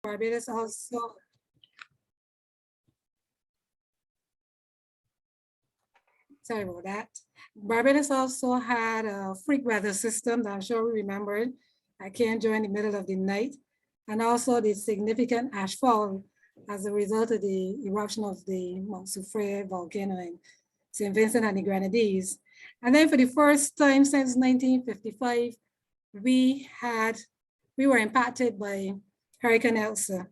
Barbados also sorry about that. Barbados also had a freak weather system that I'm sure we remembered. I came during the middle of the night, and also the significant ashfall as a result of the eruption of the Mount Soufriere volcano in St. Vincent and the Grenadines. And then for the first time since 1955, we were impacted by Hurricane Elsa,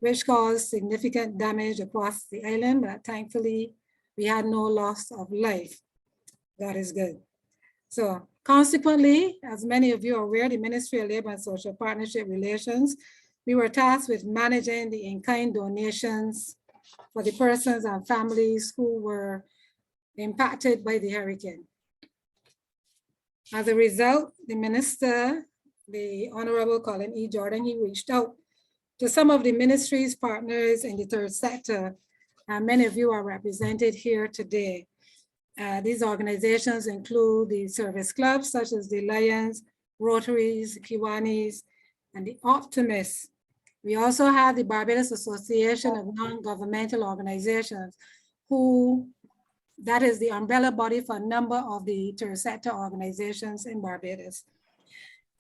which caused significant damage across the island, but thankfully we had no loss of life. That is good. So consequently, as many of you are aware, the Ministry of Labor and Social Partnership Relations, we were tasked with managing the in-kind donations for the persons and families who were impacted by the hurricane. As a result, the minister, the Honorable Colin E. Jordan, he reached out to some of the ministry's partners in the third sector. Many of you are represented here today. These organizations include the service clubs such as the Lions, Rotaries, Kiwanis, and the Optimists. We also have the Barbados Association of Non-Governmental Organizations, that is the umbrella body for a number of the third sector organizations in Barbados.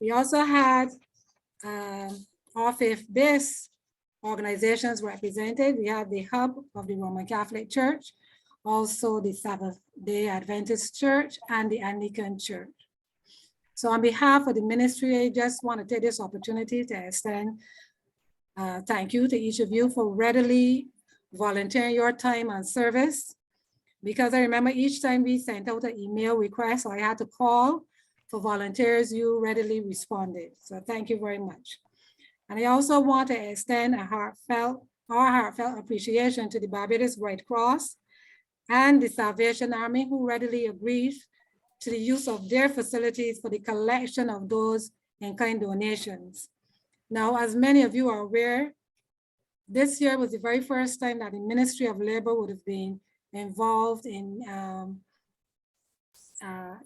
We also had off-faith-based organizations represented. We have the Hub of the Roman Catholic Church, also the Sabbath-day Adventist Church, and the Anglican Church. So on behalf of the ministry, I just want to take this opportunity to extend thank you to each of you for readily volunteering your time and service. Because I remember each time we sent out an email request or I had to call for volunteers, you readily responded. So thank you very much. And I also want to extend a heartfelt appreciation to the Barbados Red Cross and the Salvation Army, who readily agreed to the use of their facilities for the collection of those in-kind donations. Now, as many of you are aware, this year was the very first time that the Ministry of Labor would have been involved in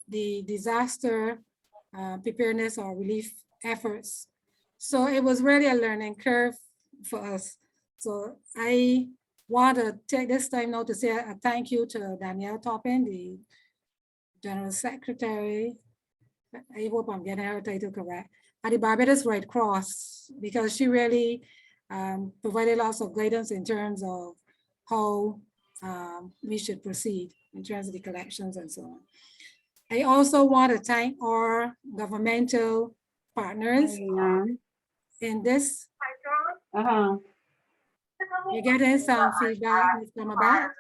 the disaster preparedness or relief efforts. So it was really a learning curve for us. So I want to take this time now to say a thank you to Danielle Toppin, the General Secretary. I hope I'm getting her title correct, at the Barbados Red Cross, because she really provided lots of guidance in terms of how we should proceed in terms of the collections and so on. I also want to thank our governmental partners in this. You're getting some feedback, Ms. Kamabat?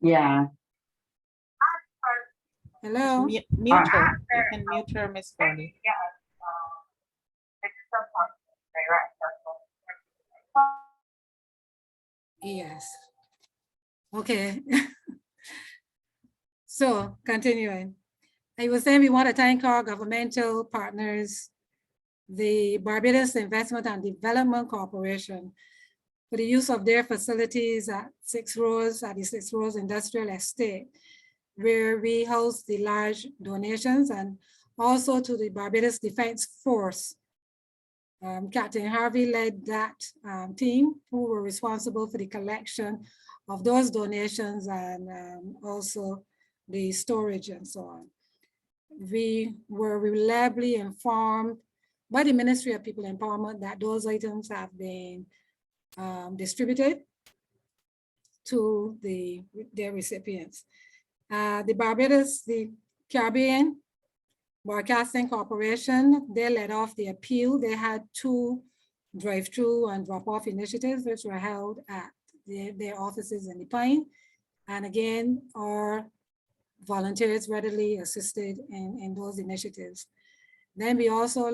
Yeah. Hello? Mute her. You can mute her, Miss Bonnie. Yes. Okay. So continuing, I was saying we want to thank our governmental partners, the Barbados Investment and Development Corporation, for the use of their facilities at the 6 Rose Industrial Estate, where we host the large donations, and also to the Barbados Defense Force. Captain Harvey led that team who were responsible for the collection of those donations and also the storage and so on. We were reliably informed by the Ministry of People Empowerment that those items have been distributed to their recipients. The Caribbean Broadcasting Corporation, they led off the appeal. They had 2 drive-through and drop-off initiatives which were held at their offices in the Pine. And again, our volunteers readily assisted in those initiatives. Then we also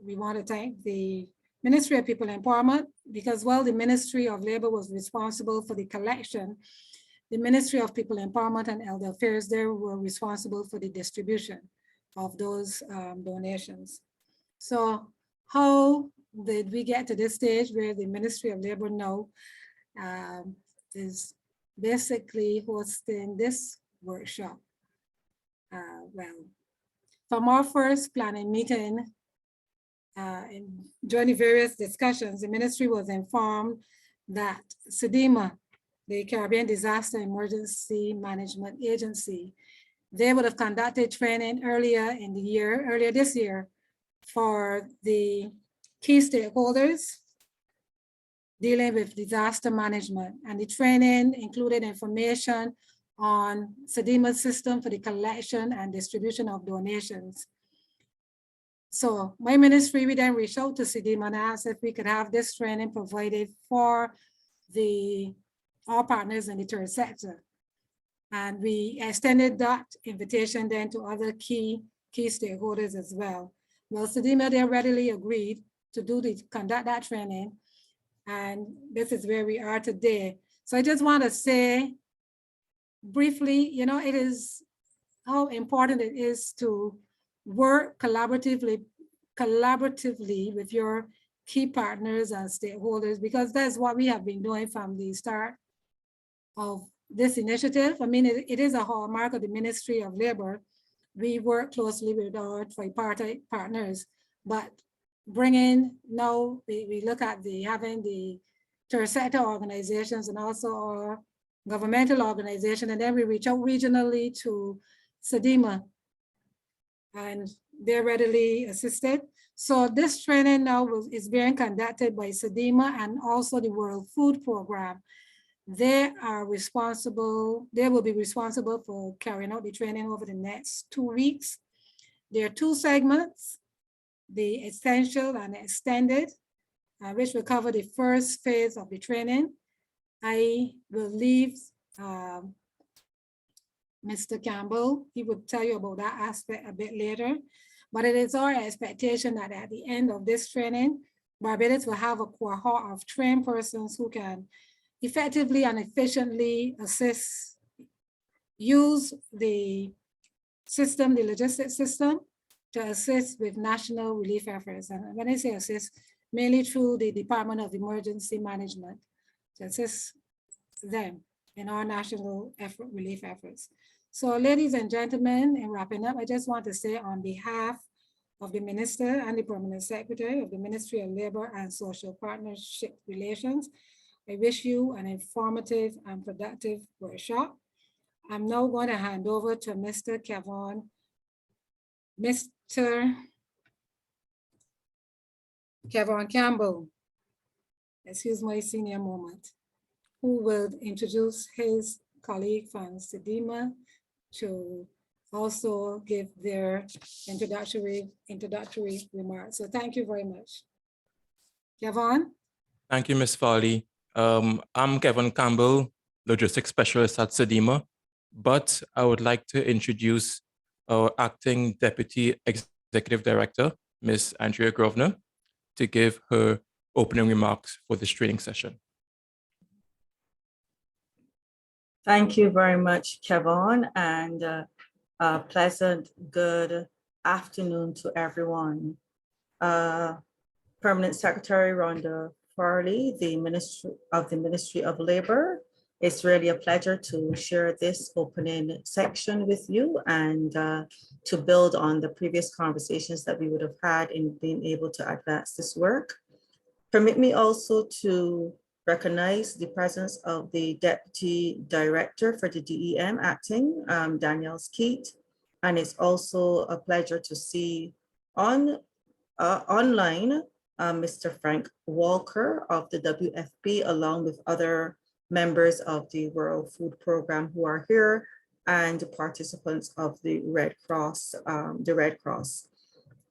we want to thank the Ministry of People Empowerment, because while the Ministry of Labor was responsible for the collection, the Ministry of People Empowerment and Elder Affairs there were responsible for the distribution of those donations. So how did we get to this stage where the Ministry of Labor now is basically hosting this workshop? Well, from our first planning meeting during the various discussions, the ministry was informed that CDEMA, the Caribbean Disaster Emergency Management Agency, they would have conducted training earlier this year, for the key stakeholders dealing with disaster management. And the training included information on CDEMA's system for the collection and distribution of donations. So my ministry, we then reached out to CDEMA and asked if we could have this training provided for our partners in the third sector. And we extended that invitation then to other key stakeholders as well. Well, CDEMA, they readily agreed to conduct that training. And this is where we are today. So I just want to say briefly, you know, it is how important it is to work collaboratively with your key partners and stakeholders, because that's what we have been doing from the start of this initiative. I mean, it is a hallmark of the Ministry of Labor. We work closely with our tripartite partners, but bringing now, we look at having the third sector organizations and also our governmental organization, and then we reach out regionally to CDEMA, and they're readily assisted. So this training now is being conducted by CDEMA and also the World Food Program. They will be responsible for carrying out the training over the next 2 weeks. There are 2 segments, the essential and extended, which will cover the first phase of the training. I will leave Mr. Campbell, he will tell you about that aspect a bit later, but it is our expectation that at the end of this training, Barbados will have a cohort of trained persons who can effectively and efficiently use the system, the logistics system, to assist with national relief efforts. And when I say assist, mainly through the Department of Emergency Management, to assist them in our national relief efforts. So ladies and gentlemen, in wrapping up, I just want to say on behalf of the Minister and the Permanent Secretary of the Ministry of Labor and Social Partnership Relations, I wish you an informative and productive workshop. I'm now going to hand over to Mr. Kevon Campbell, excuse my senior moment, who will introduce his colleague from CDEMA to also give their introductory remarks. So thank you very much. Kevon? Thank you, Ms. Farley. I'm Kevon Campbell, Logistics Specialist at CDEMA, but I would like to introduce our Acting Deputy Executive Director, Ms. Andrea Grosvenor, to give her opening remarks for this training session. Thank you very much, Kevon, and a pleasant good afternoon to everyone. Permanent Secretary Rhonda Farley, the Ministry of Labor. It's really a pleasure to share this opening section with you and to build on the previous conversations that we would have had in being able to advance this work. Permit me also to recognize the presence of the Deputy Director for the DEM acting, Danielle Skeet, and it's also a pleasure to see online Mr. Frank Walker of the WFP, along with other members of the World Food Program who are here, and participants of the Red Cross.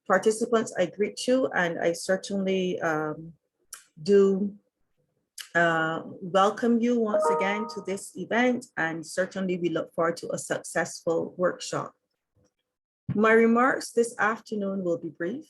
Participants, I greet you, and I certainly do welcome you once again to this event, and certainly we look forward to a successful workshop. My remarks this afternoon will be brief,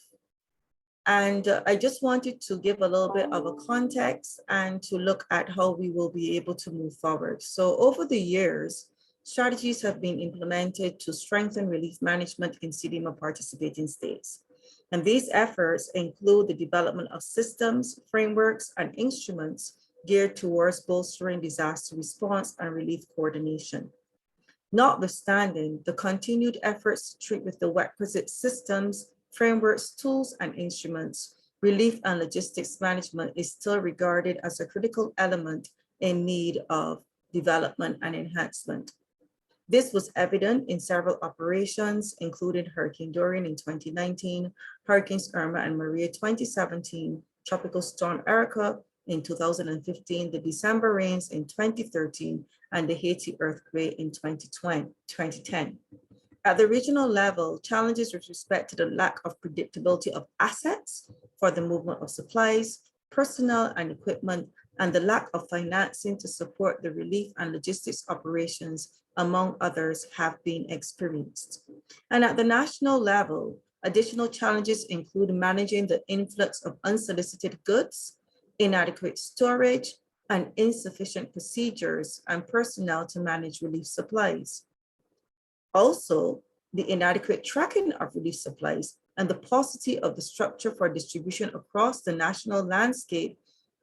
and I just wanted to give a little bit of a context and to look at how we will be able to move forward. So over the years, strategies have been implemented to strengthen relief management in CDEMA participating states. And these efforts include the development of systems, frameworks, and instruments geared towards bolstering disaster response and relief coordination. Notwithstanding the continued efforts to treat with the requisite systems, frameworks, tools, and instruments, relief and logistics management is still regarded as a critical element in need of development and enhancement. This was evident in several operations, including Hurricane Dorian in 2019, Hurricanes Irma and Maria 2017, Tropical Storm Erica in 2015, the December rains in 2013, and the Haiti earthquake in 2010. At the regional level, challenges with respect to the lack of predictability of assets for the movement of supplies, personnel, and equipment, and the lack of financing to support the relief and logistics operations, among others, have been experienced. And at the national level, additional challenges include managing the influx of unsolicited goods, inadequate storage, and insufficient procedures and personnel to manage relief supplies. Also, the inadequate tracking of relief supplies and the paucity of the structure for distribution across the national landscape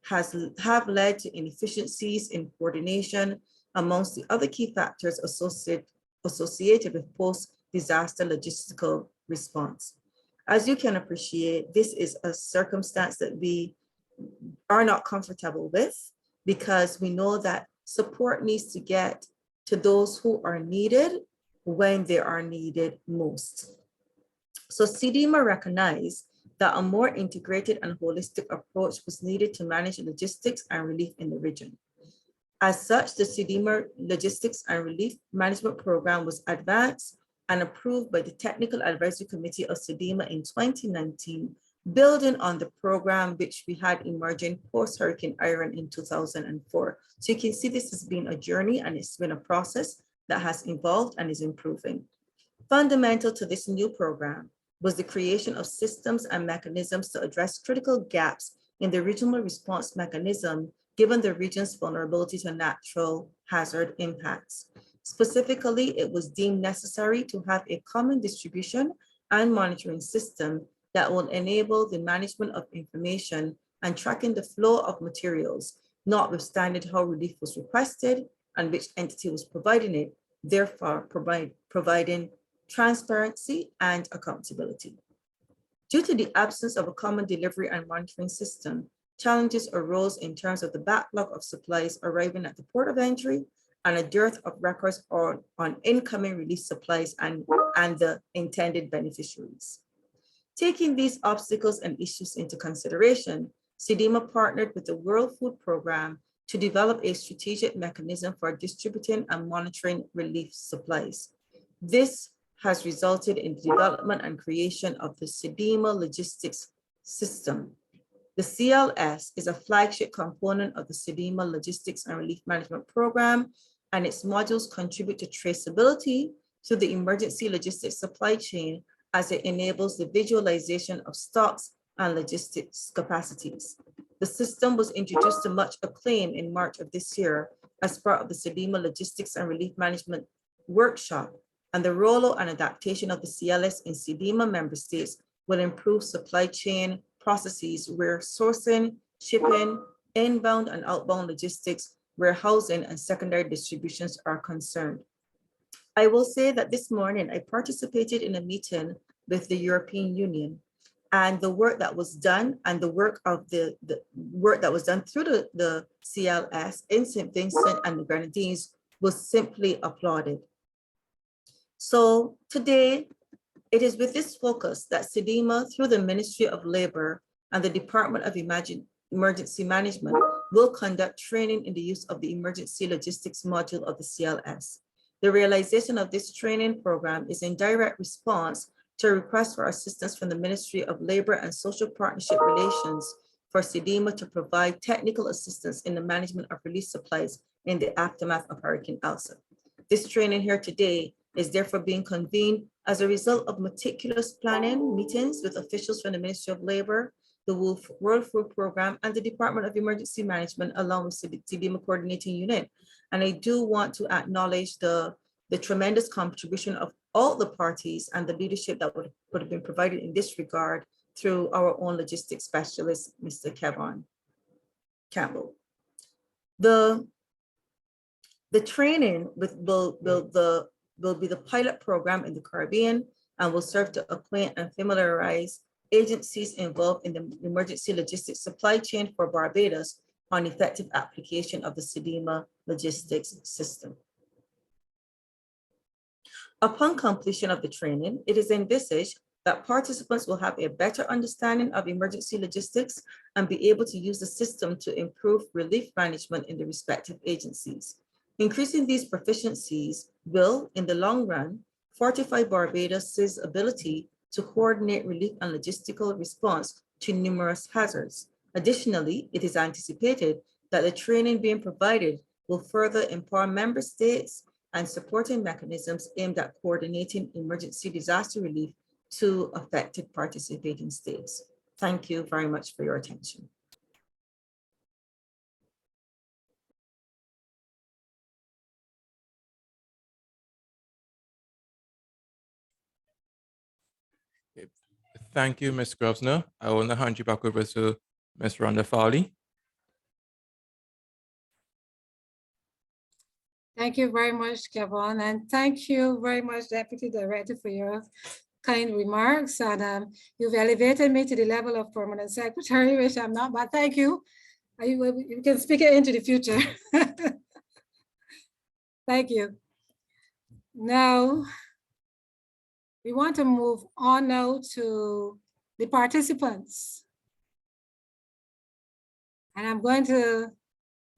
have led to inefficiencies in coordination amongst the other key factors associated with post-disaster logistical response. As you can appreciate, this is a circumstance that we are not comfortable with, because we know that support needs to get to those who are needed when they are needed most. So CDEMA recognized that a more integrated and holistic approach was needed to manage logistics and relief in the region. As such, the CDEMA Logistics and Relief Management Program was advanced and approved by the Technical Advisory Committee of CDEMA in 2019, building on the program which we had emerging post-Hurricane Irene in 2004. So you can see this has been a journey, and it's been a process that has evolved and is improving. Fundamental to this new program was the creation of systems and mechanisms to address critical gaps in the regional response mechanism, given the region's vulnerability to natural hazard impacts. Specifically, it was deemed necessary to have a common distribution and monitoring system that will enable the management of information and tracking the flow of materials, notwithstanding how relief was requested and which entity was providing it, therefore providing transparency and accountability. Due to the absence of a common delivery and monitoring system, challenges arose in terms of the backlog of supplies arriving at the port of entry and a dearth of records on incoming relief supplies and the intended beneficiaries. Taking these obstacles and issues into consideration, CDEMA partnered with the World Food Programme to develop a strategic mechanism for distributing and monitoring relief supplies. This has resulted in the development and creation of the CDEMA Logistics System. The CLS is a flagship component of the CDEMA Logistics and Relief Management Program, and its modules contribute to traceability to the emergency logistics supply chain as it enables the visualization of stocks and logistics capacities. The system was introduced to much acclaim in March of this year as part of the CDEMA Logistics and Relief Management Workshop, and the rollout and adaptation of the CLS in CDEMA member states will improve supply chain processes where sourcing, shipping, inbound and outbound logistics, warehousing, and secondary distributions are concerned. I will say that this morning I participated in a meeting with the European Union, and the work that was done and the work of the work that was done through the CLS in St. Vincent and the Grenadines was simply applauded. So today, it is with this focus that CDEMA, through the Ministry of Labor and the Department of Emergency Management, will conduct training in the use of the Emergency Logistics Module of the CLS. The realization of this training program is in direct response to a request for assistance from the Ministry of Labor and Social Partnership Relations for CDEMA to provide technical assistance in the management of relief supplies in the aftermath of Hurricane Elsa. This training here today is therefore being convened as a result of meticulous planning meetings with officials from the Ministry of Labor, the World Food Programme, and the Department of Emergency Management, along with CDEMA Coordinating Unit. And I do want to acknowledge the tremendous contribution of all the parties and the leadership that would have been provided in this regard through our own logistics specialist, Mr. Kevin Campbell. The training will be the pilot program in the Caribbean and will serve to acquaint and familiarize agencies involved in the emergency logistics supply chain for Barbados on effective application of the CDEMA logistics system. Upon completion of the training, it is envisaged that participants will have a better understanding of emergency logistics and be able to use the system to improve relief management in the respective agencies. Increasing these proficiencies will, in the long run, fortify Barbados's ability to coordinate relief and logistical response to numerous hazards. Additionally, it is anticipated that the training being provided will further empower member states and supporting mechanisms aimed at coordinating emergency disaster relief to affected participating states. Thank you very much for your attention. Thank you, Ms. Grosvenor. I will now hand you back over to Ms. Rhonda Farley. Thank you very much, Kevin, and thank you very much, Deputy Director, for your kind remarks. And you've elevated me to the level of Permanent Secretary, which I'm not, but thank you. You can speak it into the future. Thank you. Now, we want to move on now to the participants. And I'm going to,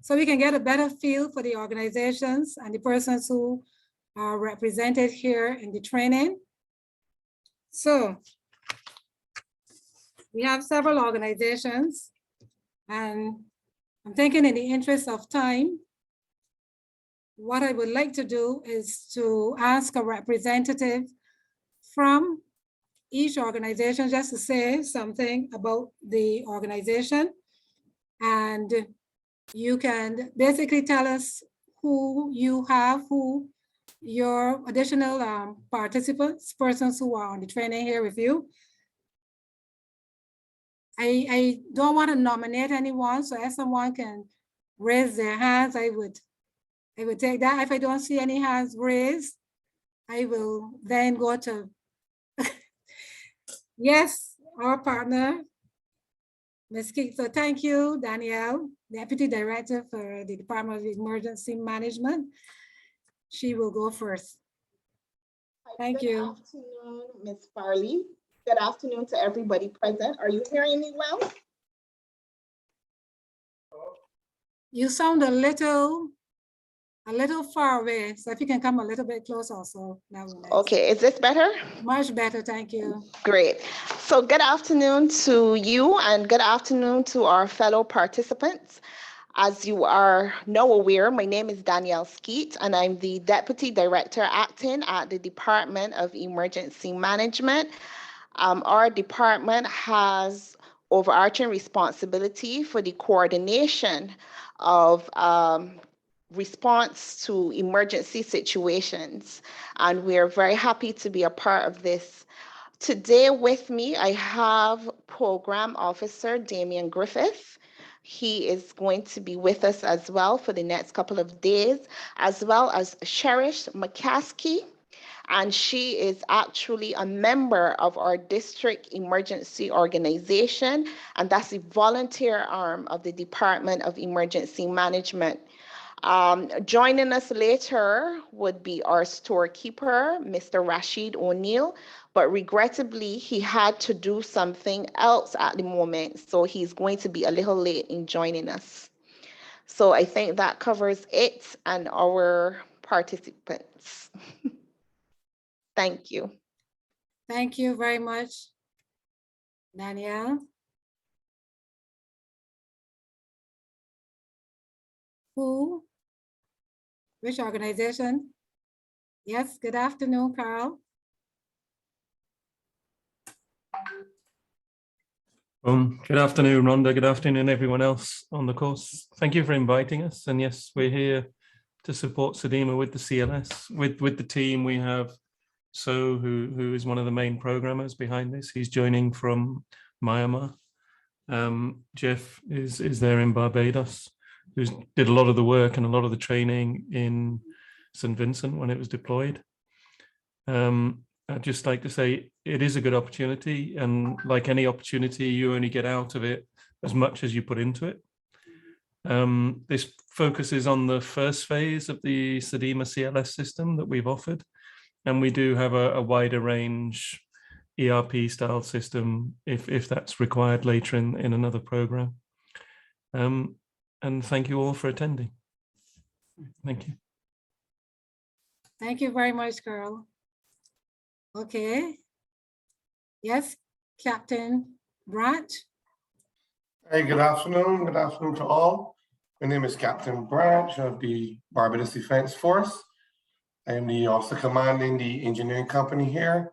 so we can get a better feel for the organizations and the persons who are represented here in the training. So we have several organizations, and I'm thinking in the interest of time, what I would like to do is to ask a representative from each organization just to say something about the organization. And you can basically tell us who you have, who your additional participants, persons who are on the training here with you. I don't want to nominate anyone, so if someone can raise their hands, I would take that. If I don't see any hands raised, I will then go to, yes, our partner, Ms. Keith. So thank you, Danielle, Deputy Director for the Department of Emergency Management. She will go first. Thank you. Good afternoon, Ms. Farley. Good afternoon to everybody present. Are you hearing me well? You sound a little far away, so if you can come a little bit closer also. That would be nice. Okay, is this better? Much better, thank you. Great. So good afternoon to you and good afternoon to our fellow participants. As you are now aware, my name is Danielle Skeet and I'm the Deputy Director Acting at the Department of Emergency Management. Our department has overarching responsibility for the coordination of response to emergency situations. And we're very happy to be a part of this. Today with me, I have Program Officer Damian Griffith. He is going to be with us as well for the next couple of days, as well as Cherish McCaskey. And she is actually a member of our district emergency organization, and that's the volunteer arm of the Department of Emergency Management. Joining us later would be our storekeeper, Mr. Rashid O'Neill, but regrettably, he had to do something else at the moment, so he's going to be a little late in joining us. So I think that covers it and our participants. Thank you. Thank you very much, Danielle. Who? Which organization? Yes, good afternoon, Carl. Good afternoon, Rhonda. Good afternoon, everyone else on the course. Thank you for inviting us. And yes, we're here to support CDEMA with the CLS. With the team, we have So, who is one of the main programmers behind this. He's joining from Myanmar. Jeff is there in Barbados, who did a lot of the work and a lot of the training in St. Vincent when it was deployed. I'd just like to say it is a good opportunity, and like any opportunity, you only get out of it as much as you put into it. This focuses on the first phase of the CDEMA CLS system that we've offered, and we do have a wider range ERP style system if that's required later in another program. And thank you all for attending. Thank you. Thank you very much, Carl. Okay. Yes, Captain Branch. Hey, good afternoon. Good afternoon to all. My name is Captain Branch of the Barbados Defense Force. I am the officer commanding the engineering company here.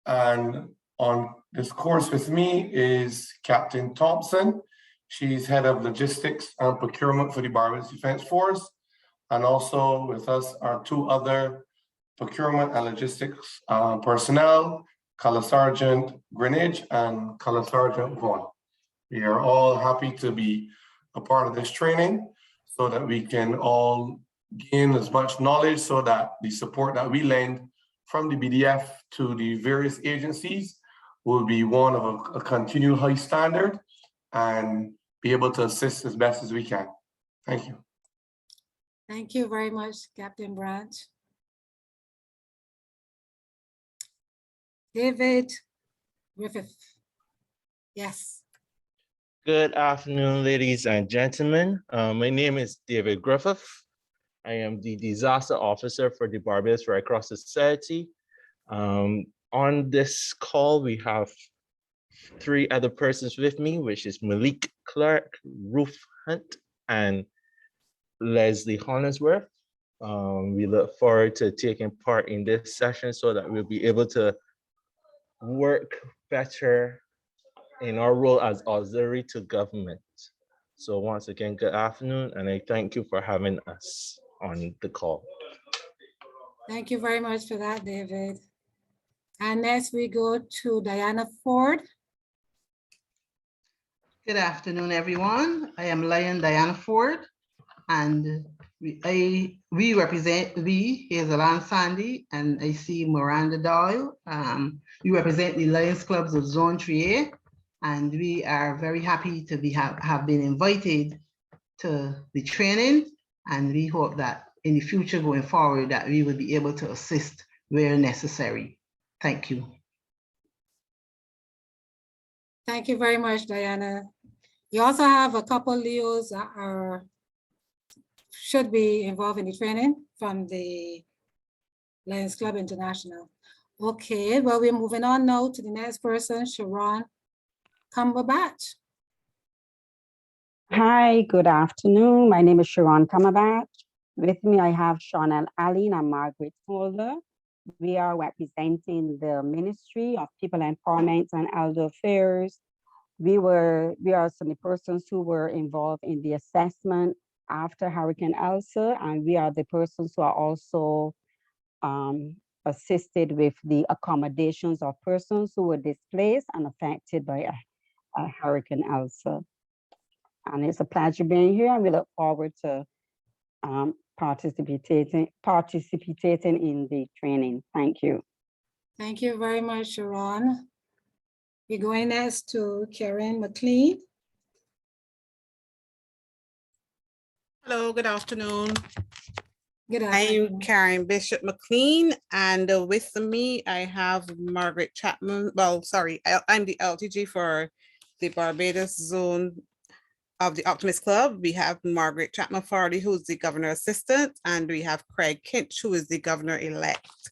And on this course with me is Captain Thompson. She's head of logistics and procurement for the Barbados Defense Force. And also with us are two other procurement and logistics personnel, Color Sergeant Greenidge and Color Sergeant Vaughn. We are all happy to be a part of this training so that we can all gain as much knowledge so that the support that we lend from the BDF to the various agencies will be one of a continual high standard and be able to assist as best as we can. Thank you. Thank you very much, Captain Branch. David Griffith. Yes. Good afternoon, ladies and gentlemen. My name is David Griffith. I am the disaster officer for the Barbados Red Cross Society. On this call, we have three other persons with me, which is Malik Clark, Ruth Hunt, and Leslie Hollingsworth. We look forward to taking part in this session so that we'll be able to work better in our role as auxiliary to government. So once again, good afternoon, and I thank you for having us on the call. Thank you very much for that, David. And next we go to Diana Ford. Good afternoon, everyone. I am Lion Diana Ford, and we represent Hazel Sandy, and I see Miranda Doyle. We represent the Lions Clubs of Zone 3A, and we are very happy to have been invited to the training, and we hope that in the future going forward that we will be able to assist where necessary. Thank you. Thank you very much, Diana. You also have a couple Leos that should be involved in the training from the Lions Club International. Okay, well, we're moving on now to the next person, Sharon Cumberbatch. Hi, good afternoon. My name is Sharon Cumberbatch. With me, I have Chanel Allen and Margaret Holder. We are representing the Ministry of People Empowerment and Elder Affairs. We are some of the persons who were involved in the assessment after Hurricane Elsa, and we are the persons who are also assisted with the accommodations of persons who were displaced and affected by Hurricane Elsa. And it's a pleasure being here, and we look forward to participating in the training. Thank you. Thank you very much, Sharon. We're going next to Karen McLean. Hello, good afternoon. Good afternoon. I'm Karen Bishop McLean, and with me I have Margaret Chapman. Well, sorry, I'm the LTG for the Barbados zone of the Optimist Club. We have Margaret Chapman Farley, who's the governor assistant, and we have Craig Kinch, who is the governor-elect.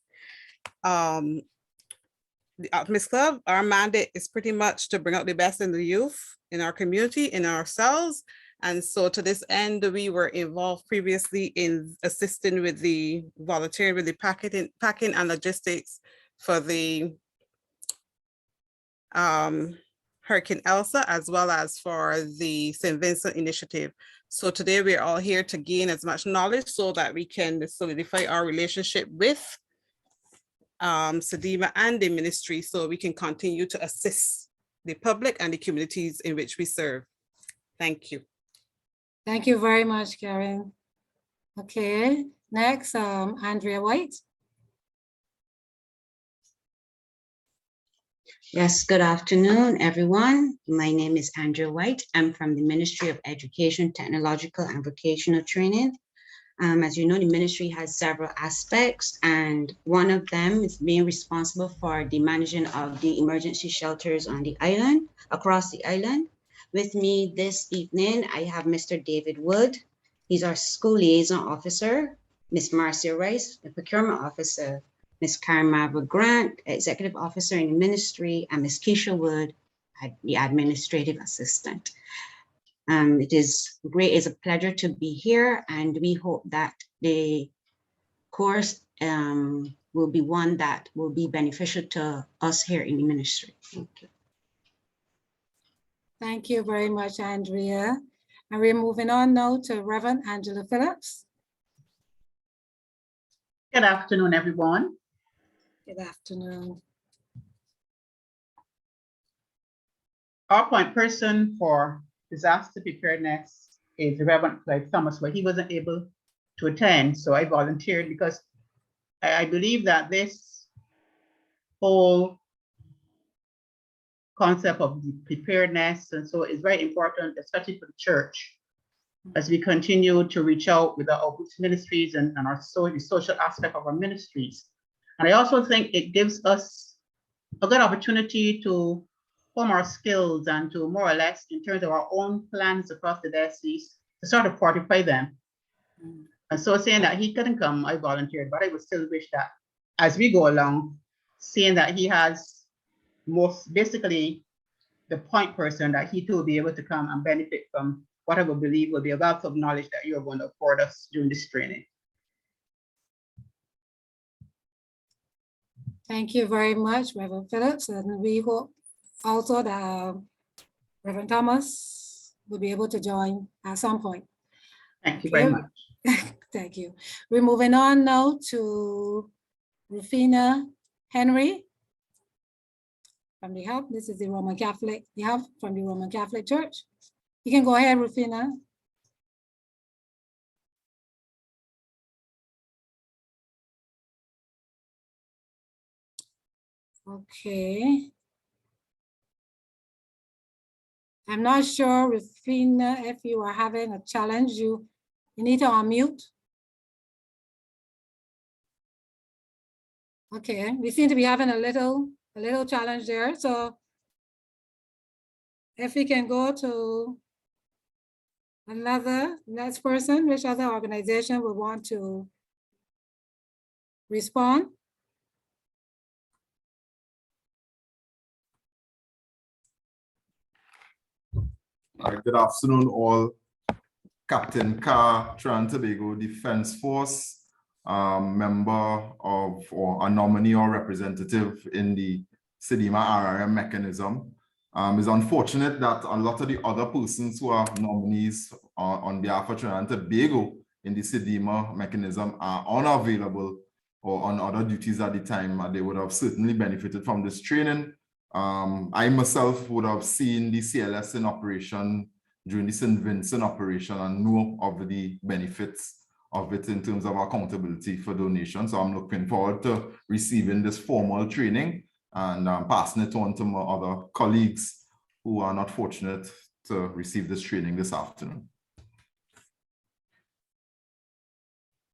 The Optimist Club, our mandate is pretty much to bring out the best in the youth, in our community, in ourselves. And so to this end, we were involved previously in assisting with the volunteering with the packing and logistics for the Hurricane Elsa, as well as for the St. Vincent initiative. So today we're all here to gain as much knowledge so that we can solidify our relationship with CDEMA and the ministry, so we can continue to assist the public and the communities in which we serve. Thank you. Thank you very much, Karen. Okay, next, Andrea White. Yes, good afternoon, everyone. My name is Andrea White. I'm from the Ministry of Education, Technological and Vocational Training. As you know, the ministry has several aspects, and one of them is being responsible for the managing of the emergency shelters on the island, across the island. With me this evening, I have Mr. David Wood. He's our school liaison officer, Ms. Marcia Rice, the procurement officer, Ms. Karen Marva Grant, executive officer in the ministry, and Ms. Keisha Wood, the administrative assistant. It is great, it's a pleasure to be here, and we hope that the course will be one that will be beneficial to us here in the ministry. Thank you. Thank you very much, Andrea. And we're moving on now to Reverend Angela Phillips. Good afternoon, everyone. Good afternoon. Our point person for disaster preparedness is the Reverend Clyde Thomas, but he wasn't able to attend, so I volunteered because I believe that this whole concept of preparedness and so is very important, especially for the church, as we continue to reach out with our outreach ministries and the social aspect of our ministries. And I also think it gives us a good opportunity to form our skills and to more or less, in terms of our own plans across the diocese, to sort of fortify them. And so saying that he couldn't come, I volunteered, but I would still wish that as we go along, seeing that he has most basically the point person, that he too will be able to come and benefit from what I would believe will be a wealth of knowledge that you are going to afford us during this training. Thank you very much, Reverend Phillips, and we hope also that Reverend Thomas will be able to join at some point. Thank you very much. Thank you. We're moving on now to Rufina Henry from the Hub. This is the Roman Catholic, the Hub from the Roman Catholic Church. You can go ahead, Rufina. Okay. I'm not sure, Rufina, if you are having a challenge, you need to unmute. Okay, we seem to be having a little challenge there. So if we can go to next person, which other organization would want to respond? Good afternoon, all. Captain Carr, Trinidad and Tobago Defense Force, member of or a nominee or representative in the CDEMA RRM mechanism. It's unfortunate that a lot of the other persons who are nominees on behalf of Trinidad and Tobago in the CDEMA mechanism are unavailable or on other duties at the time. They would have certainly benefited from this training. I myself would have seen the CLS in operation during the St. Vincent operation and know of the benefits of it in terms of accountability for donations. So I'm looking forward to receiving this formal training and passing it on to my other colleagues who are not fortunate to receive this training this afternoon.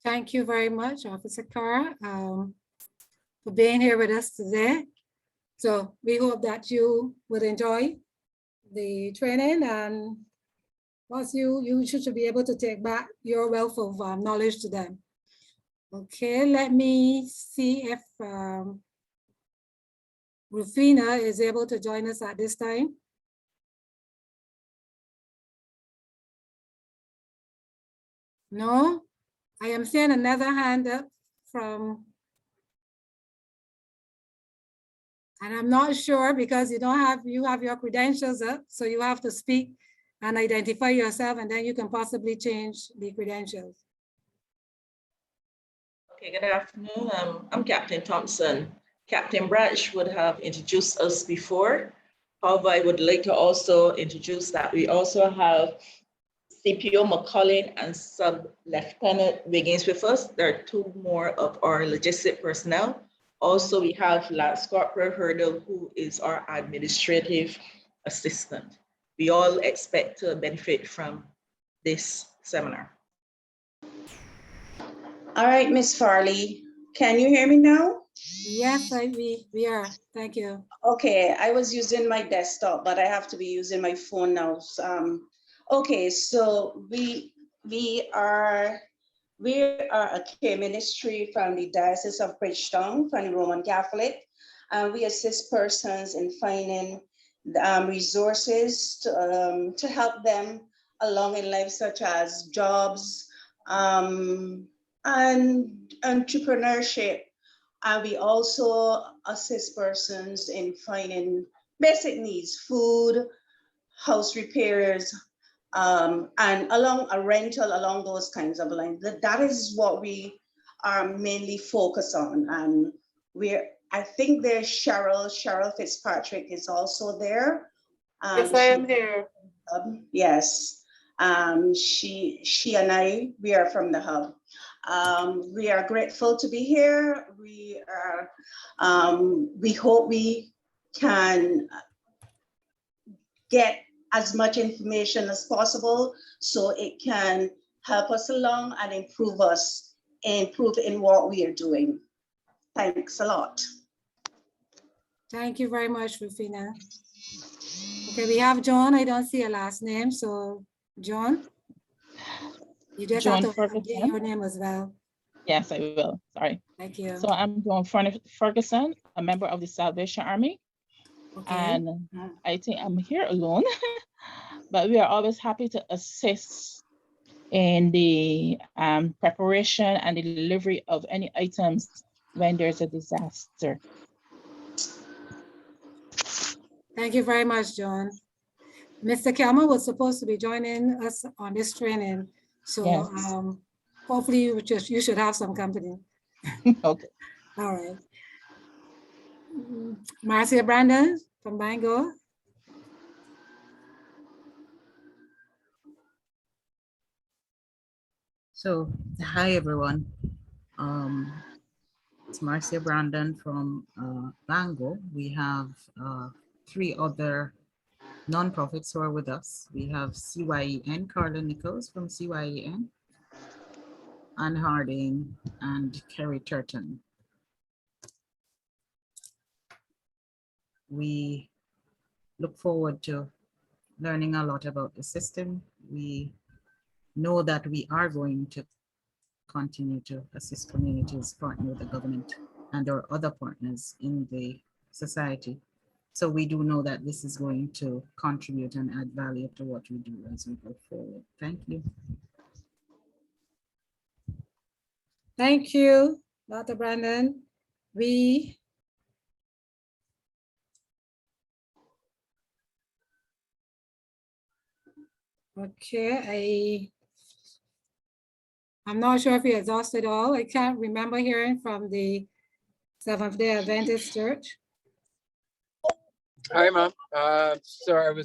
Thank you very much, Officer Carr, for being here with us today. So we hope that you would enjoy the training, and once you should be able to take back your wealth of knowledge to them. Okay, let me see if Rufina is able to join us at this time. No, I am seeing another hand up from, and I'm not sure because you have your credentials up, so you have to speak and identify yourself, and then you can possibly change the credentials. Okay, good afternoon. I'm Captain Thompson. Captain Branch would have introduced us before. However, I would like to also introduce that we also have CPO McCullin and Sub-Lieutenant Wiggins with us. There are two more of our logistic personnel Also, we have Lance Corporal Hurdle, who is our administrative assistant. We all expect to benefit from this seminar. All right, Ms. Farley, can you hear me now? Yes, we are. Thank you. Okay, I was using my desktop, but I have to be using my phone now. Okay, so we are a care ministry from the Diocese of Bridgetown, from the Roman Catholic. We assist persons in finding resources to help them along in life, such as jobs and entrepreneurship. And we also assist persons in finding basic needs, food, house repairs, and along a rental, along those kinds of lines. That is what we are mainly focused on. And I think there's Cheryl Fitzpatrick is also there. Yes, I am here. Yes, she and I, we are from the hub. We are grateful to be here. We hope we can get as much information as possible so it can help us along and improve in what we are doing. Thanks a lot. Thank you very much, Rufina. Okay, we have John. I don't see a last name, so John, you just John have to Ferguson. get your name as well. Yes, I will. Sorry. Thank you. So I'm John Ferguson, a member of the Salvation Army. Okay. And I think I'm here alone, but we are always happy to assist in the preparation and the delivery of any items when there's a disaster. Thank you very much, John. Mr. Kelman was supposed to be joining us on this training, so Yes. hopefully you should have some company. Okay. All right. Marcia Brandon from Bangor. So, hi everyone. It's Marcia Brandon from Bangor. We have 3 other nonprofits who are with us. We have CYEN, Carla Nichols from CYEN, Ann Harding, and Kerry Turton. We look forward to learning a lot about the system. We know that we are going to continue to assist communities, partner with the government and our other partners in the society. So we do know that this is going to contribute and add value to what we do as we go forward. Thank you. Thank you, Dr. Brandon. I'm not sure if we exhausted all. I can't remember hearing from the Seventh-day Adventist Church. Hi, ma'am. Sorry,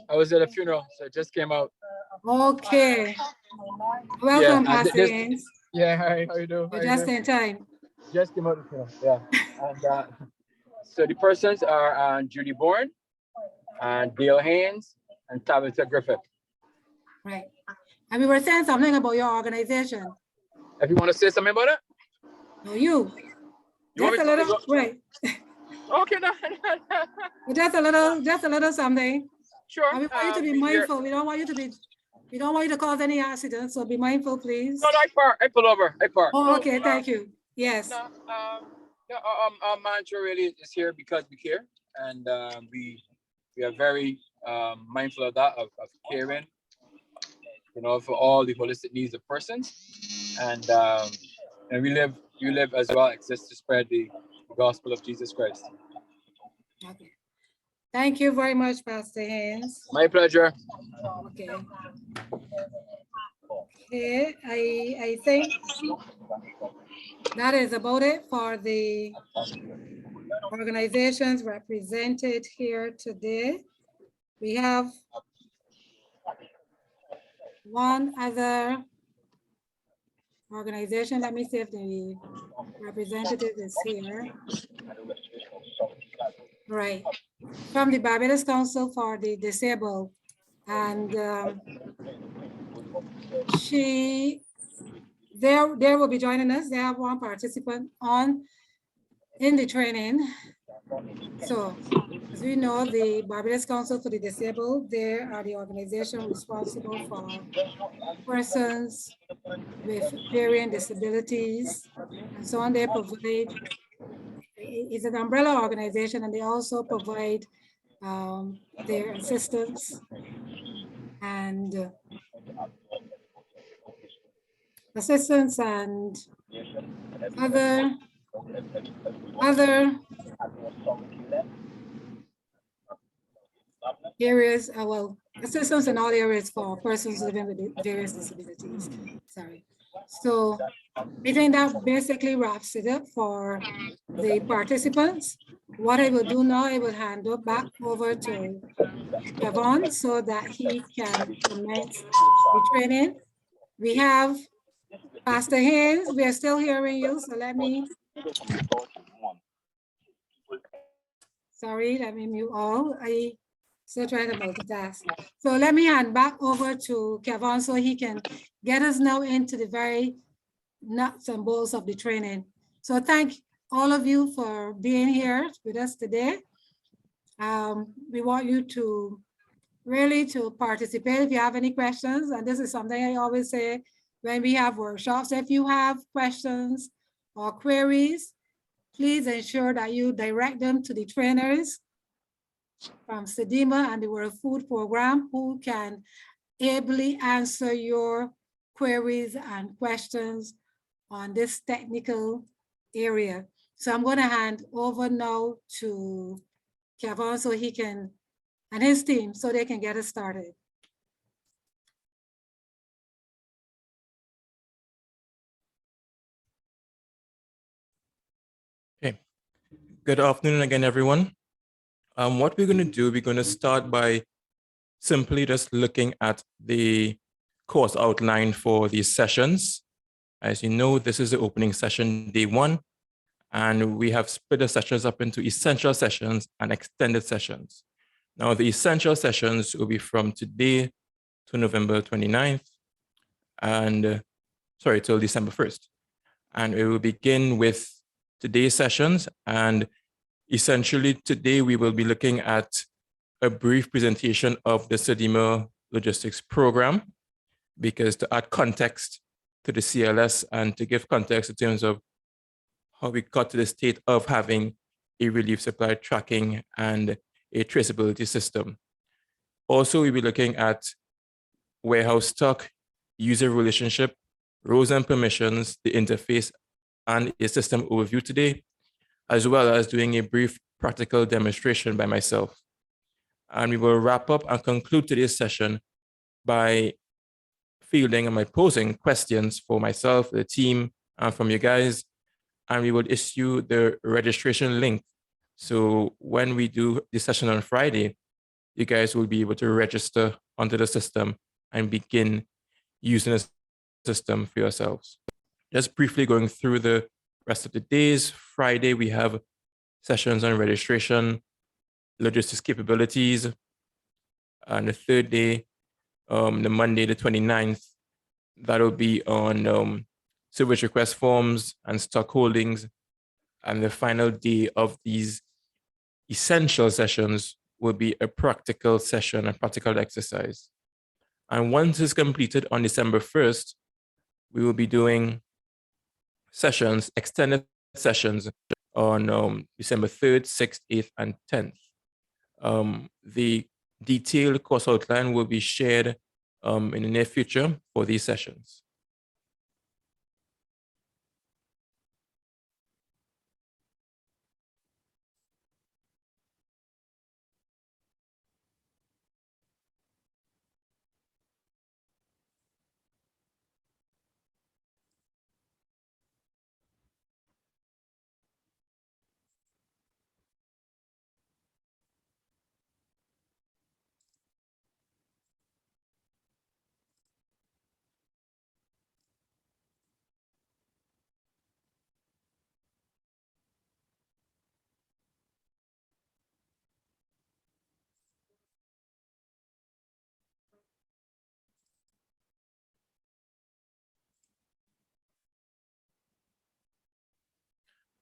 I was at a funeral, so I just came out. Okay. Welcome, Pastor Haynes. Yeah, hi, how you doing? You're just in time. Just came out of the funeral, yeah. And so the persons are Judy Bourne, and Dale Haynes, and Tabitha Griffith. Right. And we were saying something about your organization. If you want to say something about it? No, you. Just a little, right. Okay, no. Just a little something. Sure. And we want you to be mindful. We don't want you to cause any accidents, so be mindful, please. No, I pull over. I park. Oh, okay, thank you. Yes. Our mantra really is here because we care, and we are very mindful of that, of caring, for all the holistic needs of persons, and we live as well, exist to spread the gospel of Jesus Christ. Okay. Thank you very much, Pastor Haynes. My pleasure. Okay. Okay, I think that is about it for the organizations represented here today. We have one other organization. Let me see if the representative is here. Right, from the Barbados Council for the Disabled. And they will be joining us. They have one participant in the training. So as we know, the Barbados Council for the Disabled, they are the organization responsible for persons with varying disabilities and so on. They provide, it's an umbrella organization, and they also provide their assistance and other areas, well, assistance in all areas for persons living with various disabilities. Sorry. So I think that basically wraps it up for the participants. What I will do now, I will hand it back over to Kevon so that he can commence the training. We have Pastor Haynes, we are still hearing you, so let me mute all. I still trying to multitask. So let me hand back over to Kevon so he can get us now into the very nuts and bolts of the training. So thank all of you for being here with us today. We want you to really to participate if you have any questions. And this is something I always say when we have workshops. If you have questions or queries, please ensure that you direct them to the trainers from CDEMA and the World Food Program who can ably answer your queries and questions on this technical area. So I'm going to hand over now to Kevon so he can, and his team, so they can get us started. Okay. Good afternoon again, everyone. What we're going to do, we're going to start by simply just looking at the course outline for these sessions. As you know, this is the opening session, day 1, and we have split the sessions up into essential sessions and extended sessions. Now, the essential sessions will be from today to November 29th, and till December 1st. And it will begin with today's sessions. And essentially today we will be looking at a brief presentation of the CDEMA logistics program, because to add context to the CLS and to give context in terms of how we got to the state of having a relief supply tracking and a traceability system. Also, we'll be looking at warehouse stock, user relationship, roles and permissions, the interface, and a system overview today, as well as doing a brief practical demonstration by myself. And we will wrap up and conclude today's session by fielding and by posing questions for myself, the team, and from you guys. And we will issue the registration link. So when we do this session on Friday, you guys will be able to register onto the system and begin using the system for yourselves. Just briefly going through the rest of the days. Friday, we have sessions on registration, logistics capabilities. And the third day, the Monday, the 29th, that'll be on service request forms and stock holdings. And the final day of these essential sessions will be a practical session, a practical exercise. And once it's completed on December 1st, we will be doing sessions, extended sessions on December 3rd, 6th, 8th, and 10th. The detailed course outline will be shared in the near future for these sessions.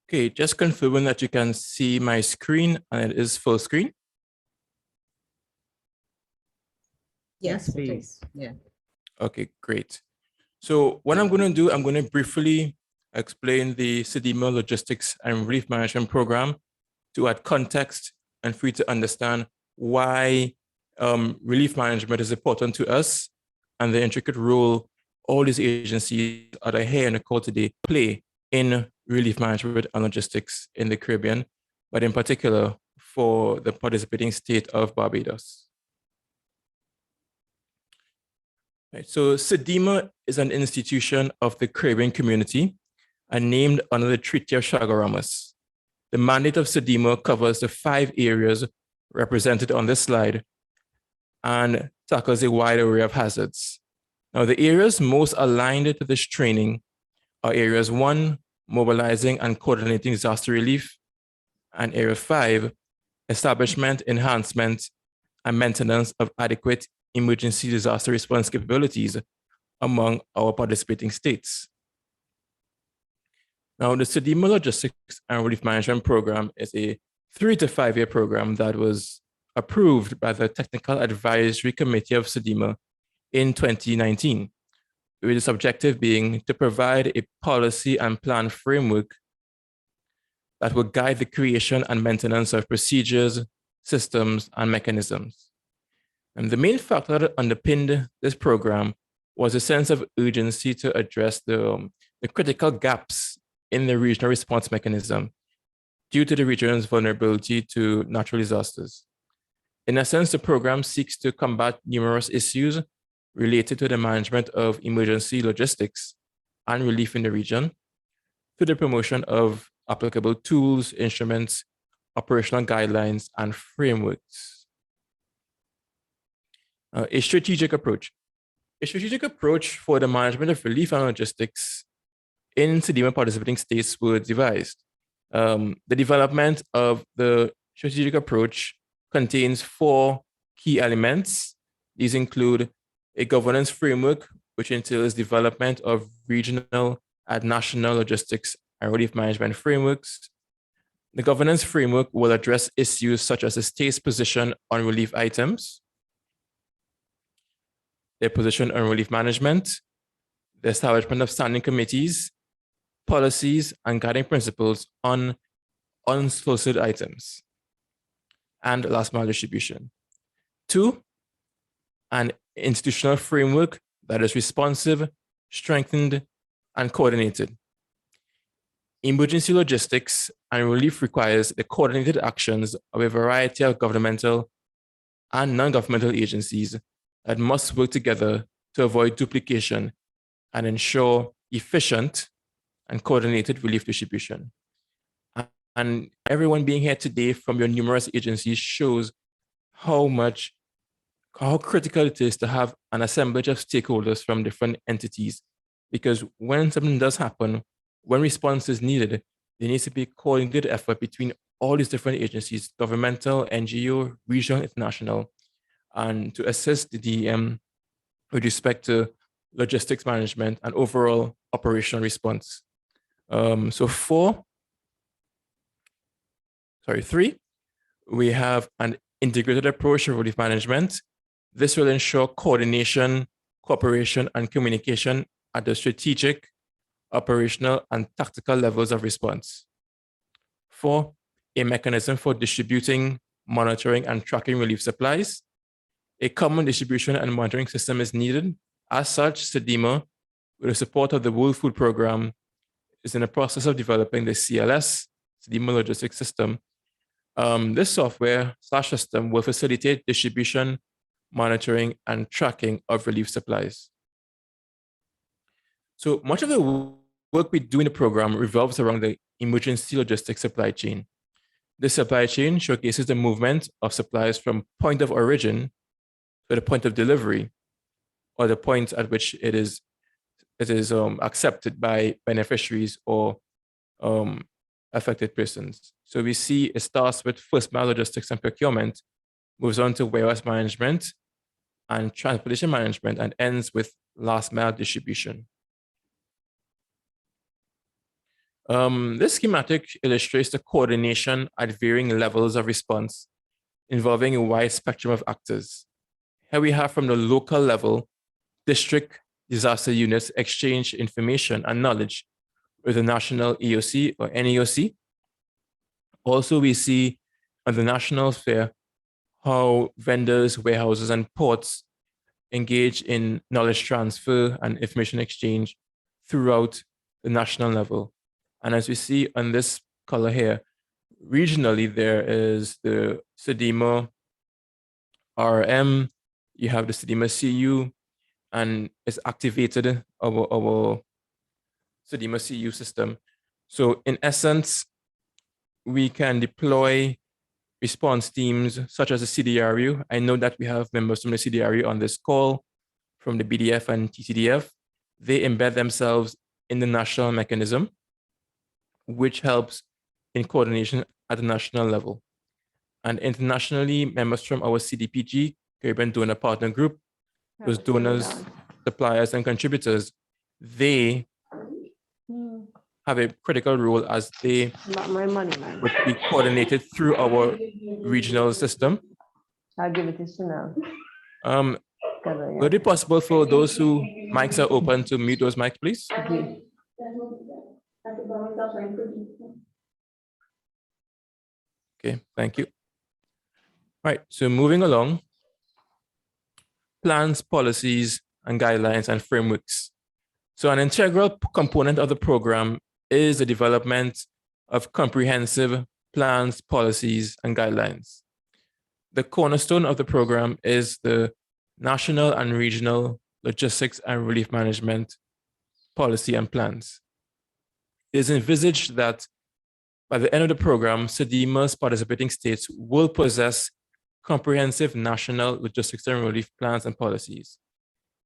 Okay, just confirming that you can see my screen and it is full screen. Yes, please. Yeah. Okay, great. So what I'm going to do, I'm going to briefly explain the CDEMA Logistics and Relief Management Program to add context and for you to understand why relief management is important to us and the intricate role all these agencies that are here in the call today play in relief management and logistics in the Caribbean, but in particular for the participating state of Barbados. Right, so CDEMA is an institution of the Caribbean community and named under the Treaty of Chaguaramas. The mandate of CDEMA covers the 5 areas represented on this slide and tackles a wide array of hazards. Now, the areas most aligned to this training are areas 1, mobilizing and coordinating disaster relief, and area 5, establishment, enhancement, and maintenance of adequate emergency disaster response capabilities among our participating states. Now, the CDEMA Logistics and Relief Management Program is a 3 to 5 year program that was approved by the Technical Advisory Committee of CDEMA in 2019, with its objective being to provide a policy and plan framework that will guide the creation and maintenance of procedures, systems, and mechanisms. And the main factor that underpinned this program was a sense of urgency to address the critical gaps in the regional response mechanism due to the region's vulnerability to natural disasters. In essence, the program seeks to combat numerous issues related to the management of emergency logistics and relief in the region through the promotion of applicable tools, instruments, operational guidelines, and frameworks. A strategic approach. A strategic approach for the management of relief and logistics in CDEMA participating states were devised. The development of the strategic approach contains 4 key elements. These include a governance framework, which entails development of regional and national logistics and relief management frameworks. The governance framework will address issues such as the state's position on relief items, their position on relief management, the establishment of standing committees, policies, and guiding principles on unsolicited items, and last mile distribution. 2, an institutional framework that is responsive, strengthened, and coordinated. Emergency logistics and relief requires the coordinated actions of a variety of governmental and non-governmental agencies that must work together to avoid duplication and ensure efficient and coordinated relief distribution. And everyone being here today from your numerous agencies shows how critical it is to have an assemblage of stakeholders from different entities. Because when something does happen, when response is needed, there needs to be a coordinated effort between all these different agencies, governmental, NGO, regional, international, and to assist the DEM with respect to logistics management and overall operational response. 3, we have an integrated approach to relief management. This will ensure coordination, cooperation, and communication at the strategic, operational, and tactical levels of response. 4, a mechanism for distributing, monitoring, and tracking relief supplies. A common distribution and monitoring system is needed. As such, CDEMA, with the support of the World Food Programme, is in the process of developing the CLS, CDEMA Logistics System. This software/system will facilitate distribution, monitoring, and tracking of relief supplies. So much of the work we do in the program revolves around the emergency logistics supply chain. This supply chain showcases the movement of supplies from point of origin to the point of delivery, or the point at which it is accepted by beneficiaries or affected persons. So we see it starts with first mile logistics and procurement, moves on to warehouse management and transportation management, and ends with last mile distribution. This schematic illustrates the coordination at varying levels of response involving a wide spectrum of actors. Here we have from the local level, district disaster units exchange information and knowledge with the national EOC or NEOC. Also, we see on the national sphere how vendors, warehouses, and ports engage in knowledge transfer and information exchange throughout the national level. And as we see on this color here, regionally, there is the CDEMA RM, you have the CDEMA CU, and it's activated our CDEMA CU system. So in essence, we can deploy response teams such as the CDRU. I know that we have members from the CDRU on this call, from the BDF and TTDF. They embed themselves in the national mechanism, which helps in coordination at the national level. And internationally, members from our CDPG, Caribbean Donor Partner Group, those donors, suppliers, and contributors, they have a critical role as they would be coordinated through our regional system. I'll give it to Chanel. Would it be possible for those who mics are open to mute those mics, please? Okay, thank you. All right, so moving along, plans, policies, and guidelines and frameworks. So an integral component of the program is the development of comprehensive plans, policies, and guidelines. The cornerstone of the program is the national and regional logistics and relief management policy and plans. It is envisaged that by the end of the program, CDEMA's participating states will possess comprehensive national logistics and relief plans and policies.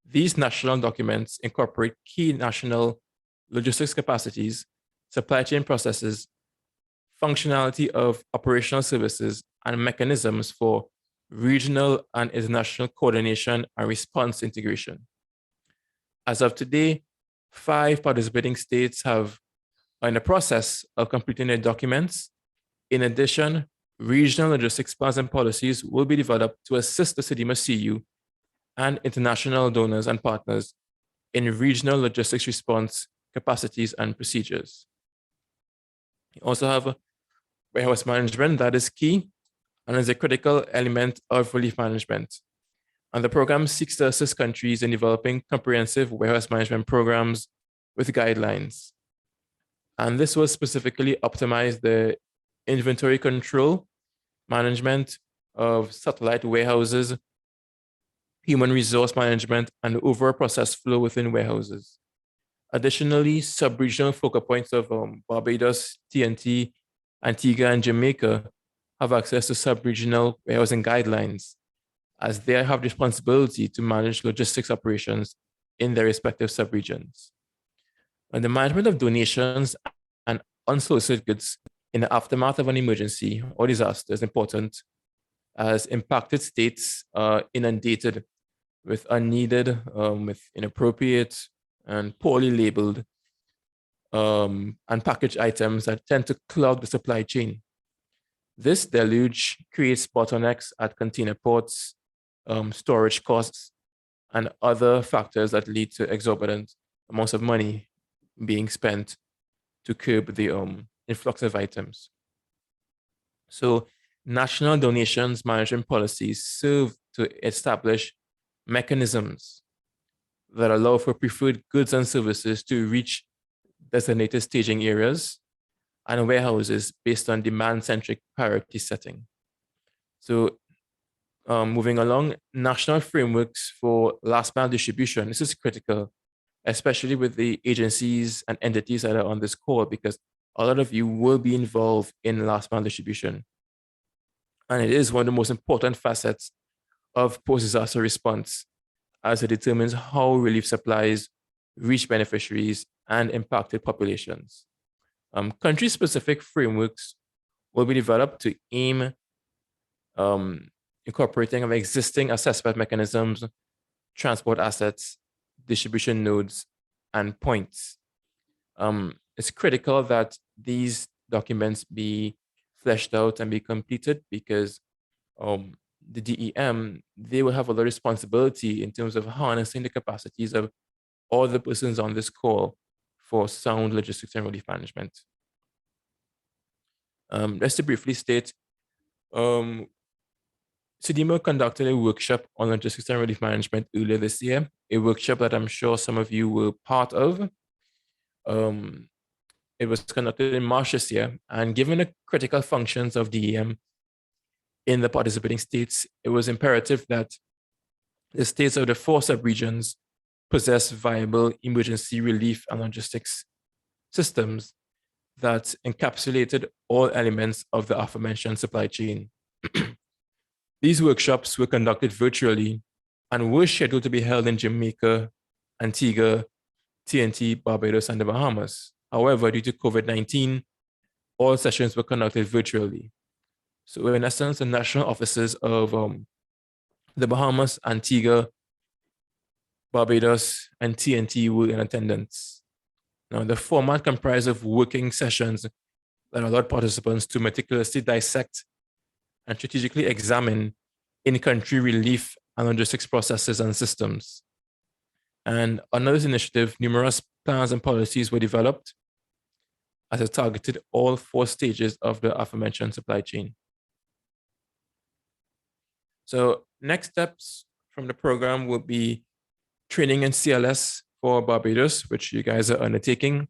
These national documents incorporate key national logistics capacities, supply chain processes, functionality of operational services, and mechanisms for regional and international coordination and response integration. As of today, 5 participating states are in the process of completing their documents. In addition, regional logistics plans and policies will be developed to assist the CDEMA CU and international donors and partners in regional logistics response capacities and procedures. We also have warehouse management that is key and is a critical element of relief management. And the program seeks to assist countries in developing comprehensive warehouse management programs with guidelines. And this will specifically optimize the inventory control, management of satellite warehouses, human resource management, and overall process flow within warehouses. Additionally, sub-regional focal points of Barbados, TNT, Antigua, and Jamaica have access to sub-regional warehousing guidelines, as they have responsibility to manage logistics operations in their respective sub-regions. And the management of donations and unsolicited goods in the aftermath of an emergency or disaster is important, as impacted states are inundated with unneeded, with inappropriate and poorly labeled and packaged items that tend to clog the supply chain. This deluge creates bottlenecks at container ports, storage costs, and other factors that lead to exorbitant amounts of money being spent to curb the influx of items. So national donations management policies serve to establish mechanisms that allow for preferred goods and services to reach designated staging areas and warehouses based on demand-centric priority setting. So moving along, national frameworks for last mile distribution. This is critical, especially with the agencies and entities that are on this call, because a lot of you will be involved in last mile distribution. And it is one of the most important facets of post-disaster response, as it determines how relief supplies reach beneficiaries and impacted populations. Country-specific frameworks will be developed to aim incorporating of existing assessment mechanisms, transport assets, distribution nodes, and points. it's critical that these documents be fleshed out and be completed because the DEM, they will have a lot of responsibility in terms of harnessing the capacities of all the persons on this call for sound logistics and relief management. Just to briefly state, CDEMA conducted a workshop on logistics and relief management earlier this year, a workshop that I'm sure some of you were part of. It was conducted in March this year, and given the critical functions of DEM in the participating states, it was imperative that the states of the 4 sub-regions possess viable emergency relief and logistics systems that encapsulated all elements of the aforementioned supply chain. These workshops were conducted virtually and were scheduled to be held in Jamaica, Antigua, TNT, Barbados, and the Bahamas. However, due to COVID-19, all sessions were conducted virtually. So in essence, the national offices of the Bahamas, Antigua, Barbados, and TNT were in attendance. Now, the format comprised of working sessions that allowed participants to meticulously dissect and strategically examine in-country relief and logistics processes and systems. And under this initiative, numerous plans and policies were developed as it targeted all 4 stages of the aforementioned supply chain. So next steps from the program will be training in CLS for Barbados, which you guys are undertaking,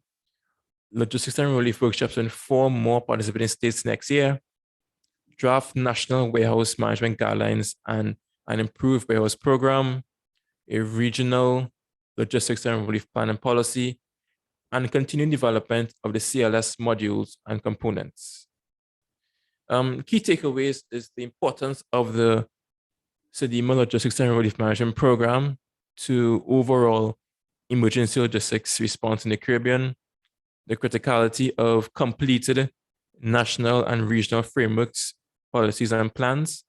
logistics and relief workshops in 4 more participating states next year, draft national warehouse management guidelines and an improved warehouse program, a regional logistics and relief plan and policy, and continued development of the CLS modules and components. Key takeaways is the importance of the CDEMA Logistics and Relief Management Program to overall emergency logistics response in the Caribbean, the criticality of completed national and regional frameworks, policies and plans,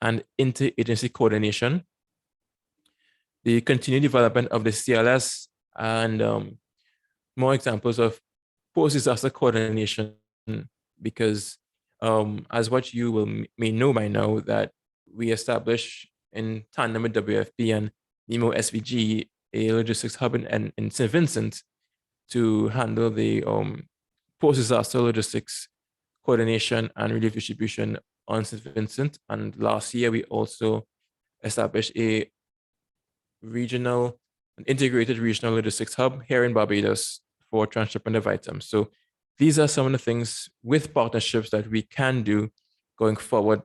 and interagency coordination, the continued development of the CLS, and more examples of post-disaster coordination, because as what you may know by now, that we established in tandem with WFP and NEMO SVG a logistics hub in St. Vincent to handle the post-disaster logistics coordination and relief distribution on St. Vincent. And last year, we also established a regional, an integrated regional logistics hub here in Barbados for transshipment of items. So these are some of the things with partnerships that we can do going forward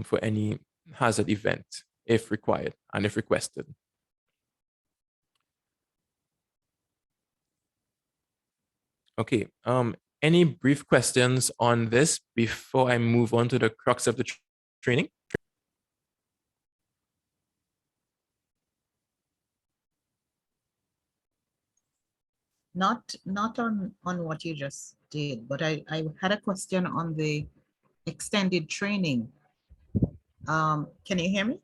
for any hazard event, if required and if requested. Okay, any brief questions on this before I move on to the crux of the training? Not on what you just did, but I had a question on the extended training. Can you hear me?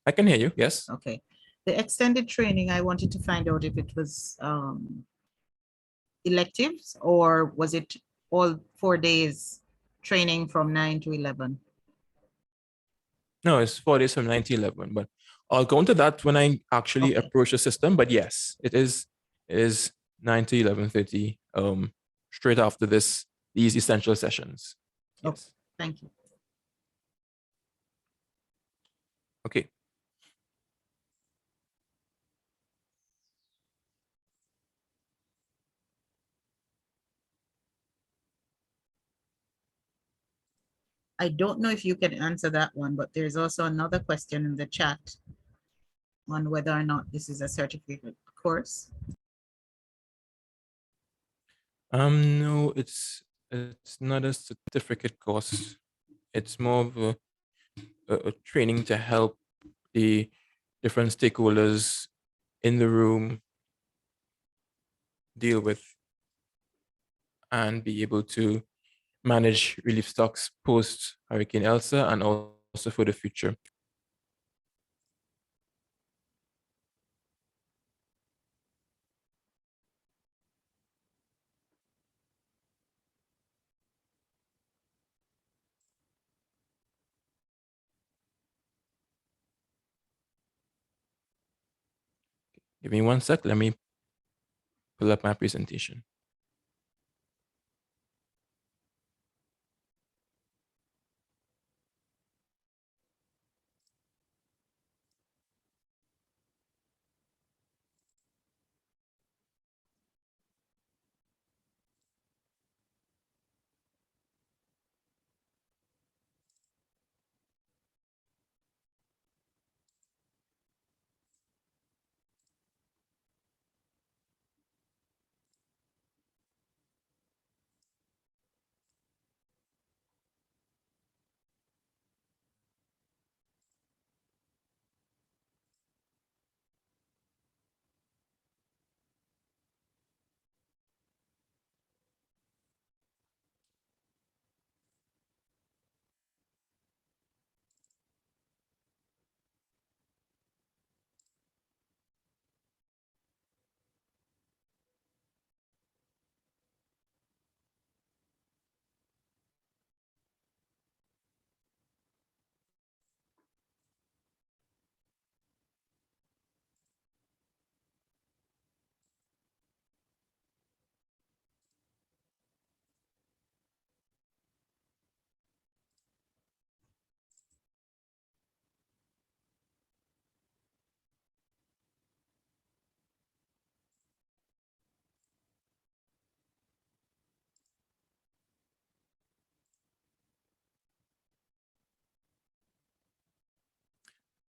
I can hear you, yes. Okay. The extended training, I wanted to find out if it was electives or was it all 4 days training from 9 to 11? No, it's 4 days from 9 to 11, but I'll go into that when I actually approach the system. But yes, it is 9 to 11:30 straight after these essential sessions. Yes. Okay, thank you. Okay. I don't know if you can answer that one, but there's also another question in the chat on whether or not this is a certificate course. No, it's not a certificate course. It's more of a training to help the different stakeholders in the room deal with and be able to manage relief stocks post Hurricane Elsa and also for the future. Give me 1 sec. Let me pull up my presentation.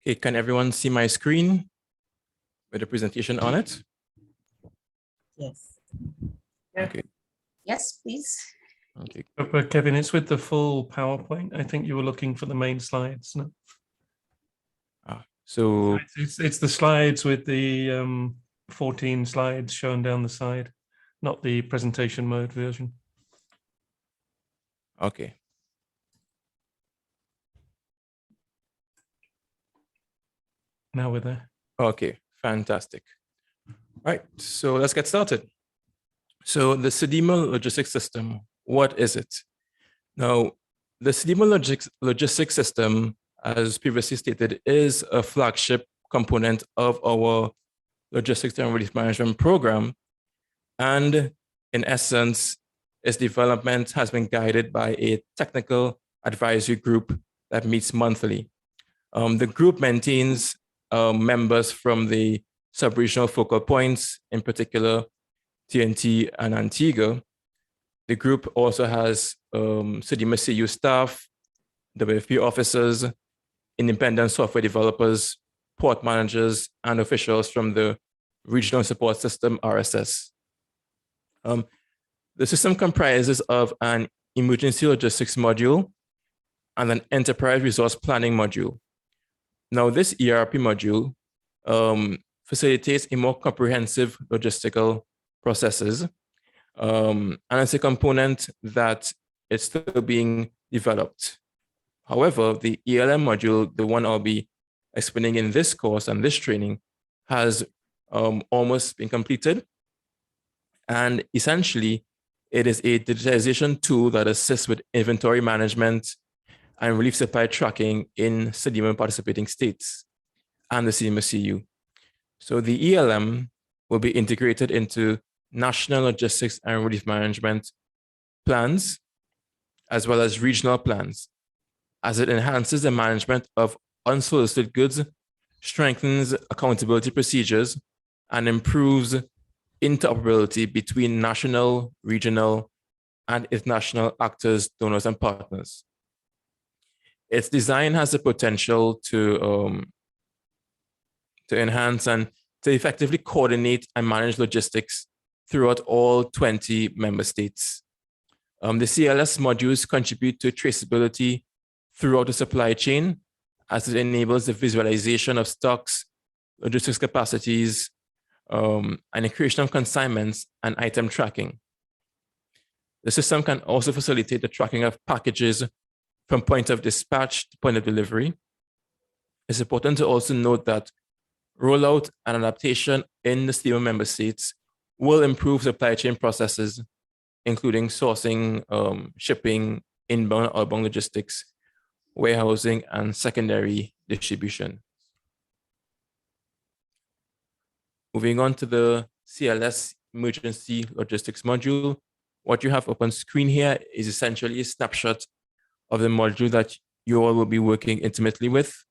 Okay, can everyone see my screen with the presentation on it? Yes. Okay. Yes, please. Okay. But Kevin, it's with the full PowerPoint. I think you were looking for the main slides. No? So it's the slides with the 14 slides shown down the side, not the presentation mode version. Okay. Now we're there. Okay, fantastic. All right, so let's get started. So the CDEMA logistics system, what is it? Now, the CDEMA logistics system, as previously stated, is a flagship component of our logistics and relief management program. And in essence, its development has been guided by a technical advisory group that meets monthly. The group maintains members from the sub-regional focal points, in particular TNT and Antigua. The group also has CDEMA CU staff, WFP officers, independent software developers, port managers, and officials from the Regional Support System, RSS. The system comprises of an emergency logistics module and an enterprise resource planning module. Now, this ERP module facilitates a more comprehensive logistical processes, and it's a component that is still being developed. However, the ELM module, the one I'll be explaining in this course and this training, has almost been completed. And essentially, it is a digitization tool that assists with inventory management and relief supply tracking in CDEMA participating states and the CDEMA CU. So the ELM will be integrated into national logistics and relief management plans, as well as regional plans, as it enhances the management of unsolicited goods, strengthens accountability procedures, and improves interoperability between national, regional, and international actors, donors, and partners. Its design has the potential to enhance and to effectively coordinate and manage logistics throughout all 20 member states. The CLS modules contribute to traceability throughout the supply chain, as it enables the visualization of stocks, logistics capacities, and the creation of consignments and item tracking. The system can also facilitate the tracking of packages from point of dispatch to point of delivery. It's important to also note that rollout and adaptation in the CDEMA member states will improve supply chain processes, including sourcing, shipping, inbound, outbound logistics, warehousing, and secondary distribution. Moving on to the CLS emergency logistics module, what you have up on screen here is essentially a snapshot of the module that you all will be working intimately with.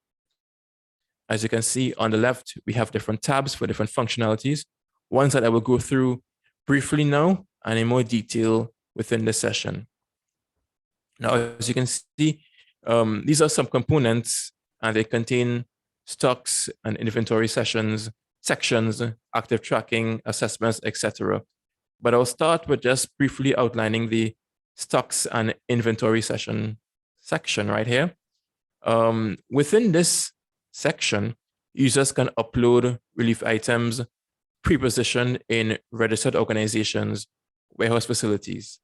As you can see on the left, we have different tabs for different functionalities, ones that I will go through briefly now and in more detail within the session. Now, as you can see, these are some components and they contain stocks and inventory sections, active tracking, assessments, etc. But I'll start with just briefly outlining the stocks and inventory section right here. Within this section, users can upload relief items pre-positioned in registered organizations, warehouse facilities.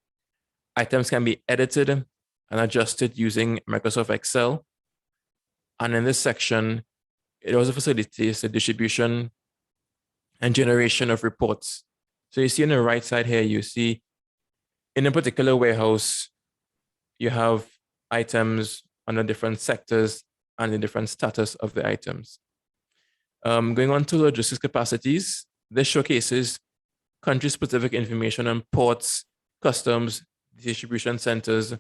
Items can be edited and adjusted using Microsoft Excel. And in this section, it also facilitates the distribution and generation of reports. So you see on the right side here, you see in a particular warehouse, you have items under different sectors and the different status of the items. Going on to logistics capacities, this showcases country-specific information on ports, customs, distribution centers,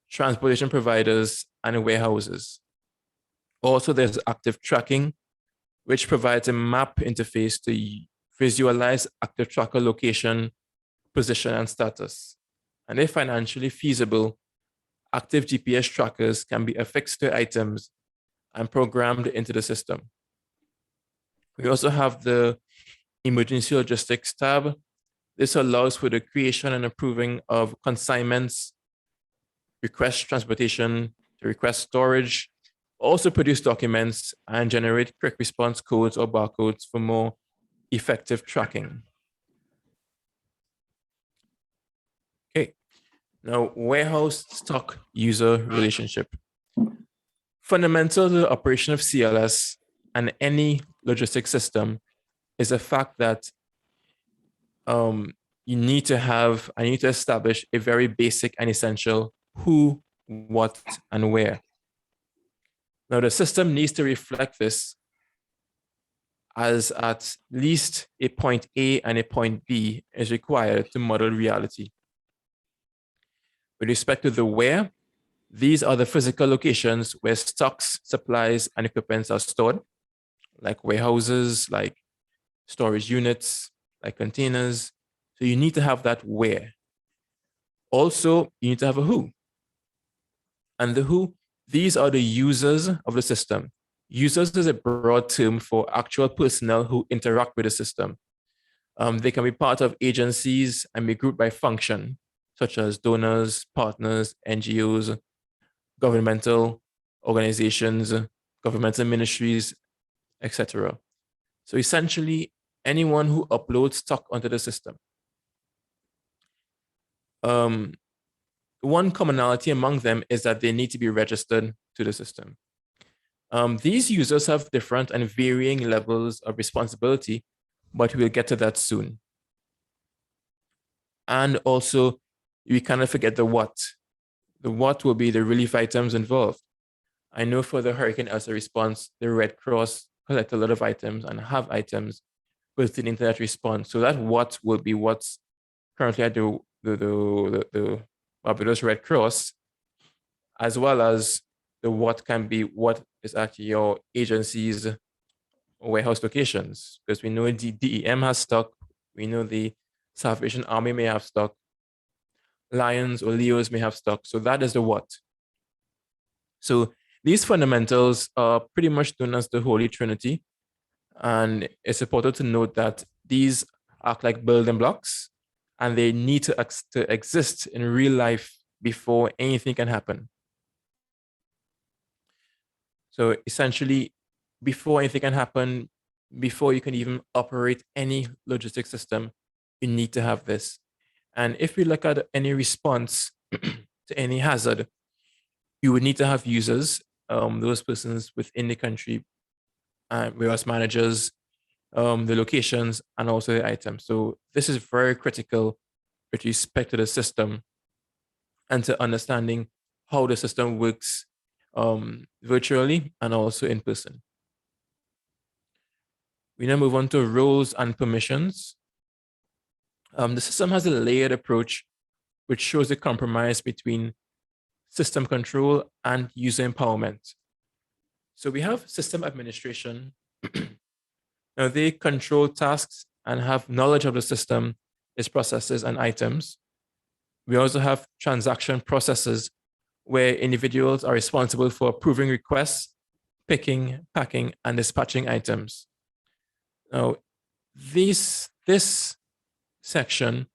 transportation providers, and warehouses. Also, there's active tracking, which provides a map interface to visualize active tracker location, position, and status. And if financially feasible, active GPS trackers can be affixed to items and programmed into the system. We also have the emergency logistics tab. This allows for the creation and approving of consignments, request transportation, to request storage, also produce documents and generate quick response codes or barcodes for more effective tracking. Okay, now warehouse stock user relationship. Fundamental to the operation of CLS and any logistics system is the fact that you need to establish a very basic and essential who, what, and where. Now the system needs to reflect this as at least a point A and a point B is required to model reality. With respect to the where, these are the physical locations where stocks, supplies, and equipment are stored, like warehouses, like storage units, like containers. So you need to have that where. Also, you need to have a who. And the who, these are the users of the system. Users is a broad term for actual personnel who interact with the system. They can be part of agencies and be grouped by function, such as donors, partners, NGOs, governmental organizations, governmental ministries, etc. So essentially, anyone who uploads stock onto the system. One commonality among them is that they need to be registered to the system. These users have different and varying levels of responsibility, but we'll get to that soon. And also, we cannot forget the what. The what will be the relief items involved. I know for the Hurricane Elsa response, the Red Cross collect a lot of items and have items pertaining to that response. So that what will be what's currently at the Barbados Red Cross, as well as the what can be what is at your agency's warehouse locations. Because we know the DEM has stock, we know the Salvation Army may have stock, Lions or Leos may have stock. So that is the what. So these fundamentals are pretty much known as the Holy Trinity. And it's important to note that these act like building blocks and they need to exist in real life before anything can happen. So essentially, before anything can happen, before you can even operate any logistic system, you need to have this. And if we look at any response to any hazard, you would need to have users, those persons within the country, warehouse managers, the locations, and also the items. So this is very critical with respect to the system and to understanding how the system works virtually and also in person. We now move on to roles and permissions. The system has a layered approach, which shows a compromise between system control and user empowerment. So we have system administration. Now they control tasks and have knowledge of the system, its processes and items. We also have transaction processes where individuals are responsible for approving requests, picking, packing, and dispatching items. Now, this section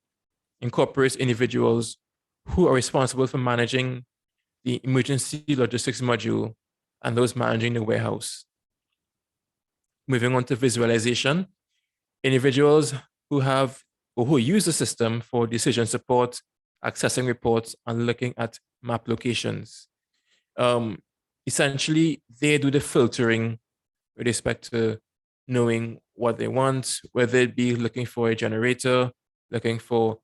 incorporates individuals who are responsible for managing the emergency logistics module and those managing the warehouse. Moving on to visualization, individuals who have or who use the system for decision support, accessing reports, and looking at map locations. Essentially, they do the filtering with respect to knowing what they want, whether it be looking for a generator, looking for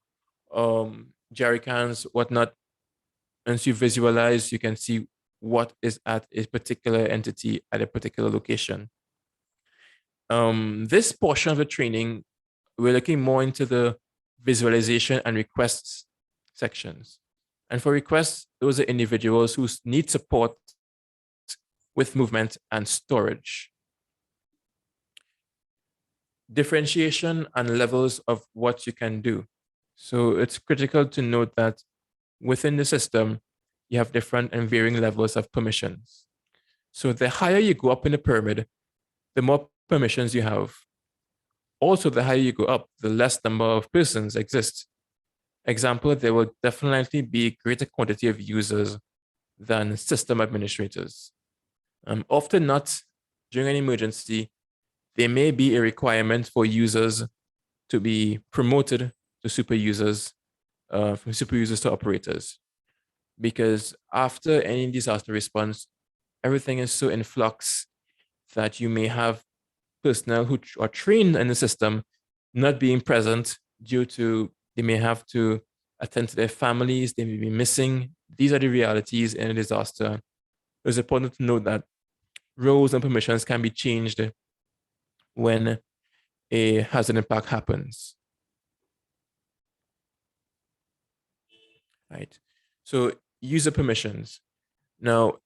jerry cans, whatnot. Once you visualize, you can see what is at a particular entity at a particular location. This portion of the training, we're looking more into the visualization and requests sections. And for requests, those are individuals who need support with movement and storage. Differentiation and levels of what you can do. So it's critical to note that within the system, you have different and varying levels of permissions. So the higher you go up in the pyramid, the more permissions you have. Also, the higher you go up, the less number of persons exist. Example, there will definitely be a greater quantity of users than system administrators. Often not during an emergency, there may be a requirement for users to be promoted to super users, from super users to operators. Because after any disaster response, everything is so in flux that you may have personnel who are trained in the system not being present due to they may have to attend to their families, they may be missing. These are the realities in a disaster. It's important to note that roles and permissions can be changed when a hazard impact happens. Right. So user permissions. Now,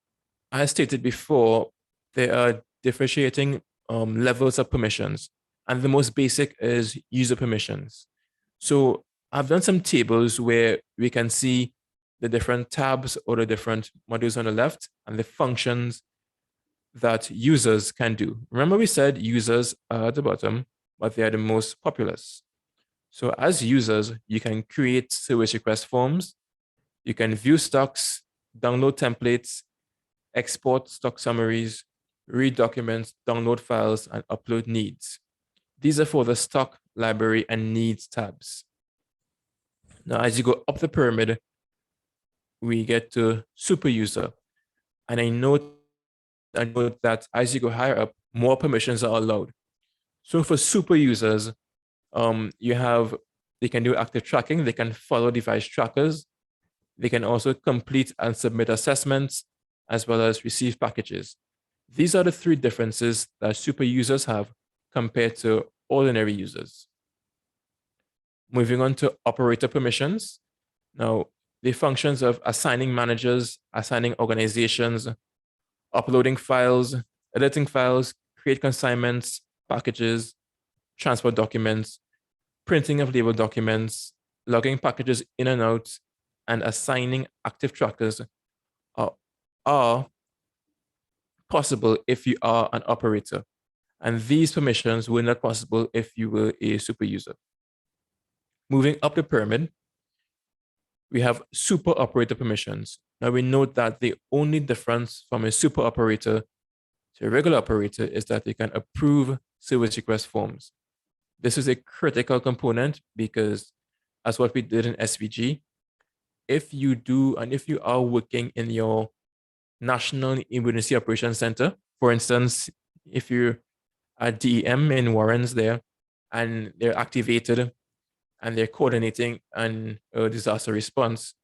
as stated before, there are differentiating levels of permissions, and the most basic is user permissions. So I've done some tables where we can see the different tabs or the different modules on the left and the functions that users can do. Remember we said users are at the bottom, but they are the most populous. So as users, you can create service request forms, you can view stocks, download templates, export stock summaries, read documents, download files, and upload needs. These are for the stock, library, and needs tabs. Now, as you go up the pyramid, we get to super user. And I note that as you go higher up, more permissions are allowed. So for super users, they can do active tracking, they can follow device trackers, they can also complete and submit assessments, as well as receive packages. These are the three differences that super users have compared to ordinary users. Moving on to operator permissions. Now, the functions of assigning managers, assigning organizations, uploading files, editing files, create consignments, packages, transport documents, printing of label documents, logging packages in and out, and assigning active trackers are possible if you are an operator. And these permissions were not possible if you were a super user. Moving up the pyramid, we have super operator permissions. Now we note that the only difference from a super operator to a regular operator is that they can approve service request forms. This is a critical component because, as what we did in SVG, if you do and if you are working in your National Emergency Operations Center, for instance, if you're at DEM in Warrens there and they're activated and they're coordinating an disaster response,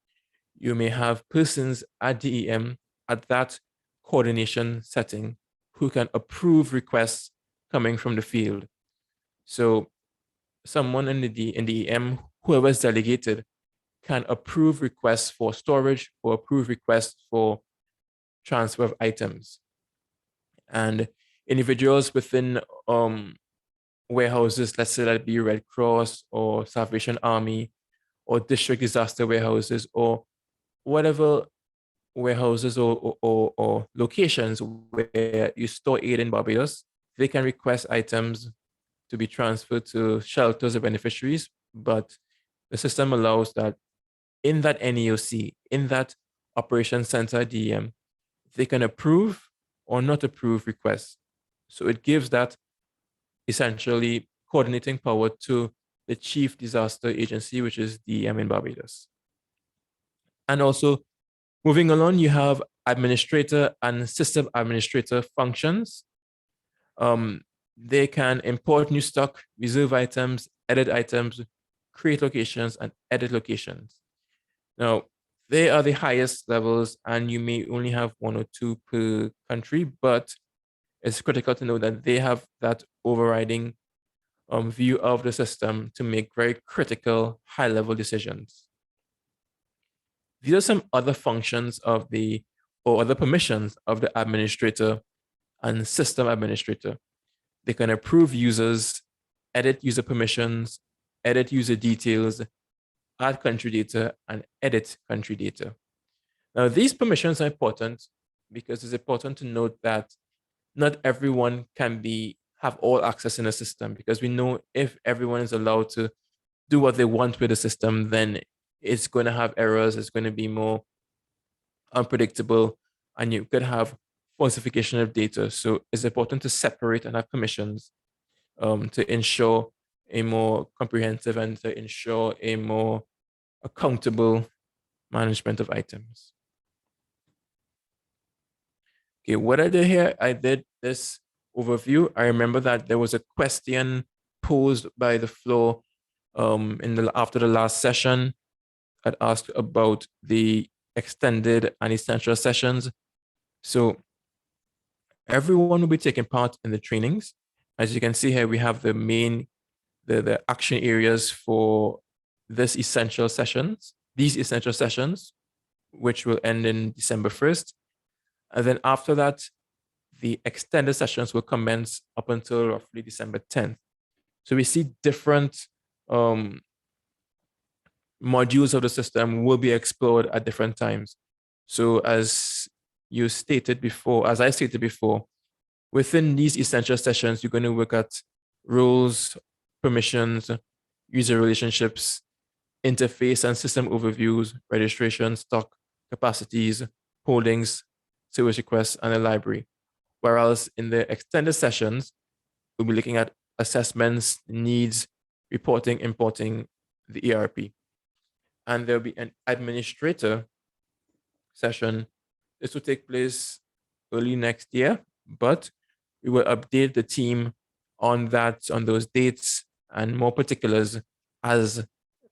you may have persons at DEM at that coordination setting who can approve requests coming from the field. So someone in the EM, whoever is delegated, can approve requests for storage or approve requests for transfer of items. And individuals within warehouses, let's say that be Red Cross or Salvation Army or district disaster warehouses or whatever warehouses or locations where you store aid in Barbados, they can request items to be transferred to shelters of beneficiaries, but the system allows that in that NEOC, in that Operation Center DM, they can approve or not approve requests. So it gives that essentially coordinating power to the Chief Disaster Agency, which is DM in Barbados. And also, moving along, you have administrator and system administrator functions. They can import new stock, reserve items, edit items, create locations, and edit locations. Now, they are the highest levels, and you may only have one or two per country, but it's critical to know that they have that overriding view of the system to make very critical high-level decisions. These are some other functions of or other permissions of the administrator and system administrator. They can approve users, edit user permissions, edit user details, add country data, and edit country data. Now, these permissions are important because it's important to note that not everyone can have all access in the system, because we know if everyone is allowed to do what they want with the system, then it's going to have errors, it's going to be more unpredictable, and you could have falsification of data. So it's important to separate and have permissions to ensure a more comprehensive and to ensure a more accountable management of items. Okay, what I did here, I did this overview. I remember that there was a question posed by the floor after the last session. I'd asked about the extended and essential sessions. So everyone will be taking part in the trainings. As you can see here, we have the action areas for these essential sessions, which will end in December 1st. And then after that, the extended sessions will commence up until roughly December 10th. So we see different modules of the system will be explored at different times. So as I stated before, within these essential sessions, you're going to look at roles, permissions, user relationships, interface and system overviews, registration, stock, capacities, holdings, service requests, and a library. Whereas in the extended sessions, we'll be looking at assessments, needs, reporting, importing the ERP. And there'll be an administrator session. This will take place early next year, but we will update the team on those dates and more particulars as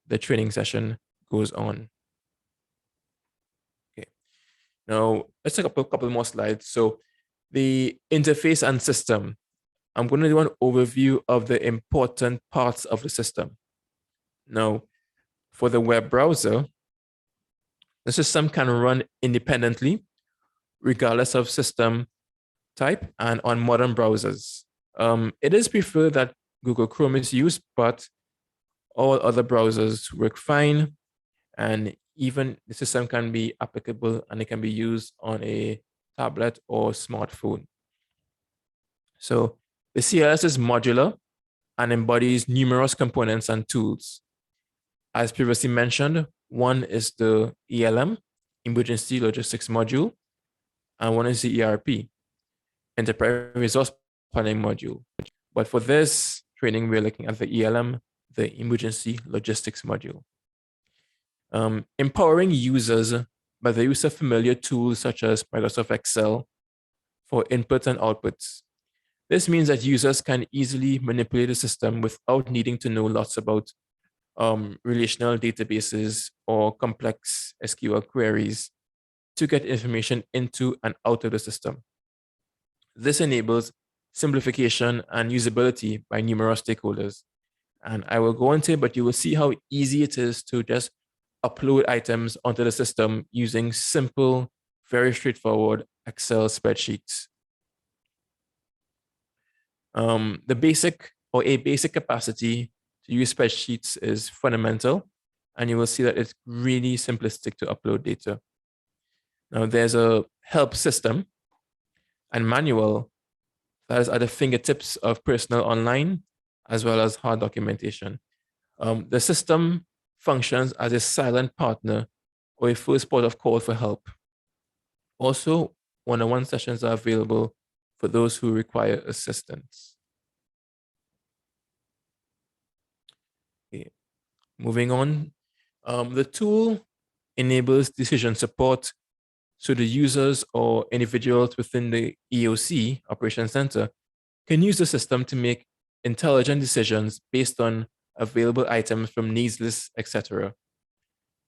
the training session goes on. Okay. Now let's take a couple more slides. So the interface and system. I'm going to do an overview of the important parts of the system. Now, for the web browser, the system can run independently, regardless of system type, and on modern browsers. It is preferred that Google Chrome is used, but all other browsers work fine, and even the system can be applicable and it can be used on a tablet or smartphone. So the CLS is modular and embodies numerous components and tools. As previously mentioned, one is the ELM, Emergency Logistics Module, and one is the ERP, Enterprise Resource Planning Module. But for this training, we're looking at the ELM, the Emergency Logistics Module. Empowering users by the use of familiar tools such as Microsoft Excel for inputs and outputs. This means that users can easily manipulate the system without needing to know lots about relational databases or complex SQL queries to get information into and out of the system. This enables simplification, and usability by numerous stakeholders. And I will go into it, but you will see how easy it is to just upload items onto the system using simple, very straightforward Excel spreadsheets. The basic or a basic capacity to use spreadsheets is fundamental, and you will see that it's really simplistic to upload data. Now there's a help system and manual that is at the fingertips of personnel online, as well as hard documentation. The system functions as a silent partner or a first port of call for help. Also, one-on-one sessions are available for those who require assistance. Okay. Moving on, the tool enables decision support, so the users or individuals within the EOC, Operations Center, can use the system to make intelligent decisions based on available items from needs lists, etc.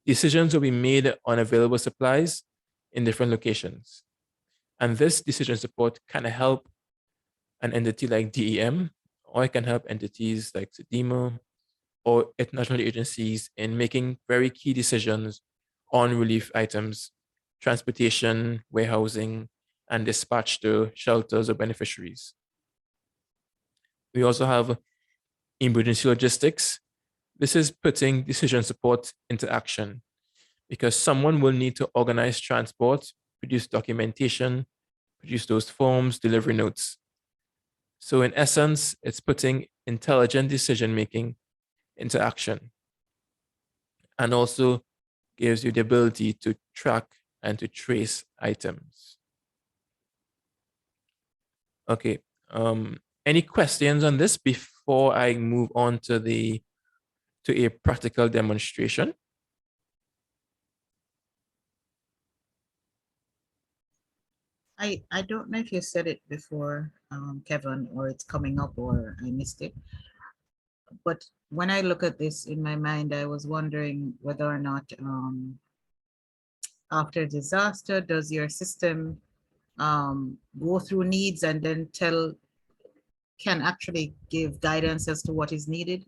Decisions will be made on available supplies in different locations. And this decision support can help an entity like DEM, or it can help entities like CDEMA or international agencies in making very key decisions on relief items, transportation, warehousing, and dispatch to shelters or beneficiaries. We also have emergency logistics. This is putting decision support into action because someone will need to organize transport, produce documentation, produce those forms, delivery notes. So in essence, it's putting intelligent decision-making into action, and also gives you the ability to track and to trace items. Okay, any questions on this before I move on to a practical demonstration? I don't know if you said it before, Kevin, or it's coming up or I missed it. But when I look at this in my mind, I was wondering whether or not after disaster, does your system go through needs and then can actually give guidance as to what is needed,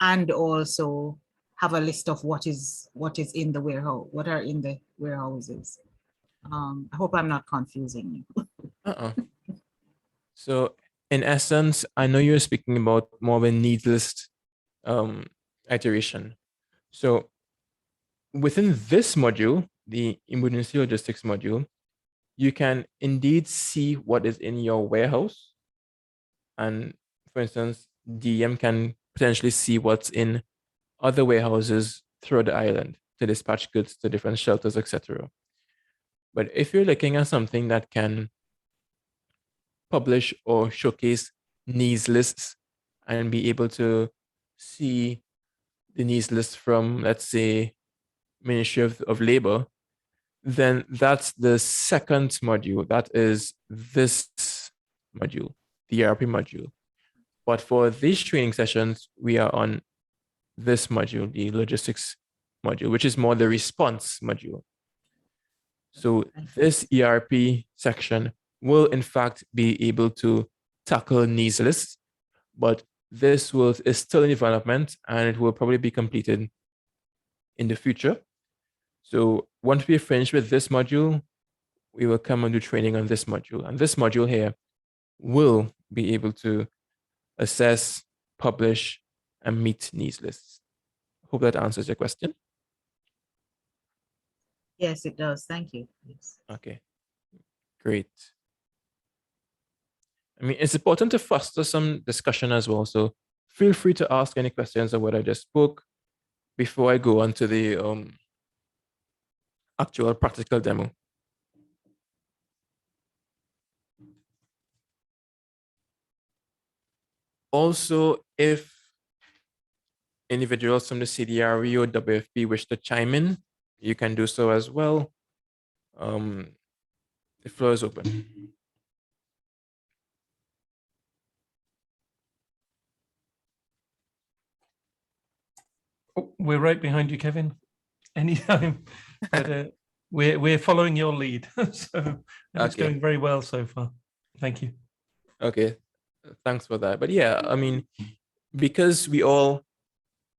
and also have a list of what is in the warehouse, what are in the warehouses. I hope I'm not confusing you. So in essence, I know you're speaking about more of a needs list iteration. So within this module, the emergency logistics module, you can indeed see what is in your warehouse. And for instance, DM can potentially see what's in other warehouses throughout the island to dispatch goods to different shelters, etc. But if you're looking at something that can publish or showcase needs lists and be able to see the needs list from, let's say, Ministry of Labor, then that's the second module. That is this module, the ERP module. But for these training sessions, we are on this module, the logistics module, which is more the response module. So this ERP section will in fact be able to tackle needs lists, but this is still in development and it will probably be completed in the future. So once we finish with this module, we will come and do training on this module. And this module here will be able to assess, publish, and meet needs lists. Hope that answers your question. Yes, it does. Thank you. Yes. Okay, great. I mean, it's important to foster some discussion as well. So feel free to ask any questions of what I just spoke before I go on to the actual practical demo. Also, if individuals from the CDRE or WFP wish to chime in, you can do so as well. The floor is open. Oh, we're right behind you, Kevin. Anytime. But we're following your lead, so and it's Okay. going very well so far. Thank you. Okay, thanks for that. But yeah, I mean, because we all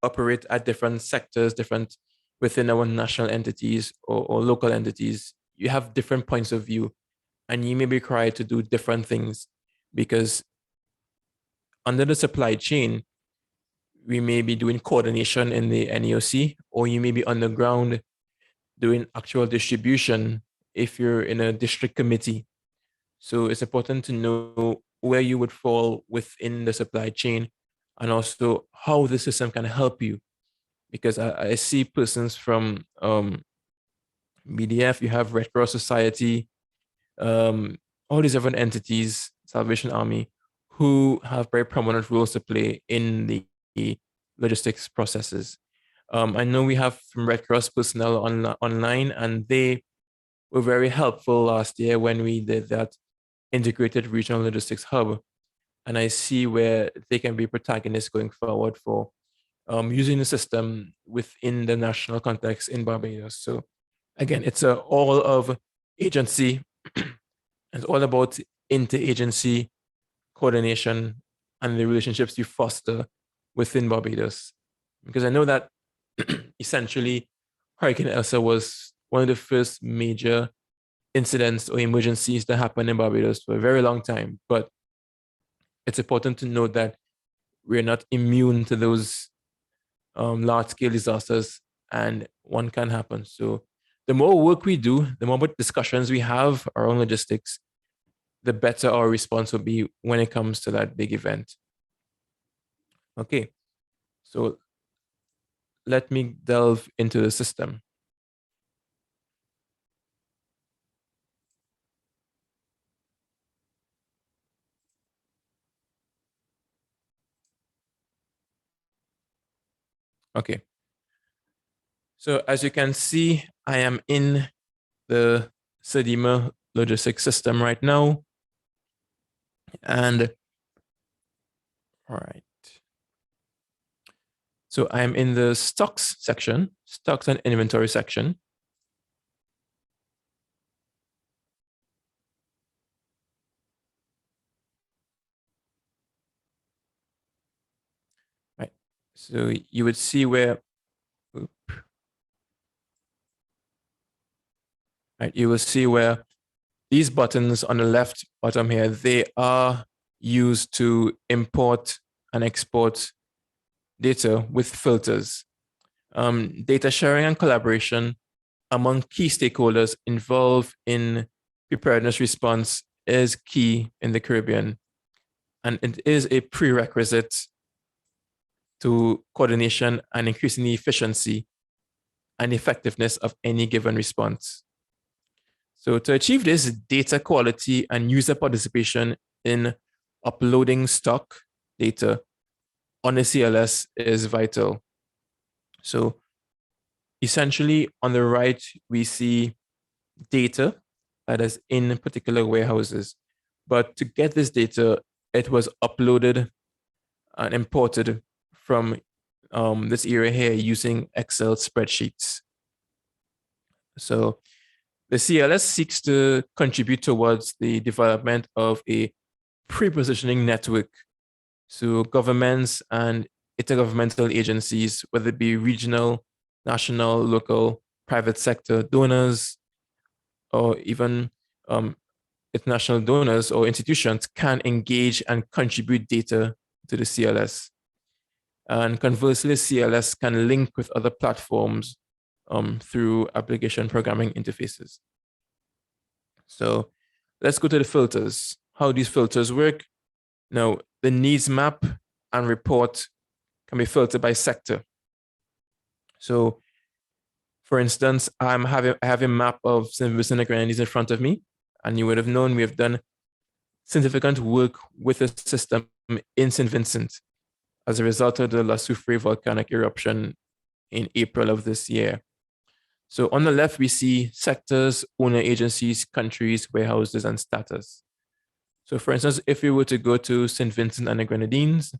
operate at different sectors, different within our national entities or local entities, you have different points of view, and you may be required to do different things because under the supply chain, we may be doing coordination in the NEOC, or you may be underground doing actual distribution if you're in a district committee. So it's important to know where you would fall within the supply chain and also how the system can help you. Because I see persons from BDF, you have Red Cross Society, all these different entities, Salvation Army, who have very prominent roles to play in the logistics processes. I know we have from Red Cross personnel online, and they were very helpful last year when we did that integrated regional logistics hub. And I see where they can be protagonists going forward for using the system within the national context in Barbados. So again, it's all of agency. It's all about interagency coordination and the relationships you foster within Barbados. Because I know that essentially Hurricane Elsa was one of the first major incidents or emergencies that happened in Barbados for a very long time. But it's important to note that we're not immune to those large-scale disasters, and one can happen. So the more work we do, the more discussions we have around logistics, the better our response will be when it comes to that big event. Okay, so let me delve into the system. Okay. So as you can see, I am in the CDEMA logistics system right now. And all right. So I'm in the stocks section, stocks and inventory section. Right. So you would see where, right, you will see where these buttons on the left bottom here, they are used to import and export data with filters. Data sharing and collaboration among key stakeholders involved in preparedness response is key in the Caribbean, and it is a prerequisite to coordination and increasing the efficiency and effectiveness of any given response. So to achieve this, data quality and user participation in uploading stock data on the CLS is vital. So essentially on the right, we see data that is in particular warehouses. But to get this data, it was uploaded and imported from this area here using Excel spreadsheets. So the CLS seeks to contribute towards the development of a pre-positioning network. So governments and intergovernmental agencies, whether it be regional, national, local, private sector donors, or even international donors or institutions can engage and contribute data to the CLS. And conversely, CLS can link with other platforms through application programming interfaces. So let's go to the filters, how these filters work. Now, the needs map and report can be filtered by sector. So for instance, I have a map of St. Vincent and Grenadines in front of me, and you would have known we have done significant work with the system in St. Vincent as a result of the La Soufrière volcanic eruption in April of this year. So on the left, we see sectors, owner agencies, countries, warehouses, and status. So for instance, if we were to go to St. Vincent and the Grenadines,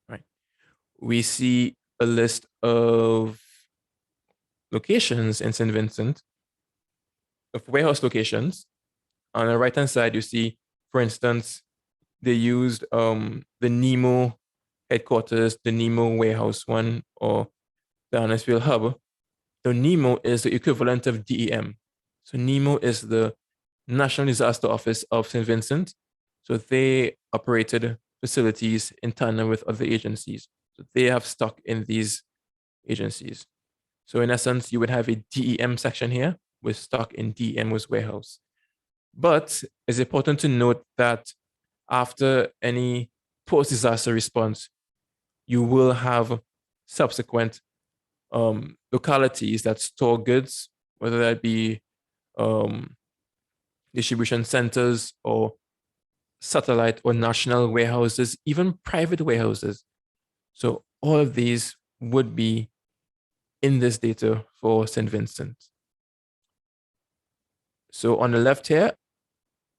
right, we see a list of locations in St. Vincent, of warehouse locations. On the right-hand side, you see, for instance, they used the NEMO headquarters, the NEMO warehouse one, or the Annisfield hub. The NEMO is the equivalent of DEM. So NEMO is the National Disaster Office of St. Vincent. So they operated facilities in tandem with other agencies. So they have stock in these agencies. So in essence, you would have a DEM section here with stock in DEM's warehouse. But it's important to note that after any post-disaster response, you will have subsequent localities that store goods, whether that be distribution centers or satellite or national warehouses, even private warehouses. So all of these would be in this data for St. Vincent. So on the left here,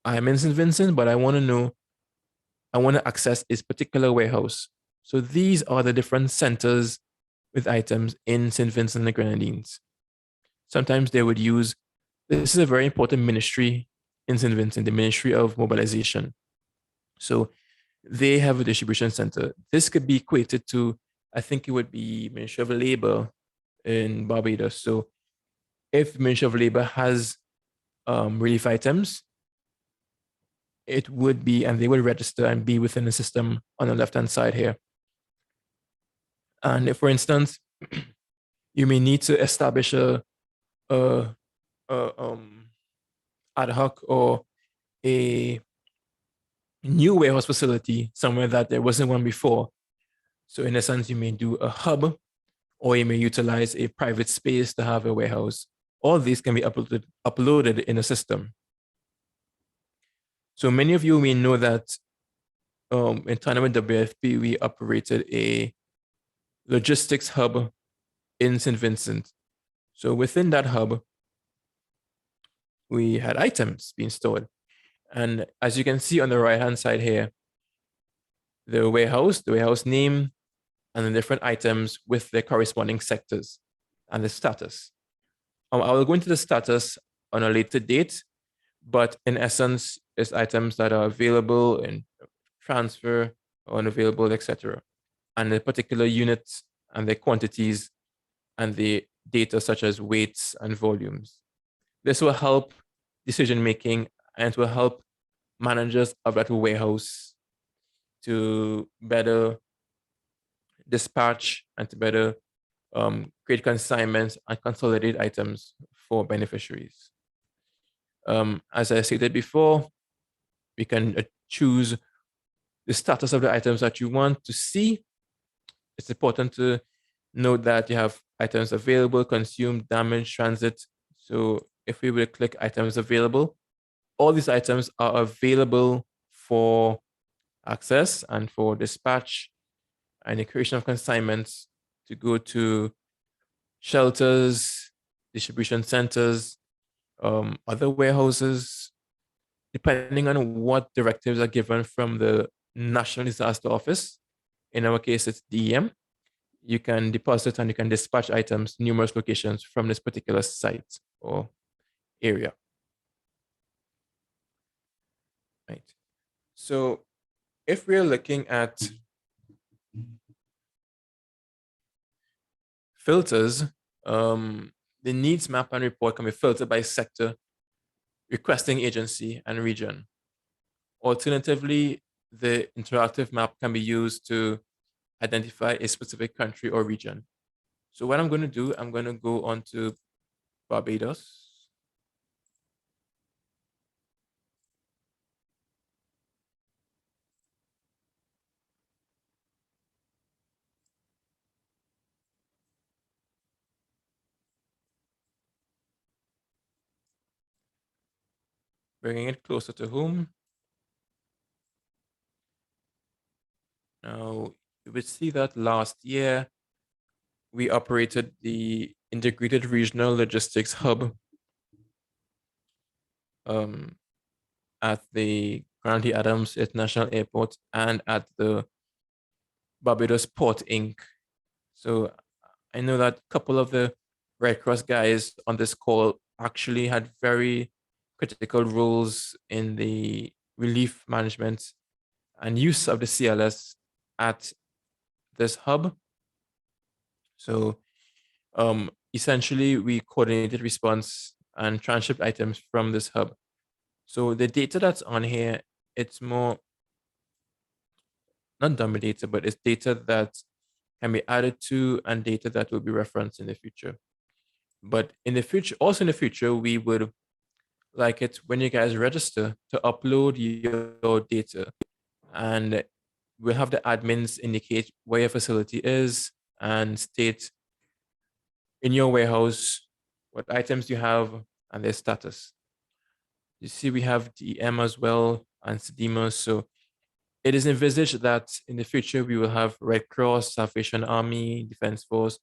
I'm in St. Vincent, but I want to access this particular warehouse. So these are the different centers with items in St. Vincent and the Grenadines. Sometimes they would use, this is a very important ministry in St. Vincent, the Ministry of Mobilization. So they have a distribution center. This could be equated to, I think it would be Ministry of Labor in Barbados. So if the Ministry of Labor has relief items, it would be, and they will register and be within the system on the left-hand side here. And if, for instance, you may need to establish a ad hoc or a new warehouse facility somewhere that there wasn't one before. So in a sense, you may do a hub, or you may utilize a private space to have a warehouse. All these can be uploaded in a system. So many of you may know that in tandem with WFP, we operated a logistics hub in St. Vincent. So within that hub, we had items being stored. And as you can see on the right-hand side here, the warehouse name, and the different items with their corresponding sectors and the status. I will go into the status on a later date, but in essence, it's items that are available in transfer or unavailable, etc. And the particular units and their quantities and the data such as weights and volumes. This will help decision-making, and it will help managers of that warehouse to better dispatch and to better create consignments and consolidate items for beneficiaries. As I stated before, we can choose the status of the items that you want to see. It's important to note that you have items available, consumed, damaged, transit. So if we will click items available, all these items are available for access and for dispatch and the creation of consignments to go to shelters, distribution centers, other warehouses, depending on what directives are given from the National Disaster Office. In our case, it's DEM. You can deposit and you can dispatch items to numerous locations from this particular site or area. Right. So if we're looking at filters, the needs map and report can be filtered by sector, requesting agency, and region. Alternatively, the interactive map can be used to identify a specific country or region. So what I'm going to do, I'm going to go on to Barbados. Bringing it closer to home. Now, you would see that last year, we operated the Integrated Regional Logistics Hub at the Grandy Adams International Airport and at the Barbados Port Inc. So I know that a couple of the Red Cross guys on this call actually had very critical roles in the relief management and use of the CLS at this hub. So essentially, we coordinated response and transshipped items from this hub. So the data that's on here, it's more not dummy data, but it's data that can be added to and data that will be referenced in the future. But in the future, also in the future, we would like it when you guys register to upload your data, and we'll have the admins indicate where your facility is and state in your warehouse what items you have and their status. You see, we have CDEMA as well and CDEMA. So it is envisaged that in the future, we will have Red Cross, Salvation Army, Defense Force,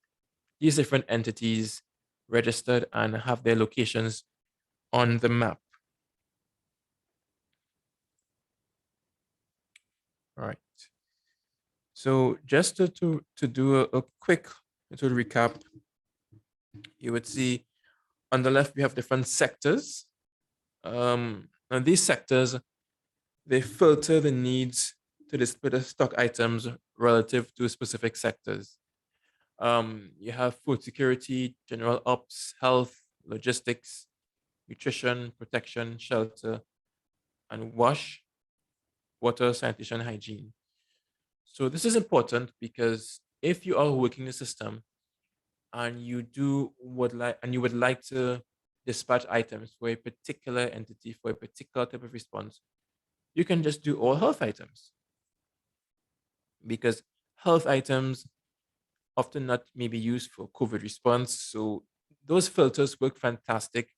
these different entities registered and have their locations on the map. All right. So just to do a quick recap, you would see on the left, we have different sectors. And these sectors, they filter the needs to display the stock items relative to specific sectors. You have food security, general ops, health, logistics, nutrition, protection, shelter, and water, sanitation, hygiene. So this is important because if you are working the system and you would like to dispatch items for a particular entity for a particular type of response, you can just do all health items, because health items often not maybe used for COVID response. So those filters work fantastic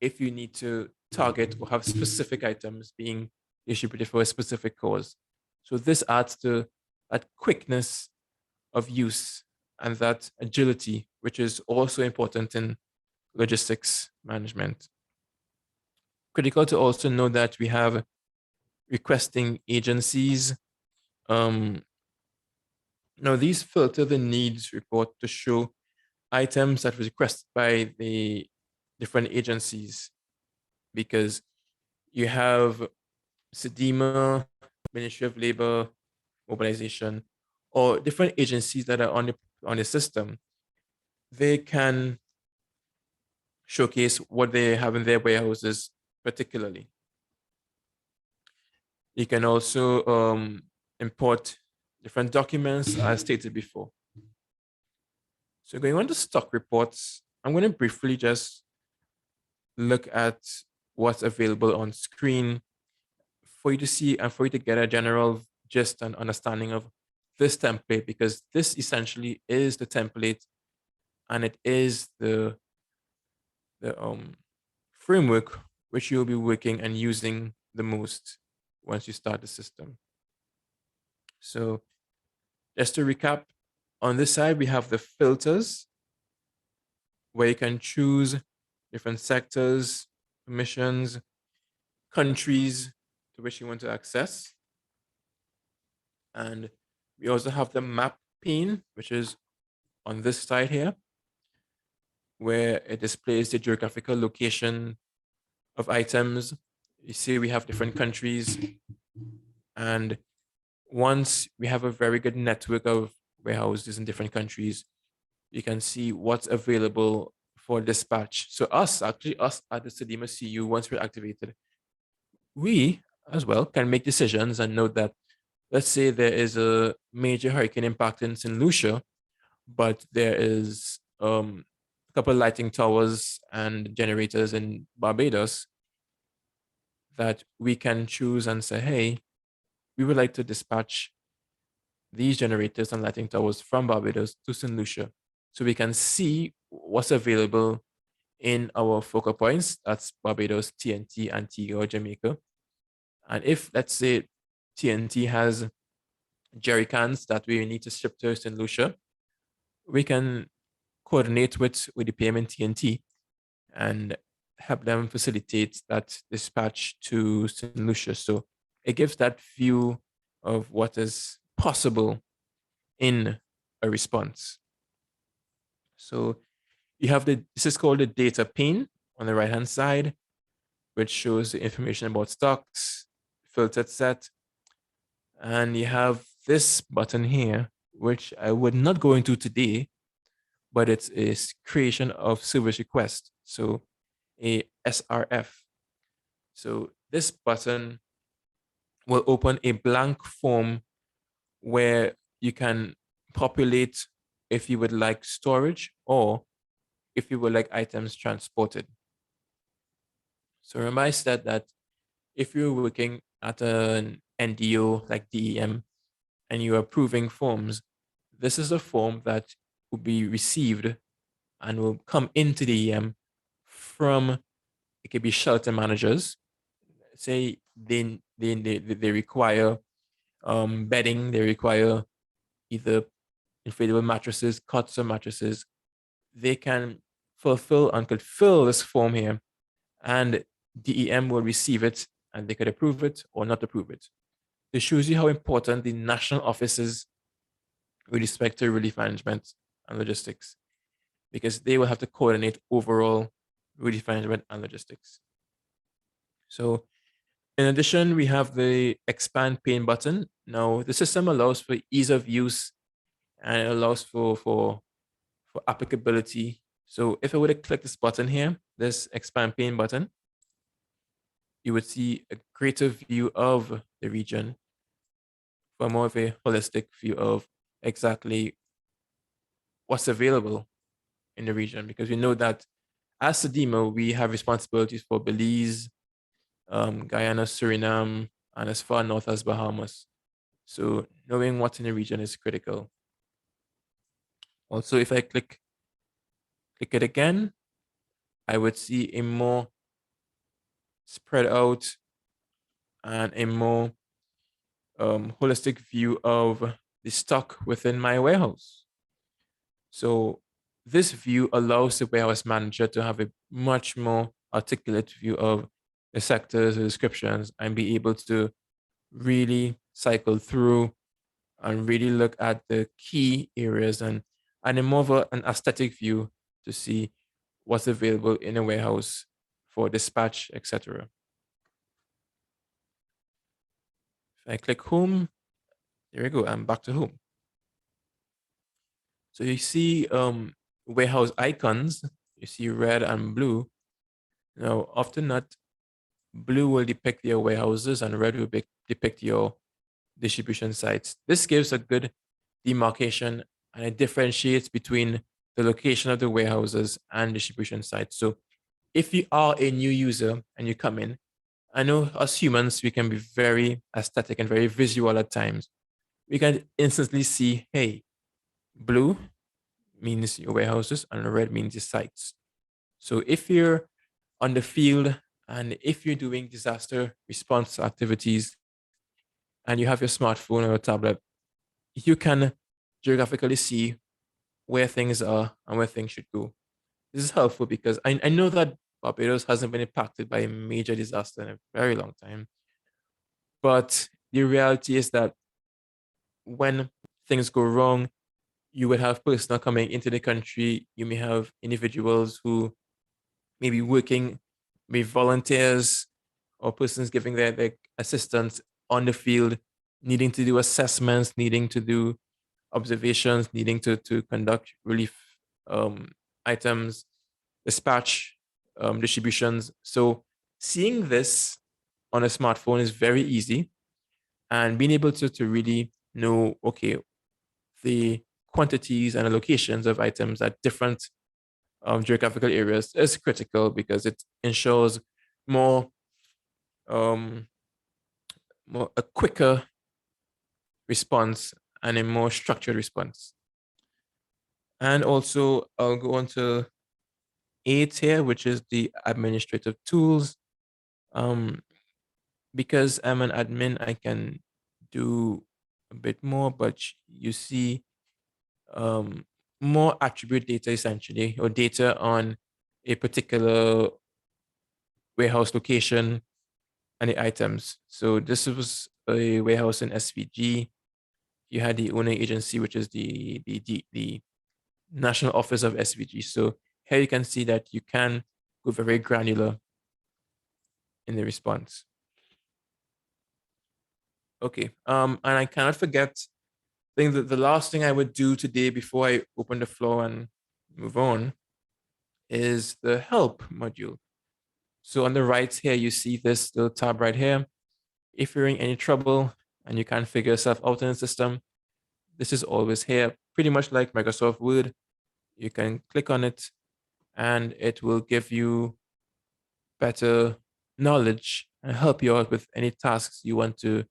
if you need to target or have specific items being distributed for a specific cause. So this adds to that quickness of use and that agility, which is also important in logistics management. Critical to also know that we have requesting agencies. Now these filter the needs report to show items that were requested by the different agencies, because you have CDEMA, Ministry of Labor, Mobilization, or different agencies that are on the system. They can showcase what they have in their warehouses particularly. You can also import different documents as stated before. So going on to stock reports, I'm going to briefly just look at what's available on screen for you to see and for you to get a general gist and understanding of this template, because this essentially is the template and it is the framework which you'll be working and using the most once you start the system. So just to recap, on this side, we have the filters where you can choose different sectors, permissions, countries to which you want to access. And we also have the map pane, which is on this side here, where it displays the geographical location of items. You see we have different countries. And once we have a very good network of warehouses in different countries, you can see what's available for dispatch. So us at the CDEMA CU, once we're activated, we as well can make decisions and note that, let's say there is a major hurricane impact in St. Lucia, but there is a couple of lighting towers and generators in Barbados, that we can choose and say, hey, we would like to dispatch these generators and lighting towers from Barbados to St. Lucia. So we can see what's available in our focal points. That's Barbados, TNT, Antigua, Jamaica. And if, let's say, TNT has jerry cans that we need to ship to St. Lucia, we can coordinate with the payment TNT and help them facilitate that dispatch to St. Lucia. So it gives that view of what is possible in a response. So you have this is called the Data Pane on the right-hand side, which shows the information about stocks, filtered set. And you have this button here, which I would not go into today, but it's a creation of service request. So a SRF. So this button will open a blank form where you can populate if you would like storage or if you would like items transported. So remember I said that if you're working at an NDO like DEM and you are approving forms, this is a form that will be received and will come into DEM from, it could be shelter managers. Say they require bedding, they require either inflatable mattresses, cots or mattresses. They can fulfill and could fill this form here, and DEM will receive it and they could approve it or not approve it. It shows you how important the national office is with respect to relief management and logistics, because they will have to coordinate overall relief management and logistics. So in addition, we have the expand pane button. Now the system allows for ease of use and it allows for applicability. So if I were to click this button here, this expand pane button, you would see a greater view of the region for more of a holistic view of exactly what's available in the region, because we know that as CDEMA, we have responsibilities for Belize, Guyana, Suriname, and as far north as Bahamas. So knowing what's in the region is critical. Also, if I click it again, I would see a more spread out and a more holistic view of the stock within my warehouse. So this view allows the warehouse manager to have a much more articulate view of the sectors, the descriptions, and be able to really cycle through and really look at the key areas and a more of an aesthetic view to see what's available in a warehouse for dispatch, etc. If I click home, there we go, I'm back to home. So you see warehouse icons, you see red and blue. Now, often not, blue will depict your warehouses and red will depict your distribution sites. This gives a good demarcation and it differentiates between the location of the warehouses and distribution sites. So if you are a new user and you come in, I know us humans, we can be very aesthetic and very visual at times. We can instantly see, hey, blue means your warehouses and red means your sites. So if you're on the field and if you're doing disaster response activities and you have your smartphone or a tablet, you can geographically see where things are and where things should go. This is helpful because I know that Barbados hasn't been impacted by a major disaster in a very long time. But the reality is that when things go wrong, you would have personnel coming into the country. You may have individuals who may be working, maybe volunteers or persons giving their assistance on the field, needing to do assessments, needing to do observations, needing to conduct relief items, dispatch distributions. So seeing this on a smartphone is very easy, and being able to really know, okay, the quantities and allocations of items at different geographical areas is critical because it ensures more a quicker response and a more structured response. And also I'll go on to 8 here, which is the administrative tools. Because I'm an admin, I can do a bit more, but you see more attribute data essentially, or data on a particular warehouse location and the items. So this was a warehouse in SVG. You had the owner agency, which is the National Office of SVG. So here you can see that you can go very granular in the response. Okay, and I cannot forget, I think that the last thing I would do today before I open the floor and move on is the help module. So on the right here, you see this little tab right here. If you're in any trouble and you can't figure yourself out in the system, this is always here, pretty much like Microsoft Word. You can click on it and it will give you better knowledge and help you out with any tasks you want to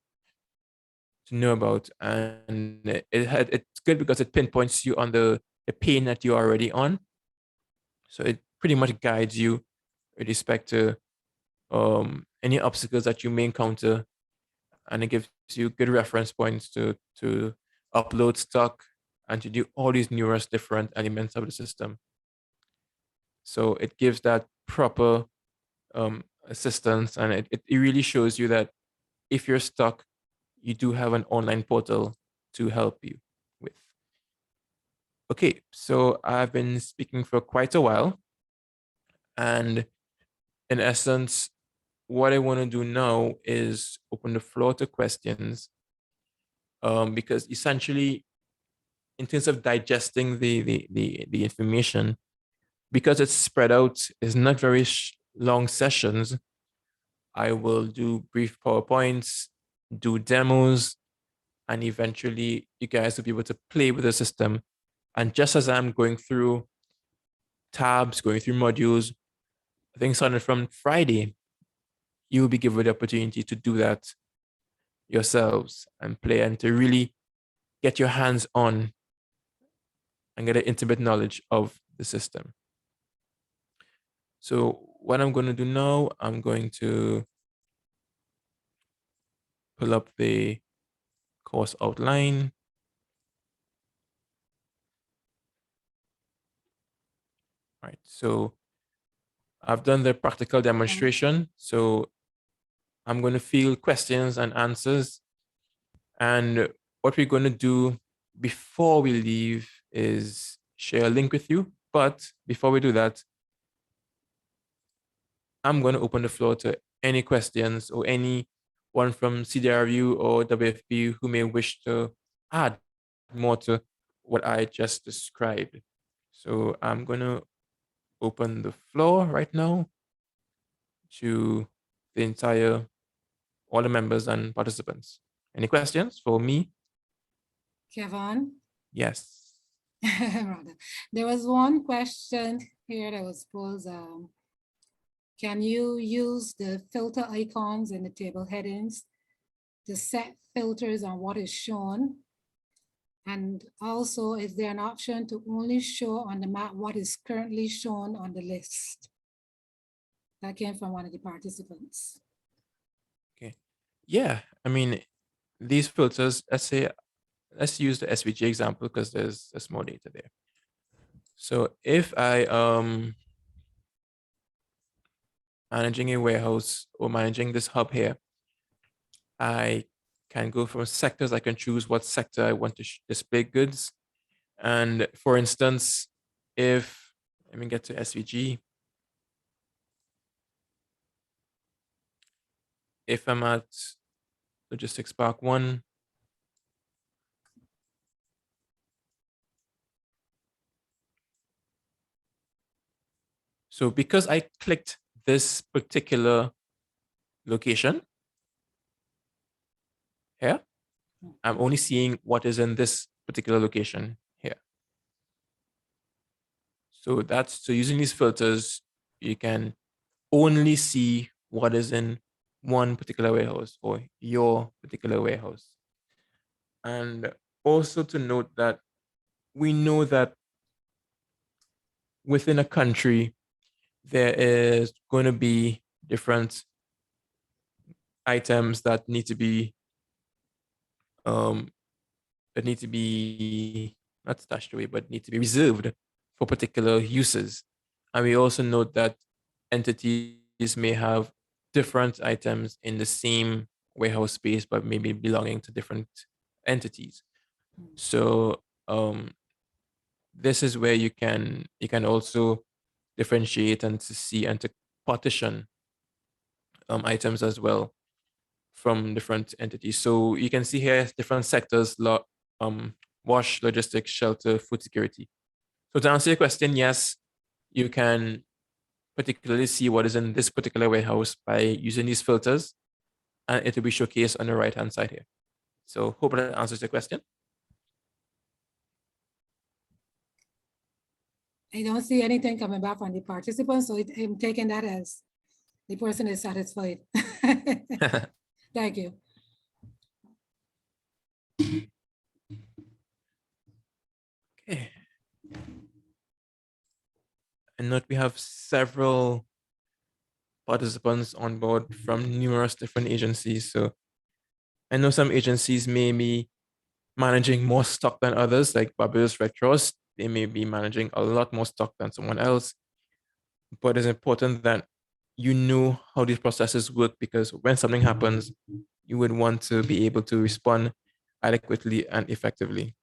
know about. And it's good because it pinpoints you on the pane that you're already on. So it pretty much guides you with respect to any obstacles that you may encounter, and it gives you good reference points to upload stock and to do all these numerous different elements of the system. So it gives that proper assistance, and it really shows you that if you're stuck, you do have an online portal to help you with. Okay, so I've been speaking for quite a while, and in essence, what I want to do now is open the floor to questions, because essentially, in terms of digesting the information, because it's spread out, it's not very long sessions. I will do brief PowerPoints, do demos, and eventually you guys will be able to play with the system. And just as I'm going through tabs, going through modules, I think starting from Friday, you'll be given the opportunity to do that yourselves and play and to really get your hands on and get an intimate knowledge of the system. So what I'm going to do now, I'm going to pull up the course outline. All right, so I've done the practical demonstration. So I'm going to field questions and answers. And what we're going to do before we leave is share a link with you. But before we do that, I'm going to open the floor to any questions or anyone from CDRU or WFP who may wish to add more to what I just described. So I'm going to open the floor right now to all the members and participants. Any questions for me? Kevin? Yes. Rather. There was one question here that was posed. Can you use the filter icons in the table headings to set filters on what is shown? And also, is there an option to only show on the map what is currently shown on the list? That came from one of the participants. Okay. Yeah, I mean, these filters, let's use the SVG example because there's more data there. So if I managing a warehouse or managing this hub here, I can go from sectors. I can choose what sector I want to display goods. And for instance, if, let me get to SVG. If I'm at Logistics Park 1, so because I clicked this particular location here, I'm only seeing what is in this particular location here. So using these filters, you can only see what is in one particular warehouse or your particular warehouse. And also to note that we know that within a country, there is going to be different items that need to be not stashed away, but need to be reserved for particular uses. And we also note that entities may have different items in the same warehouse space, but maybe belonging to different entities. So this is where you can also differentiate and to see and to partition items as well from different entities. So you can see here different sectors: wash, logistics, shelter, food security. So to answer your question, yes, you can particularly see what is in this particular warehouse by using these filters, and it will be showcased on the right-hand side here. So hope that answers your question. I don't see anything coming back from the participants, so I'm taking that as the person is satisfied. Thank you. Okay. And note we have several participants on board from numerous different agencies. So I know some agencies may be managing more stock than others, like Barbados Red Cross. They may be managing a lot more stock than someone else. But it's important that you know how these processes work, because when something happens, you would want to be able to respond adequately and effectively.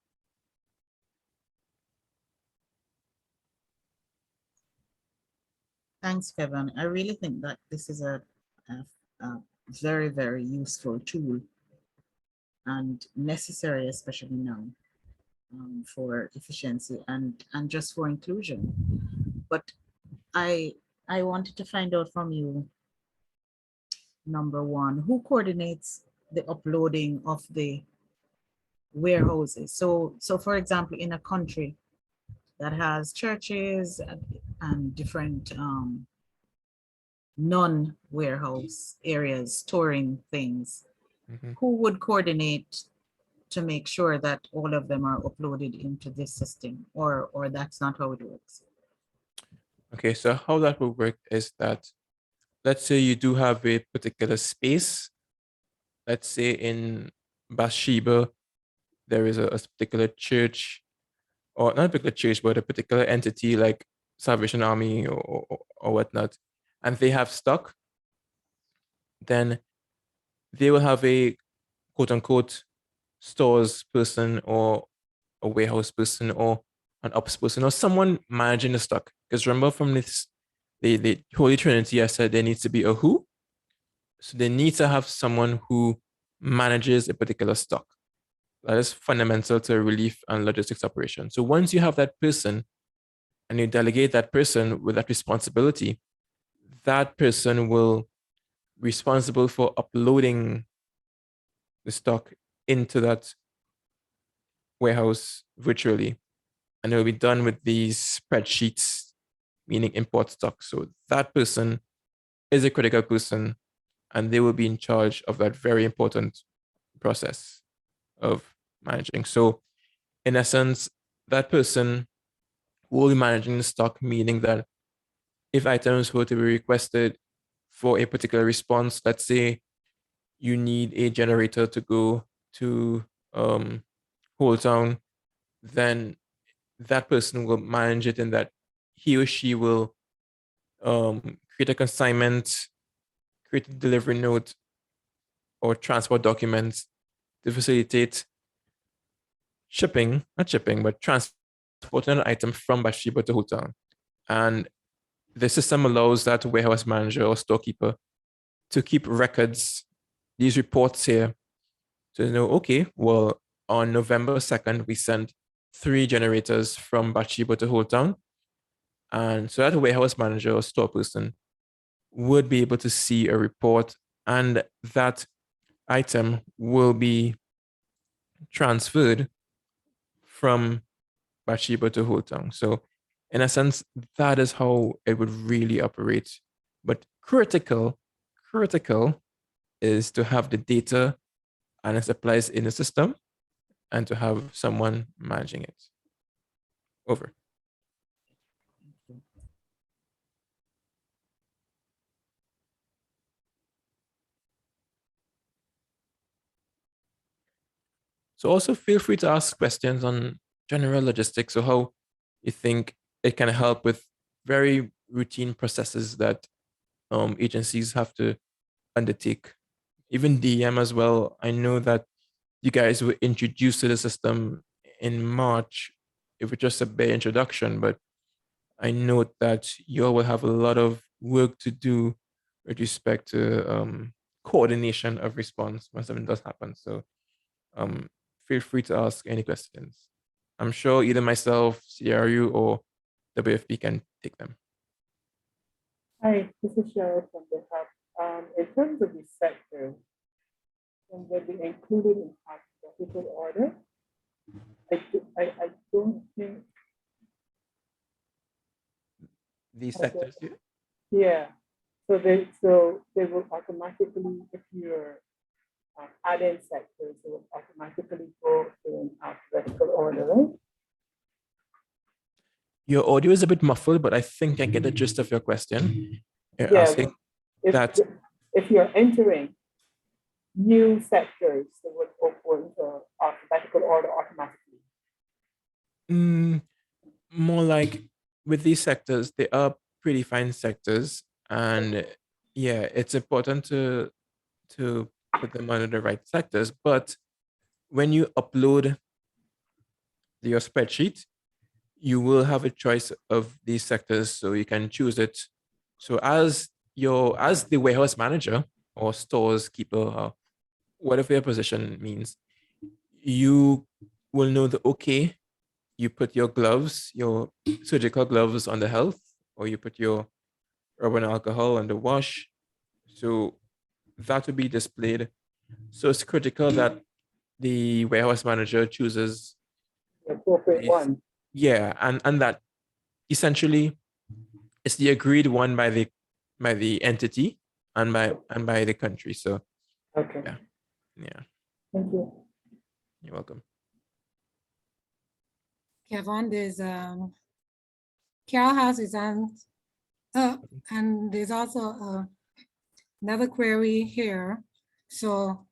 Thanks, Kevin. I really think that this is a very, very useful tool and necessary, especially now, for efficiency and just for inclusion. But I wanted to find out from you, number one, who coordinates the uploading of the warehouses? So for example, in a country that has churches and different non-warehouse areas storing things, who would coordinate to make sure that all of them are uploaded into this system, or that's not how it works? Okay, so how that will work is that, let's say you do have a particular space. Let's say in Bathsheba, there is a particular church, or not a particular church, but a particular entity like Salvation Army or whatnot, and they have stock, then they will have a quote unquote stores person or a warehouse person or an ops person or someone managing the stock. Because remember from this, the Holy Trinity, I said there needs to be a who. So they need to have someone who manages a particular stock. That is fundamental to a relief and logistics operation. So once you have that person and you delegate that person with that responsibility, that person will be responsible for uploading the stock into that warehouse virtually. And it will be done with these spreadsheets, meaning import stock. So that person is a critical person, and they will be in charge of that very important process of managing. So in essence, that person will be managing the stock, meaning that if items were to be requested for a particular response, let's say you need a generator to go to Whole Town, then that person will manage it in that he or she will create a consignment, create a delivery note, or transport documents to facilitate not shipping, but transporting an item from Bathsheba to Whole Town. And the system allows that warehouse manager or storekeeper to keep records, these reports here, to know, okay, well, on November 2nd, we sent 3 generators from Bathsheba to Whole Town. And so that warehouse manager or store person would be able to see a report, and that item will be transferred from Bathsheba to Whole Town. So in a sense, that is how it would really operate. But critical is to have the data and its applies in the system and to have someone managing it. Over. So also feel free to ask questions on general logistics or how you think it can help with very routine processes that agencies have to undertake. Even DM as well. I know that you guys were introduced to the system in March, it was just a bare introduction, but I note that you all will have a lot of work to do with respect to coordination of response when something does happen. So feel free to ask any questions. I'm sure either myself, CRU, or WFP can take them. Hi, this is Cheryl from the Hub. In terms of the sector, can they be included in alphabetical order? I don't think. These sectors, yeah. So they will automatically, if you're adding sectors, they will automatically go in alphabetical order, right? Your audio is a bit muffled, but I think I get the gist of your question. You're Yeah, asking that if you're entering new sectors, they would go into alphabetical order automatically. more like with these sectors, they are pretty fine sectors, and yeah, it's important to put them under the right sectors. But when you upload your spreadsheet, you will have a choice of these sectors, so you can choose it. So as the warehouse manager or stores keeper, or whatever your position means, you will know that, okay, you put your gloves, your surgical gloves on the health, or you put your urban alcohol on the wash. So that will be displayed. So it's critical that the warehouse manager chooses the appropriate one. Yeah, and that essentially it's the agreed one by the entity and by the country. So okay. Yeah. Thank you. You're welcome. Kevin, there's Carol has his hand up, and there's also another query here. So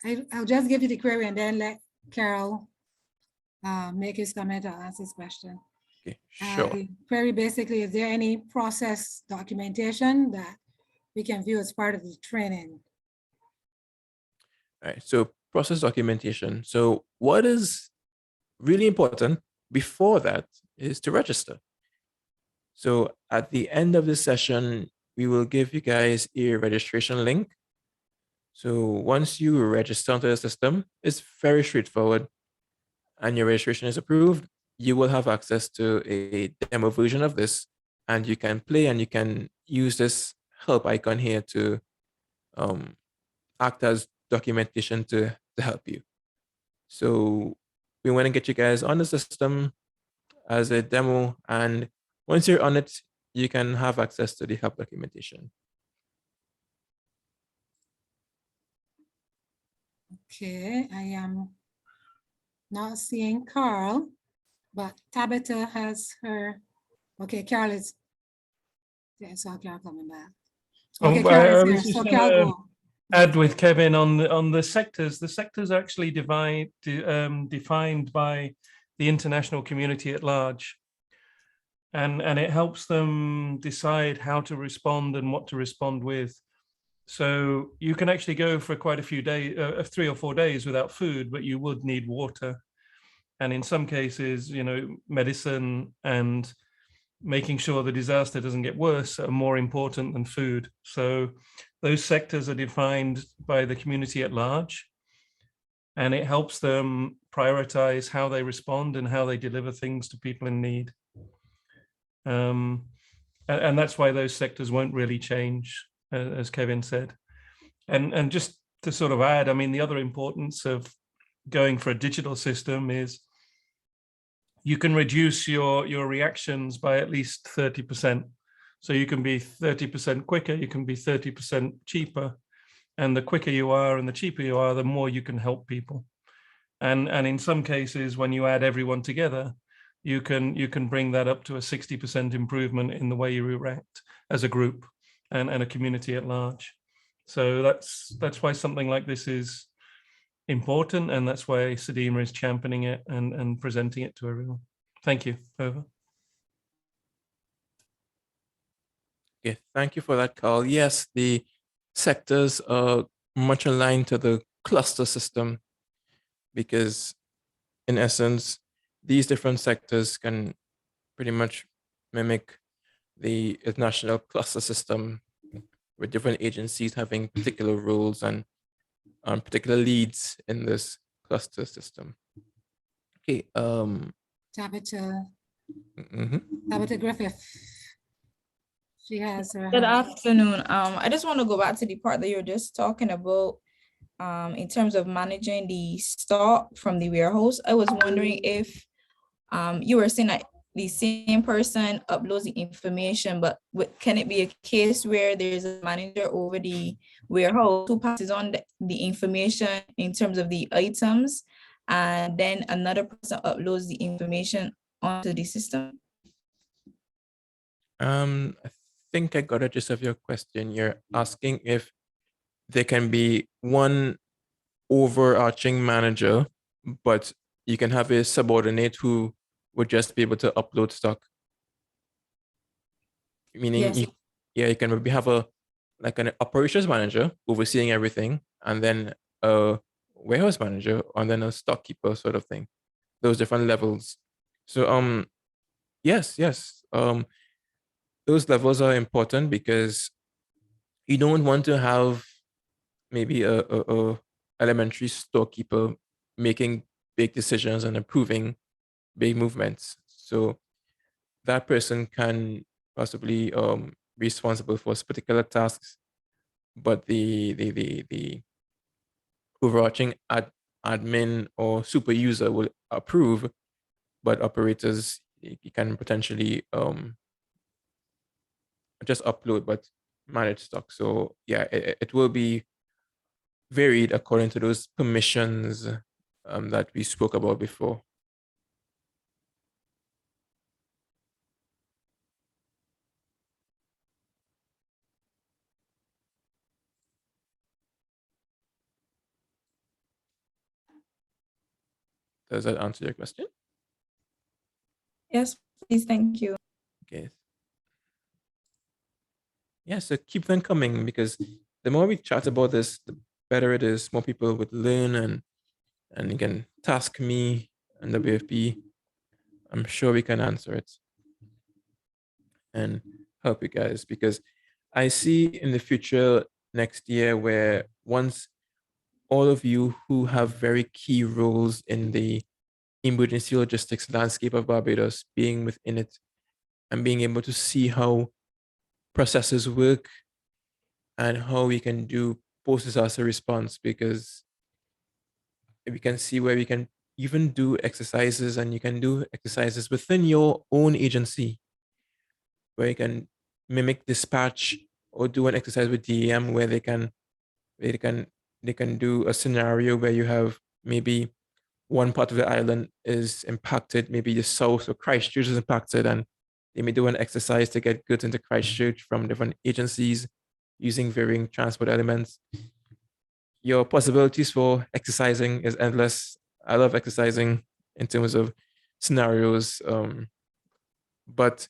I'll just give you the query and then let Carol make his comment or ask his question. Okay, sure. The query basically, is there any process documentation that we can view as part of the training? All right, so process documentation. So what is really important before that is to register. So at the end of this session, we will give you guys a registration link. So once you register onto the system, it's very straightforward, and your registration is approved, you will have access to a demo version of this, and you can play and you can use this help icon here to act as documentation to help you. So we want to get you guys on the system as a demo, and once you're on it, you can have access to the help documentation. Okay, I am not seeing Carl, but Tabitha has her. Okay, Carol is. Yeah, so Carol coming back. Okay, Carol is here. So Carol, go. Add with Kevin on the sectors. The sectors are actually defined by the international community at large, and it helps them decide how to respond and what to respond with. So you can actually go for quite a few days, 3 or 4 days without food, but you would need water, and in some cases, medicine and making sure the disaster doesn't get worse are more important than food. So those sectors are defined by the community at large, and it helps them prioritize how they respond and how they deliver things to people in need. And that's why those sectors won't really change, as Kevin said. And just to sort of add, I mean, the other importance of going for a digital system is you can reduce your reactions by at least 30%. So you can be 30% quicker, you can be 30% cheaper. And the quicker you are and the cheaper you are, the more you can help people. And in some cases, when you add everyone together, you can bring that up to a 60% improvement in the way you react as a group and a community at large. So that's why something like this is important, and that's why CDEMA is championing it and presenting it to everyone. Thank you. Over. Okay, thank you for that, Carl. Yes, the sectors are much aligned to the cluster system, because in essence, these different sectors can pretty much mimic the international cluster system with different agencies having particular roles and particular leads in this cluster system. Okay. Tabitha, mhm. Tabitha Griffith. She has her Good hand. afternoon. I just want to go back to the part that you were just talking about in terms of managing the stock from the warehouse. I was wondering if you were saying that the same person uploads the information, but can it be a case where there's a manager over the warehouse who passes on the information in terms of the items, and then another person uploads the information onto the system? I think I got a gist of your question. You're asking if there can be one overarching manager, but you can have a subordinate who would just be able to upload stock. Meaning, Yes. you can maybe have an operations manager overseeing everything, and then a warehouse manager, and then a stockkeeper sort of thing. Those different levels. So yes, those levels are important because you don't want to have maybe a elementary storekeeper making big decisions and approving big movements. So that person can possibly be responsible for particular tasks, but the overarching admin or super user will approve, but operators, you can potentially just upload but manage stock. So yeah, it will be varied according to those permissions that we spoke about before. Does that answer your question? Yes, please, thank you. Okay. Yeah, so keep them coming, because the more we chat about this, the better it is. More people would learn, and you can task me and WFP. I'm sure we can answer it and help you guys, because I see in the future next year where once all of you who have very key roles in the emergency logistics landscape of Barbados being within it and being able to see how processes work and how we can do post-disaster response, because we can see where we can even do exercises, and you can do exercises within your own agency where you can mimic dispatch or do an exercise with DEM where they can do a scenario where you have maybe one part of the island is impacted, maybe the south or Christchurch is impacted, and they may do an exercise to get goods into Christchurch from different agencies using varying transport elements. Your possibilities for exercising is endless. I love exercising in terms of scenarios, but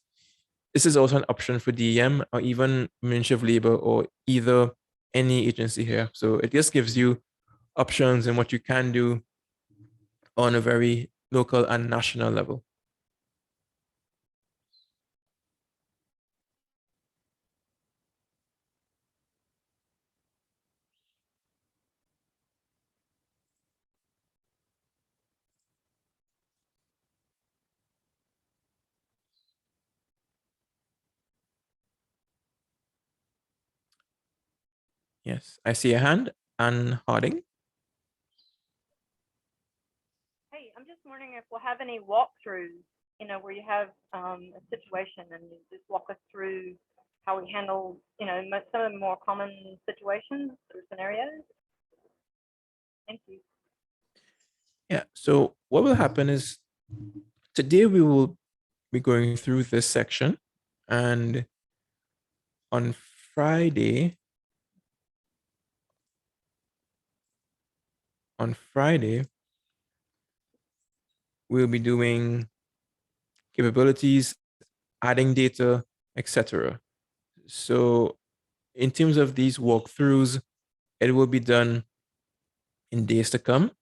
this is also an option for DEM or even Ministry of Labor or either any agency here. So it just gives you options in what you can do on a very local and national level. Yes, I see a hand. Anne Harding. Hey, I'm just wondering if we'll have any walkthroughs, where you have a situation and you just walk us through how we handle, some of the more common situations or scenarios. Thank you. Yeah, so what will happen is today we will be going through this section, and on Friday, we'll be doing capabilities, adding data, etc. So in terms of these walkthroughs, it will be done in days to come.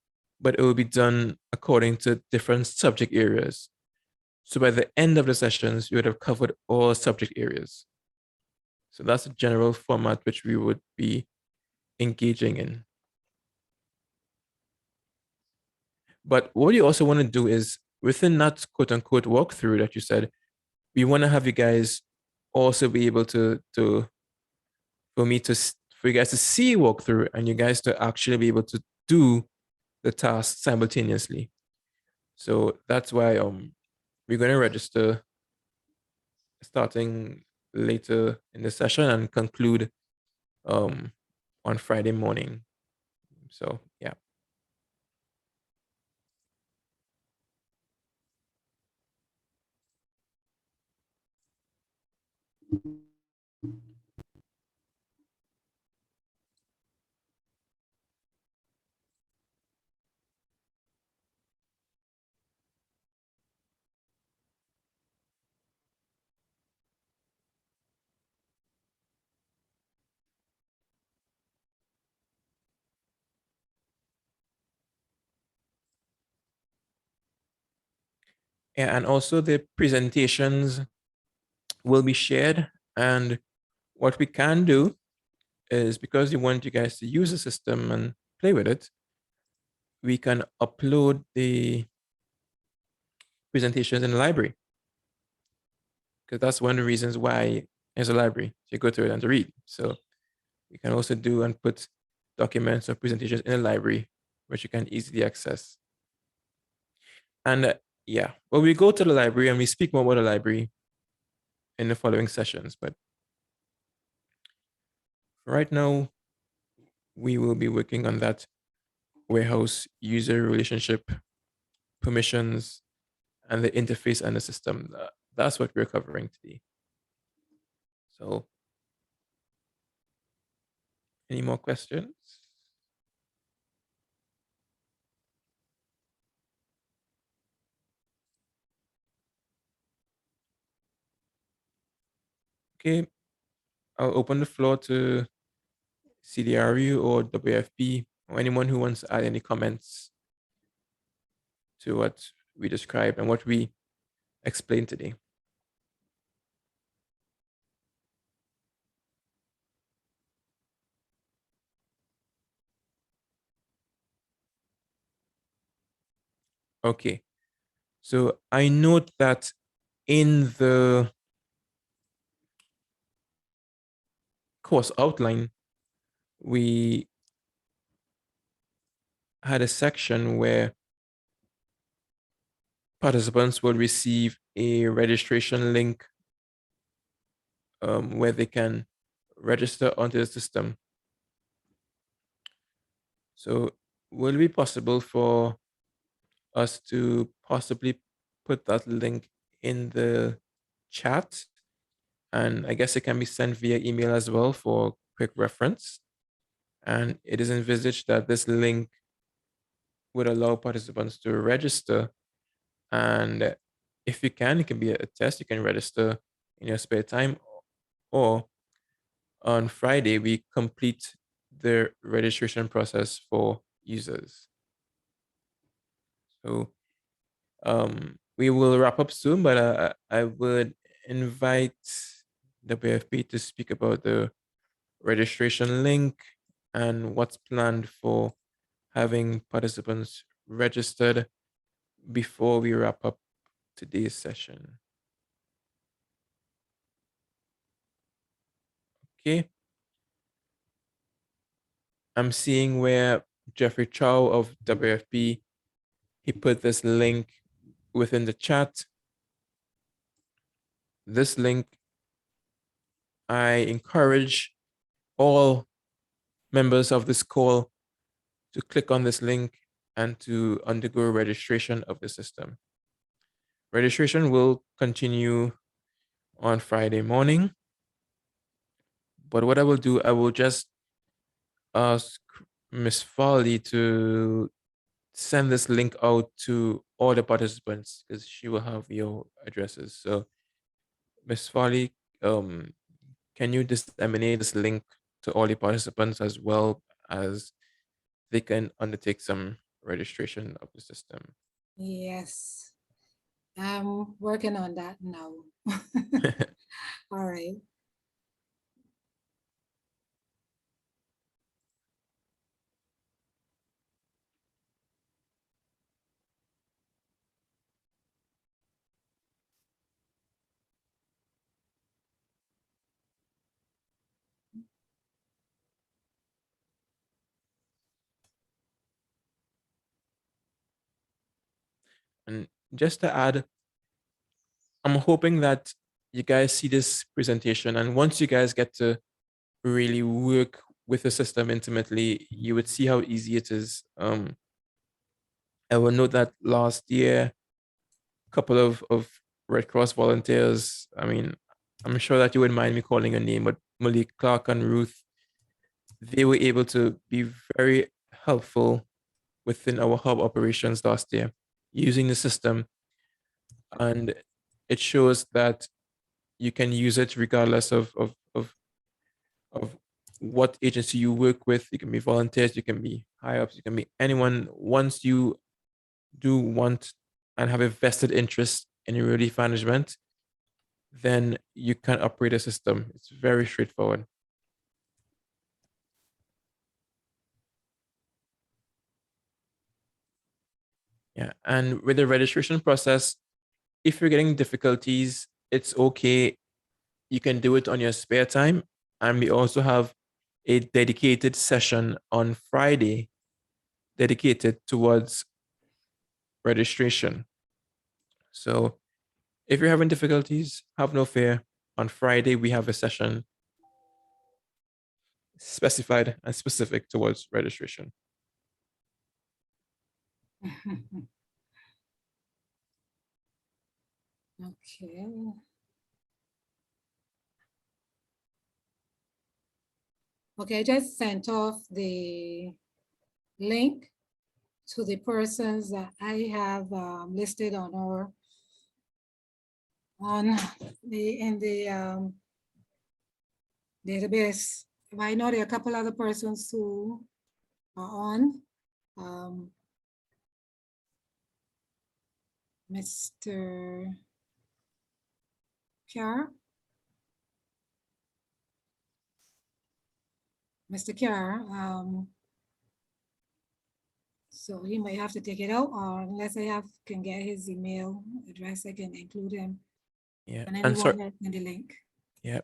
but it will be done according to different subject areas. So by the end of the sessions, you would have covered all subject areas. So that's a general format which we would be engaging in. But what you also want to do is within that quote unquote walkthrough that you said, we want to have you guys also be able for you guys to see walkthrough and you guys to actually be able to do the task simultaneously. So that's why we're going to register starting later in the session and conclude on Friday morning. So yeah. Yeah, and also the presentations will be shared. And what we can do is, because we want you guys to use the system and play with it, we can upload the presentations in the library. Because that's one of the reasons why there's a library, to go to it and to read. So we can also do and put documents or presentations in a library, which you can easily access. And yeah, well, we go to the library and we speak more about the library in the following sessions. But right now, we will be working on that warehouse user relationship, permissions, and the interface and the system. That's what we're covering today. So, any more questions? Okay, I'll open the floor to CDRU or WFP or anyone who wants to add any comments to what we described and what we explained today. Okay, so I note that in the course outline, we had a section where participants will receive a registration link where they can register onto the system. So will it be possible for us to possibly put that link in the chat? And I guess it can be sent via email as well for quick reference. And it is envisaged that this link would allow participants to register. And if you can, it can be a test. You can register in your spare time, or on Friday, we complete the registration process for users. So we will wrap up soon, but I would invite WFP to speak about the registration link and what's planned for having participants registered before we wrap up today's session. Okay. I'm seeing where Jeffrey Chow of WFP, he put this link within the chat. This link, I encourage all members of this call to click on this link and to undergo registration of the system. Registration will continue on Friday morning. But what I will do, I will just ask Ms. Farley to send this link out to all the participants because she will have your addresses. So Ms. Farley, can you disseminate this link to all the participants as well as they can undertake some registration of the system. Yes, I'm working on that now. All right. And just to add, I'm hoping that you guys see this presentation, and once you guys get to really work with the system intimately, you would see how easy it is. I will note that last year, a couple of Red Cross volunteers, I mean, I'm sure that you wouldn't mind me calling a name, but Malik, Clark, and Ruth, they were able to be very helpful within our hub operations last year using the system. And it shows that you can use it regardless of what agency you work with. You can be volunteers, you can be high ups, you can be anyone. Once you do want and have a vested interest in relief management, then you can operate a system. It's very straightforward. Yeah, and with the registration process, if you're getting difficulties, it's okay. You can do it on your spare time. And we also have a dedicated session on Friday dedicated towards registration. So if you're having difficulties, have no fear. On Friday, we have a session specified and specific towards registration. Okay. Okay, I just sent off the link to the persons that I have listed on our in the database. I know there are a couple other persons who are on. Mr. Kiar. Mr. Kiar, so he might have to take it out, or unless I can get his email address, I can include him. Yeah, And and so anyone else in the link. yeah,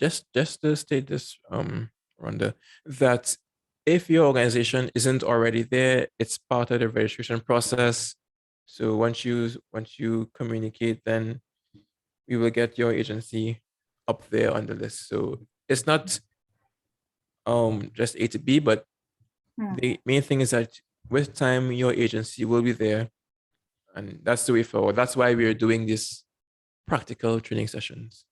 just to state this, Rhonda, that if your organization isn't already there, it's part of the registration process. So once you communicate, then we will get your agency up there on the list. So it's not just A to B, but the main thing is that with time your agency will be there, and that's the way forward. That's why we are doing these practical training sessions.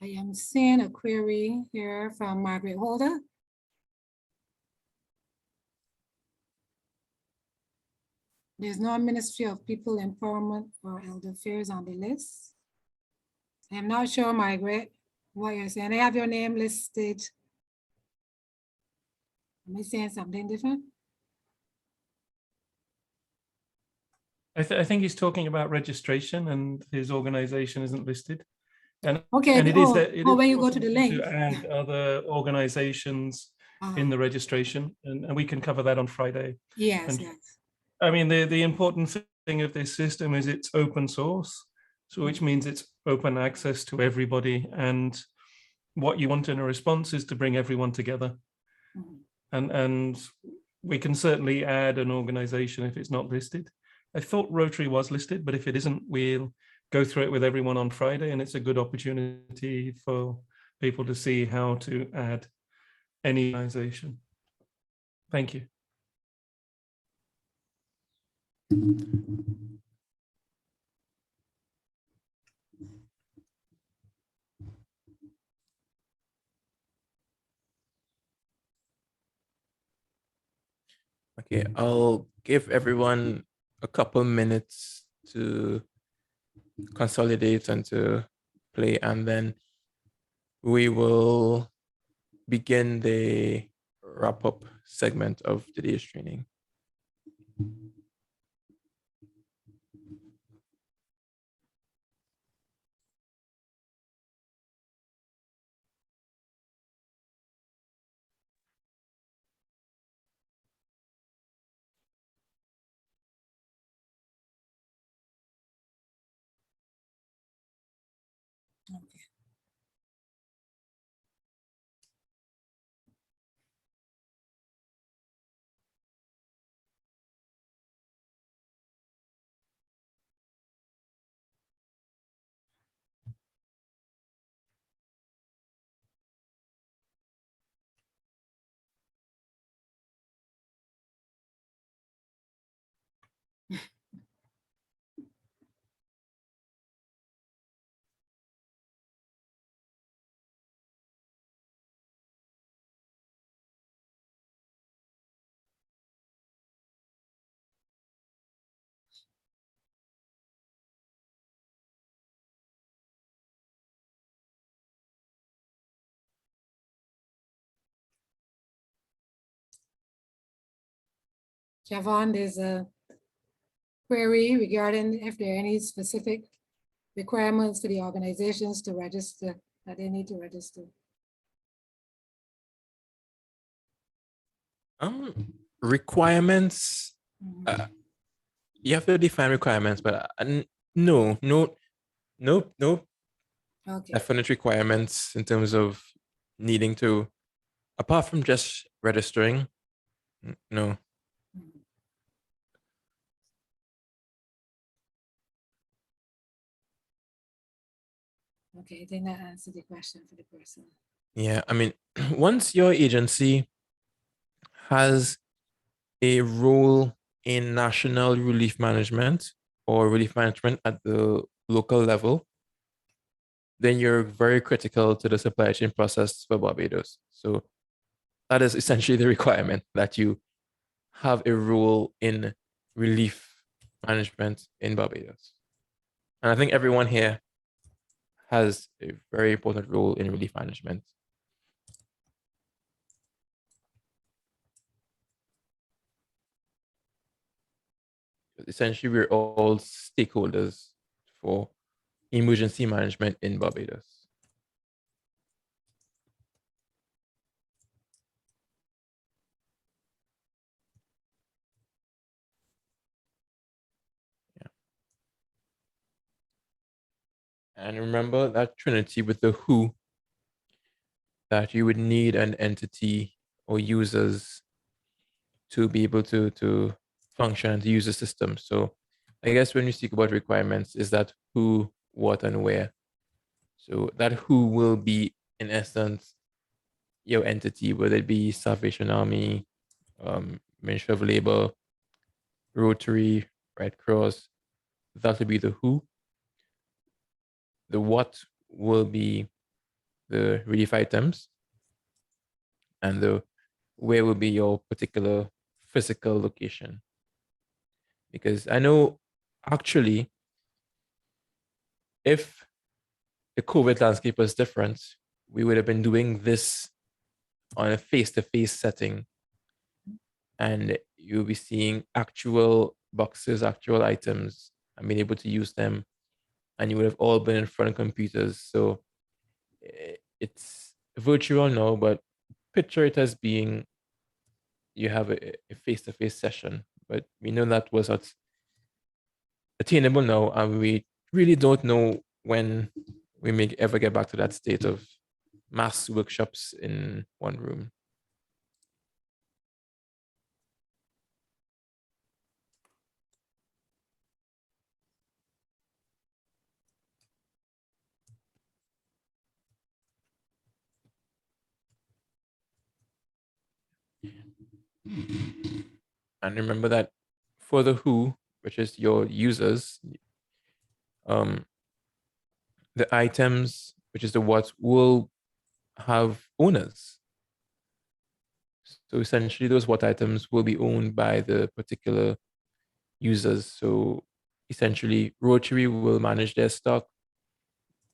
I am seeing a query here from Margaret Holder. There's no Ministry of People Empowerment or Elder Affairs on the list. I'm not sure, Margaret, what you're saying. I have your name listed. Am I saying something different? I think he's talking about registration, and his organization isn't listed. And okay, and it is that when you go to the link, to add other organizations in the registration, and we can cover that on Friday. Yes, and, yes. I mean, the important thing of this system is it's open source, so which means it's open access to everybody. And what you want in a response is to bring everyone together. And we can certainly add an organization if it's not listed. I thought Rotary was listed, but if it isn't, we'll go through it with everyone on Friday, and it's a good opportunity for people to see how to add any organization. Thank you. Okay, Okay, I'll give everyone a couple minutes to consolidate and to play, and then we will begin the wrap-up segment of today's training. Javon, there's a query regarding if there are any specific requirements for the organizations to register, that they need to register. Requirements, you have to define requirements, but no Okay. definite requirements in terms of needing to, apart from just registering, no. Okay, I think that answered the question for the person. Yeah, I mean, once your agency has a role in national relief management or relief management at the local level, then you're very critical to the supply chain process for Barbados. So that is essentially the requirement, that you have a role in relief management in Barbados. And I think everyone here has a very important role in relief management. Essentially, we're all stakeholders for emergency management in Barbados. Yeah. And remember that Trinity with the who, that you would need an entity or users to be able to function and to use the system. So I guess when we speak about requirements, is that who, what, and where. So that who will be, in essence, your entity, whether it be Salvation Army, Ministry of Labor, Rotary, Red Cross. That will be the who. The what will be the relief items, and the where will be your particular physical location. Because I know actually, if the COVID landscape was different, we would have been doing this on a face-to-face setting, and you'll be seeing actual boxes, actual items, and being able to use them, and you would have all been in front of computers. So it's virtual now, but picture it as being you have a face-to-face session, but we know that was not attainable now, and we really don't know when we may ever get back to that state of mass workshops in one room. And remember that for the who, which is your users, the items, which is the what, will have owners. So essentially those water items will be owned by the particular users. So essentially Rotary will manage their stock,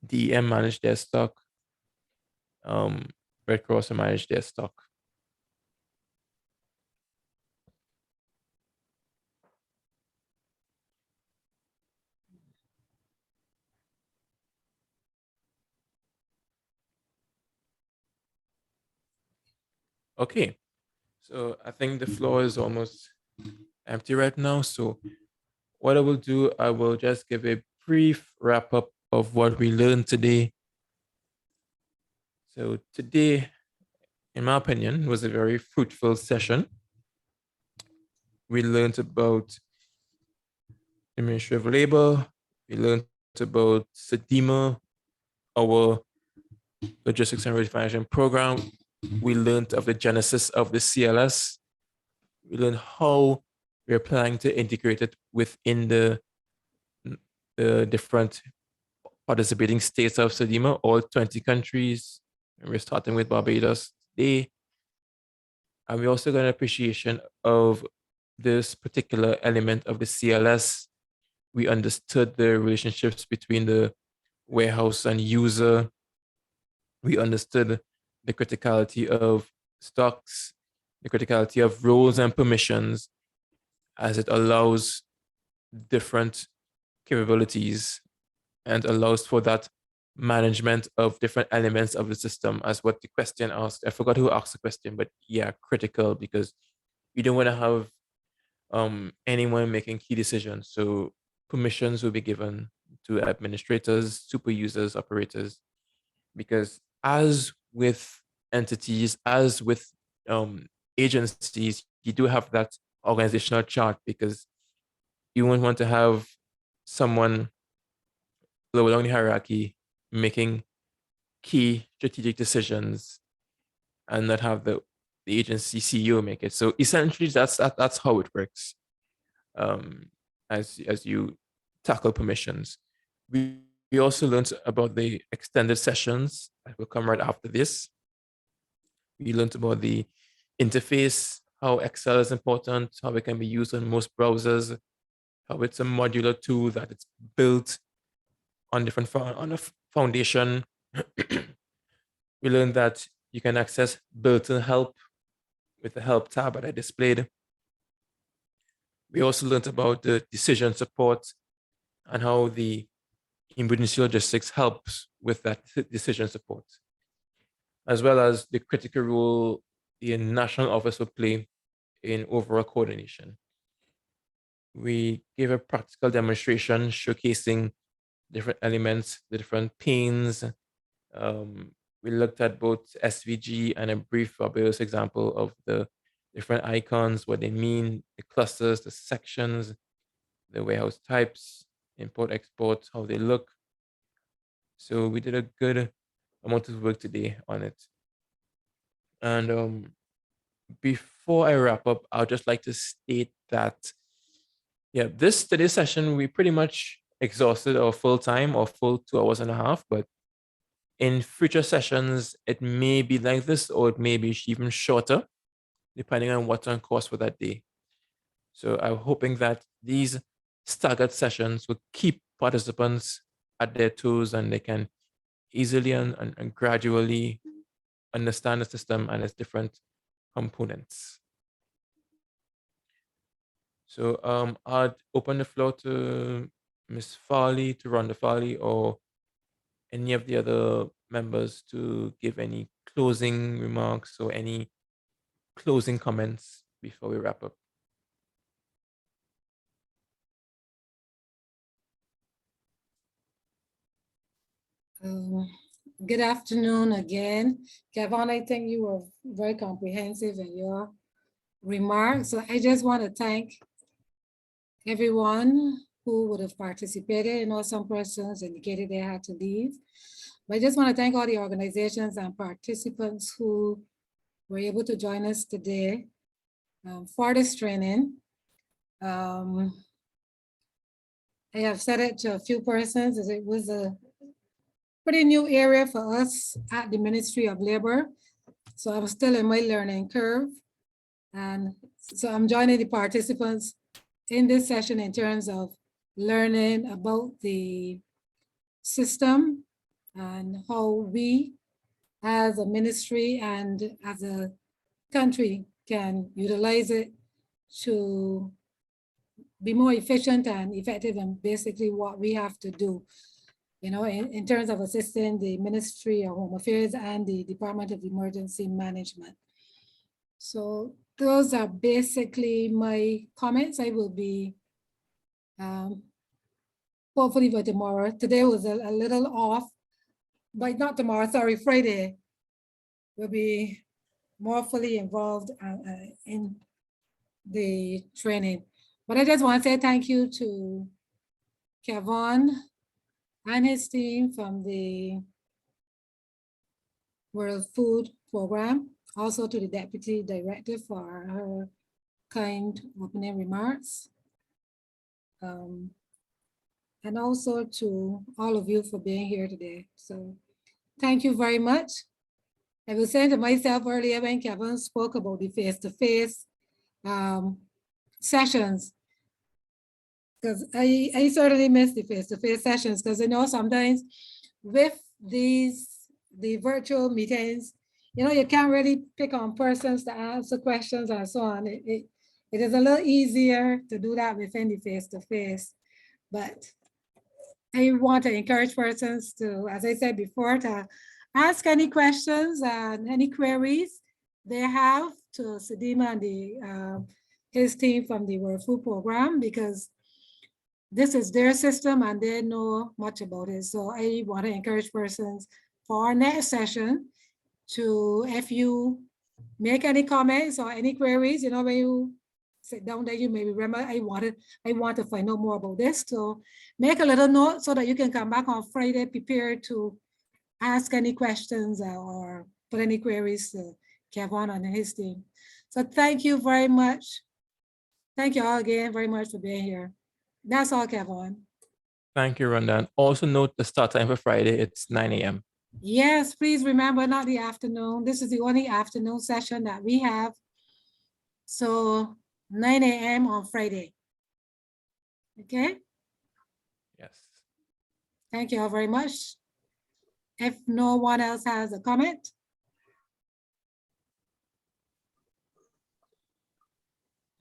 DEM manage their stock, Red Cross will manage their stock. Okay, so I think the floor is almost empty right now. So what I will do, I will just give a brief wrap up of what we learned today. So today, in my opinion, was a very fruitful session. We learned about the Ministry of Labor. We learned about CDEMA, our logistics and refinance program. We learned of the genesis of the CLS. We learned how we're planning to integrate it within the different participating states of CDEMA, all 20 countries. And we're starting with Barbados today. And we also got an appreciation of this particular element of the CLS. We understood the relationships between the warehouse and user. We understood the criticality of stocks, the criticality of roles and permissions, as it allows different capabilities and allows for that management of different elements of the system, as what the question asked. I forgot who asked the question, but yeah, critical, because you don't want to have anyone making key decisions. So permissions will be given to administrators, super users, operators, because as with entities, as with agencies, you do have that organizational chart, because you won't want to have someone lower down the hierarchy making key strategic decisions and not have the agency CEO make it. So essentially that's how it works as you tackle permissions. We also learned about the extended sessions that will come right after this. We learned about the interface, how Excel is important, how it can be used on most browsers, how it's a modular tool, that it's built on a foundation. We learned that you can access built-in help with the help tab that I displayed. We also learned about the decision support and how the emergency logistics helps with that decision support, as well as the critical role the national office will play in overall coordination. We gave a practical demonstration showcasing different elements, the different panes. We looked at both SVG and a brief Barbados example of the different icons, what they mean, the clusters, the sections, the warehouse types, import, export, how they look. So we did a good amount of work today on it. And before I wrap up, I'd just like to state that, yeah, today's session, we pretty much exhausted our full time or full 2 hours and a half, but in future sessions, it may be like this, or it may be even shorter, depending on what's on course for that day. So I'm hoping that these staggered sessions will keep participants at their toes, and they can easily and gradually understand the system and its different components. So I'd open the floor to Ms. Farley, to Rhonda Farley, or any of the other members to give any closing remarks or any closing comments before we wrap up. Good afternoon again. Kevin, I think you were very comprehensive in your remarks. So I just want to thank everyone who would have participated. I know some persons indicated they had to leave. But I just want to thank all the organizations and participants who were able to join us today for this training. I have said it to a few persons, as it was a pretty new area for us at the Ministry of Labor. So I'm still in my learning curve. And so I'm joining the participants in this session in terms of learning about the system and how we as a ministry and as a country can utilize it to be more efficient and effective, and basically what we have to do, you know, in terms of assisting the Ministry of Home Affairs and the Department of Emergency Management. So those are basically my comments. I will be hopefully by tomorrow. Today was a little off, but not tomorrow, sorry, Friday. We'll be more fully involved in the training. But I just want to say thank you to Kevin and his team from the World Food Program, also to the Deputy Director for her kind opening remarks. And also to all of you for being here today. So thank you very much. I was saying to myself earlier when Kevin spoke about the face-to-face sessions, because I certainly miss the face-to-face sessions, because I know sometimes with the virtual meetings, you know, you can't really pick on persons to answer questions and so on. It is a little easier to do that within the face-to-face, but I want to encourage persons to, as I said before, to ask any questions and any queries they have to CDEMA and his team from the World Food Program, because this is their system and they know much about it. So I want to encourage persons for our next session to, if you make any comments or any queries, you know, when you sit down there, you may remember, I want to find out more about this. So make a little note so that you can come back on Friday prepared to ask any questions or put any queries to Kevin and his team. So thank you very much. Thank you all again very much for being here. That's all, Kevin. Thank you, Rhonda. And also note the start time for Friday, it's 9 a.m. Yes, please remember, not the afternoon. This is the only afternoon session that we have. So 9 a.m. on Friday. Okay? Yes. Thank you all very much. If no one else has a comment.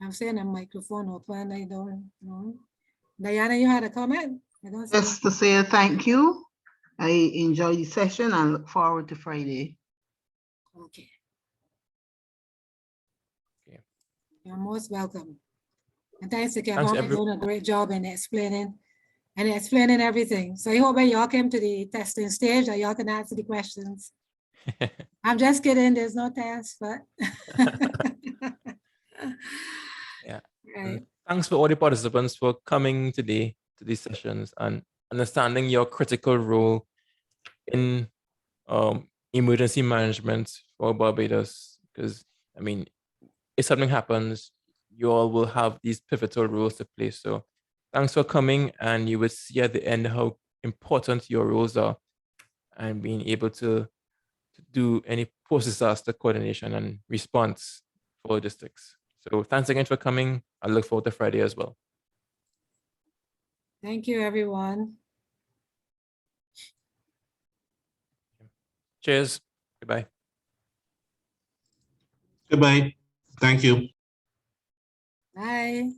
I'm saying a microphone open, I don't know. Diana, you had a comment? I don't see. Just to say thank you. I enjoyed the session and look forward to Friday. Okay. You're most welcome. And thanks to Kevin for doing a great job in explaining everything. So I hope when y'all came to the testing stage that y'all can answer the questions. I'm just kidding, there's no test, but. Yeah. Right. Thanks for all the participants for coming today to these sessions and understanding your critical role in emergency management for Barbados. Because, I mean, if something happens, you all will have these pivotal roles to play. So thanks for coming, and you will see at the end how important your roles are and being able to do any post-disaster coordination and response for logistics. So thanks again for coming. I look forward to Friday as well. Thank you, everyone. Cheers. Goodbye. Goodbye. Thank you. Bye.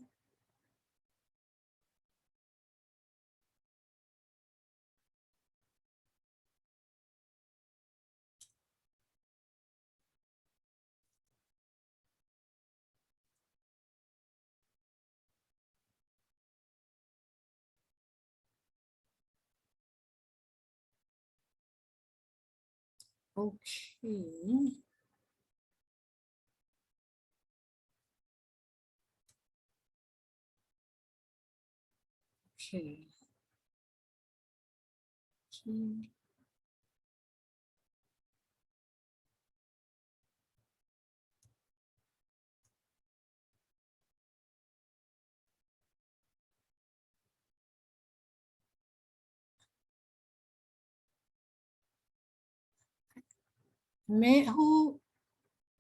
Okay. Okay.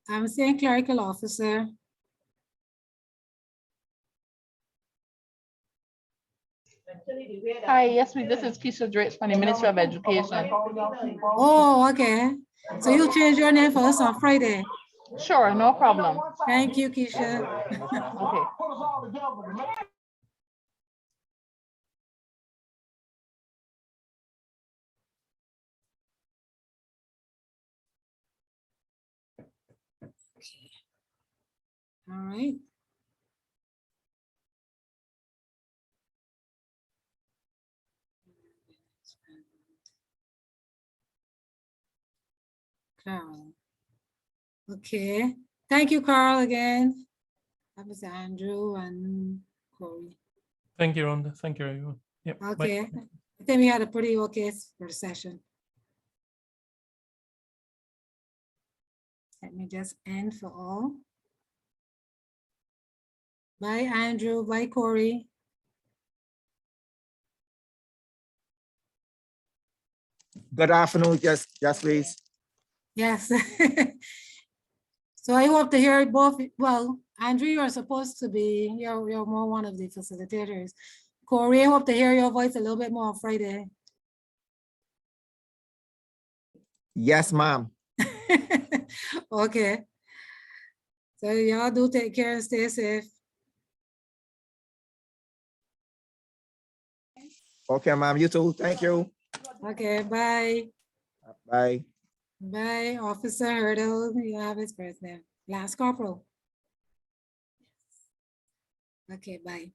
I'm saying clerical officer. Hi, yes, this is Keisha Dritch from the Ministry of Education. Oh, okay. So you change your name for us on Friday. Sure, no problem. Thank you, Keisha. Okay. All right. Carl. Okay. Thank you, Carl, again. That was Andrew and Corey. Thank you, Rhonda. Thank you, everyone. Yep. bye. Okay. I think we had a pretty okay first session. Let me just end for all. Bye, Andrew. Bye, Corey. Good afternoon, yes, please. Yes. So I hope to hear both. Well, Andrew, you're supposed to be, you're more one of the facilitators. Corey, I hope to hear your voice a little bit more on Friday. Yes, ma'am. Okay. So y'all do take care and stay safe. Okay, ma'am, you too. Thank you. Okay, bye. Bye. Bye, Officer Hurdle. You have his first name. Lance Corporal. Okay, bye.